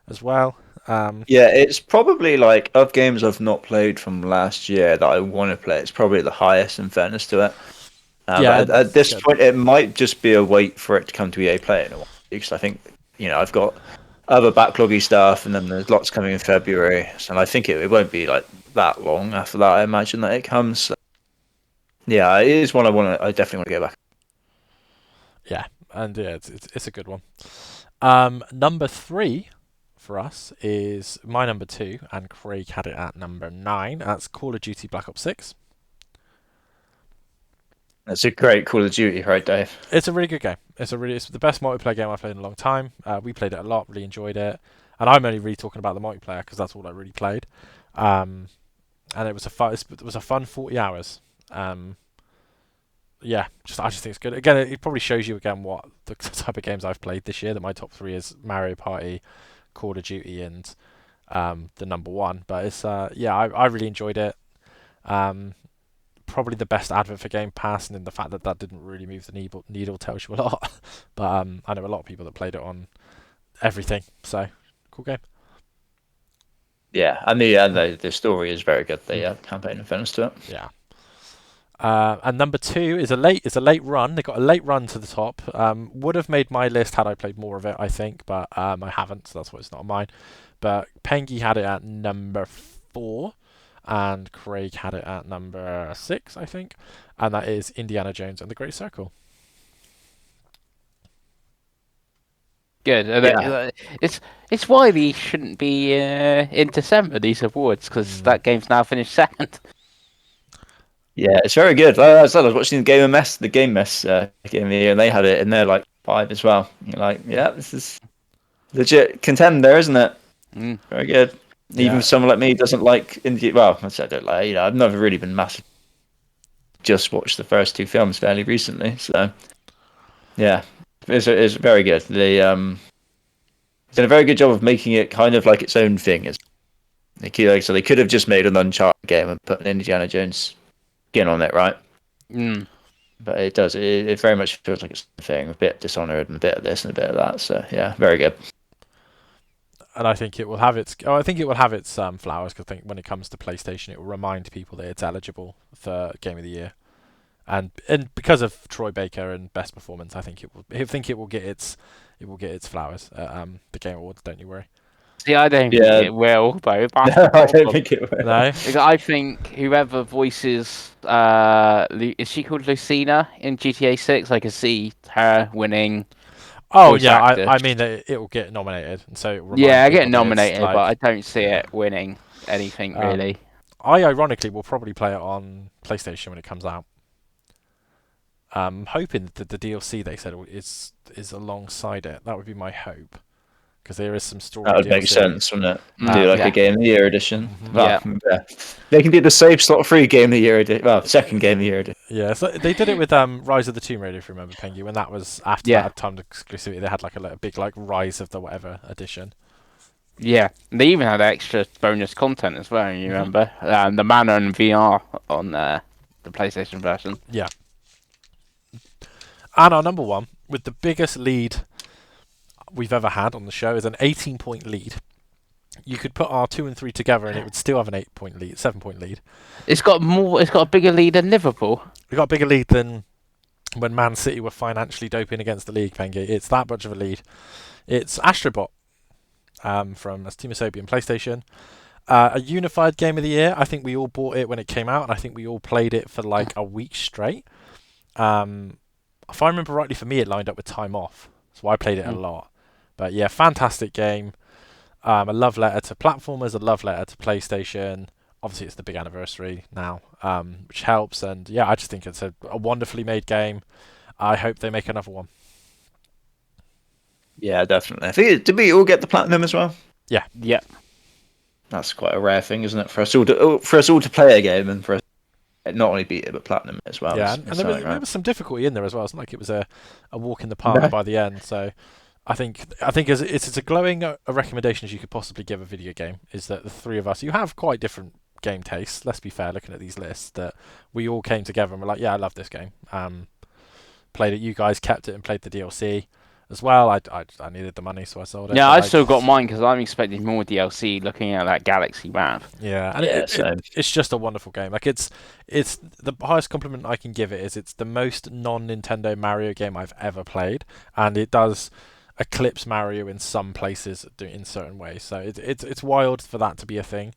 as well. Yeah, it's probably like of games I've not played from last year that I want to play. It's probably the highest in fairness to it. Yeah, at this good. point, it might just be a wait for it to come to EA Play in a while, because I think I've got other backloggy stuff, and then there's lots coming in February, so I think it won't be like that long after that. I imagine that it comes. So, yeah, it is one I definitely want to go back. Yeah, and yeah, it's a good one. Number 3 for us is my number 2, and Craig had it at number 9. That's Call of Duty Black Ops 6. It's a great Call of Duty, right, Dave? It's a really good game. It's the best multiplayer game I've played in a long time. We played it a lot, really enjoyed it, and I'm only really talking about the multiplayer because that's all I really played. And it was a fun 40 hours. Yeah, I just think it's good. Again, it probably shows you again what the type of games I've played this year. That my top 3 is Mario Party, Call of Duty, and the number 1. But it's I really enjoyed it. Probably the best advert for Game Pass, and in the fact that didn't really move the needle tells you a lot. But I know a lot of people that played it on everything. So cool game. Yeah, and the story is very good. The campaign in fairness to it. Yeah. And number 2 is a late run. They got a late run to the top. Would have made my list had I played more of it, I think, but I haven't, so that's why it's not on mine. But Pengi had it at number 4, and Craig had it at number 6, I think, and that is Indiana Jones and the Great Circle. Good. Yeah. It's why these shouldn't be in December, these awards, because that game's now finished second. Yeah, it's very good. Like I said, I was watching the Game Mess game of the year, and they had it in there like 5 as well. You're like, yeah, this is legit contender, isn't it? Very good. Even someone like me doesn't like indie. Well, I don't like. I've never really been massive. Just watched the first 2 films fairly recently, so yeah, it's very good. They did a very good job of making it kind of like its own thing. So they could have just made an Uncharted game and put an Indiana Jones skin on it, right? But it does. It very much feels like it's a thing. A bit of Dishonored and a bit of this and a bit of that. So yeah, very good. And I think it will have its. Oh, I think it will have its flowers, because I think when it comes to PlayStation, it will remind people that it's eligible for Game of the Year, and because of Troy Baker and best performance, I think it will. I think it will get its flowers at the Game Awards. Don't you worry. See, I don't think it will, though. No, I don't think it will. No. I think whoever voices is she called Lucina in GTA 6? I can see her winning. Oh voice yeah, actor. I mean that it will get nominated, and so it will Yeah, I remind get people that it's nominated, like, but I don't see it winning anything really. I ironically will probably play it on PlayStation when it comes out. Hoping that the DLC they said is alongside it. That would be my hope, because there is some story. That would DLC. make sense, wouldn't it? Do like a Game of the Year edition. Yeah. They can do the same slot free Game of the Year edition. Well, second Game of the Year edition. Yeah, so they did it with Rise of the Tomb Raider, if you remember, Pengi, when that was after that had timed exclusivity. They had like a big like Rise of the whatever edition. Yeah, they even had extra bonus content as well. You remember the Manor and VR on the PlayStation version. Yeah. And our number 1, with the biggest lead we've ever had on the show, is an 18-point lead. You could put our 2 and 3 together, and it would still have an 7-point lead. It's got a bigger lead than Liverpool. We got a bigger lead than when Man City were financially doping against the league, Pengi. It's that much of a lead. It's Astrobot from Team Asobi and PlayStation. A unified Game of the Year. I think we all bought it when it came out, and I think we all played it for like a week straight. If I remember rightly, for me, it lined up with Time Off, so I played it a lot. But yeah, fantastic game. A love letter to platformers, a love letter to PlayStation. Obviously, it's the big anniversary now, which helps. And yeah, I just think it's a wonderfully made game. I hope they make another one. Yeah, definitely. I think did we all get the platinum as well? Yeah. That's quite a rare thing, isn't it? For us all to play a game and for us to not only beat it but platinum it as well. Yeah, It's and there was, something, there right? was some difficulty in there as well. It's not like it was a walk in the park by the end. So I think it's a glowing a recommendation as you could possibly give a video game. Is that the three of us, you have quite different game tastes. Let's be fair, looking at these lists, that we all came together and were like, yeah, I love this game. Played it. You guys kept it and played the DLC as well. I needed the money, so I sold it. Yeah, but, I like, still got mine because I'm expecting more DLC. Looking at that Galaxy map. Yeah, and Yeah, same. it's just a wonderful game. Like it's the highest compliment I can give it is it's the most non-Nintendo Mario game I've ever played, and it does eclipse Mario in some places in certain ways. So it's wild for that to be a thing,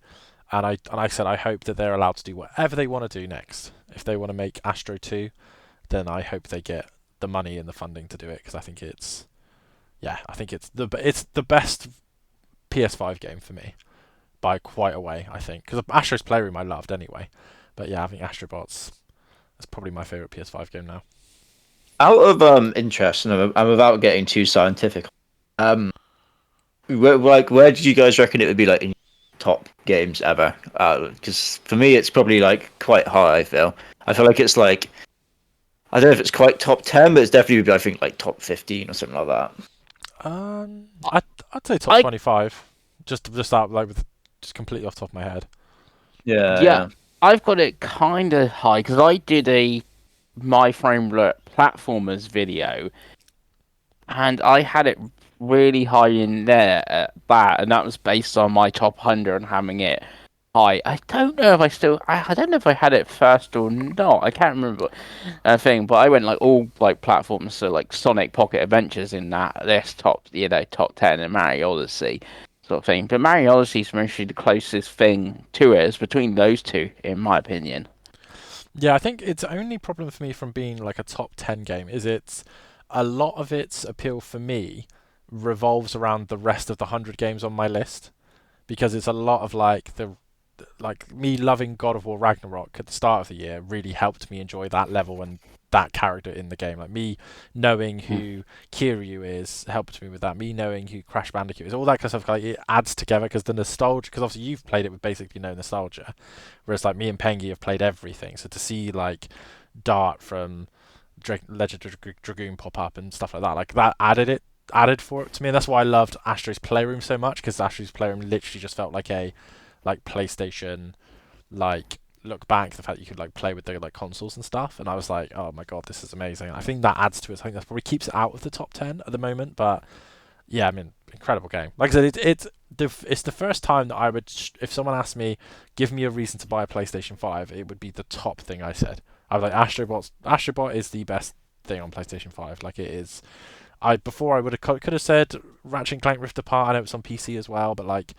and I said I hope that they're allowed to do whatever they want to do next. If they want to make Astro 2, then I hope they get the money and the funding to do it, because I think it's the best PS5 game for me by quite a way, I think. Because Astro's Playroom I loved anyway. But yeah, I think Astrobots is probably my favourite PS5 game now. Out of interest, and I'm without getting too scientific. Where did you guys reckon it would be like in top games ever? Because for me, it's probably like quite high. I feel like it's like I don't know if it's quite top 10, but it's definitely I think like top 15 or something like that. I'd say top 25. Just out like with just completely off the top of my head. Yeah. I've got it kind of high because I did a My Frame Rate platformers video, and I had it really high in there at that, and that was based on my top 100 and having it high. I don't know if I had it first or not. I can't remember a thing, but I went like all like platforms, so like Sonic Pocket Adventures in that this top 10 and Mario Odyssey sort of thing. But Mario Odyssey is mostly the closest thing to it is between those two, in my opinion. Yeah, I think its only problem for me from being like a top 10 game is it's a lot of its appeal for me revolves around the rest of the 100 games on my list, because it's a lot of like me loving God of War Ragnarok at the start of the year really helped me enjoy that level and that character in the game. Like me knowing who Kiryu is helped me with that. Me knowing who Crash Bandicoot is, all that kind of stuff. Like it adds together because the nostalgia. Because obviously you've played it with basically no nostalgia, whereas like me and Pengi have played everything. So to see like Dart from Legend of Dragoon pop up and stuff like that, added for it to me. And that's why I loved Astro's Playroom so much, because Astro's Playroom literally just felt like a PlayStation, like look back, the fact that you could like play with the like consoles and stuff, and I was like, oh my god, this is amazing. I think that adds to it. I think that probably keeps it out of the top 10 at the moment, but yeah, I mean, incredible game. Like I said, it's the first time that I would, if someone asked me, give me a reason to buy a PlayStation 5, it would be the top thing I said. I was like, Astrobot is the best thing on PlayStation 5. Like it is. Before I could have said Ratchet and Clank Rift Apart. I know it's on PC as well, but like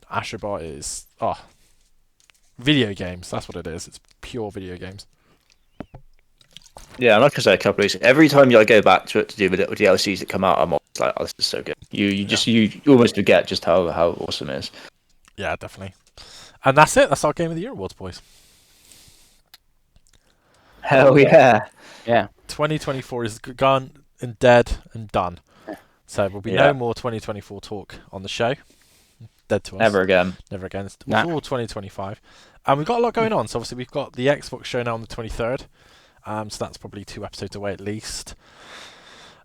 Astrobot is video games. That's what it is. It's pure video games. Yeah, like I said a couple of weeks, every time I go back to it to do the little DLCs that come out, I'm always like, oh, this is so good. You almost forget just how awesome it is. Yeah, definitely. And that's it. That's our Game of the Year awards, boys. Hell yeah. Yeah. 2024 is gone and dead and done. So there'll be no more 2024 talk on the show. Dead to us. Never again. Never again. It's all 2025. And we've got a lot going on. So obviously we've got the Xbox show now on the 23rd. So that's probably 2 episodes away at least.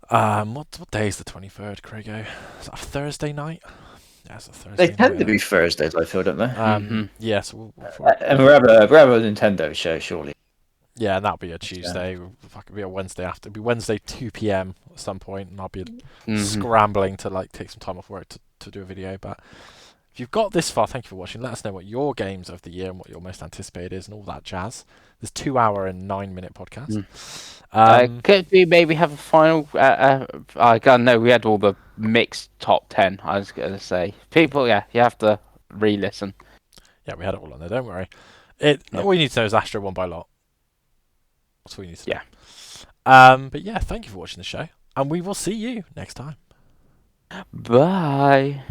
What day is the 23rd, Craigo? Is that a Thursday night? Yeah, it's a Thursday They tend night, to be Thursdays, I feel, don't they? Yeah, so And we're having a Nintendo show, surely. yeah, and that'll be a Tuesday. It'll be a Wednesday after. It'll be Wednesday 2 p.m. at some point, and I'll be scrambling to like take some time off work to do a video. But if you've got this far, thank you for watching. Let us know what your games of the year and what your most anticipated is and all that jazz. There's 2 hour and 9-minute podcast. Could we maybe have a final? I don't know. We had all the mixed top 10. I was going to say, people, you have to re-listen. Yeah, we had it all on there. Don't worry. All you need to know is Astro won by a lot. That's all you need to know. But yeah, thank you for watching the show, and we will see you next time. Bye.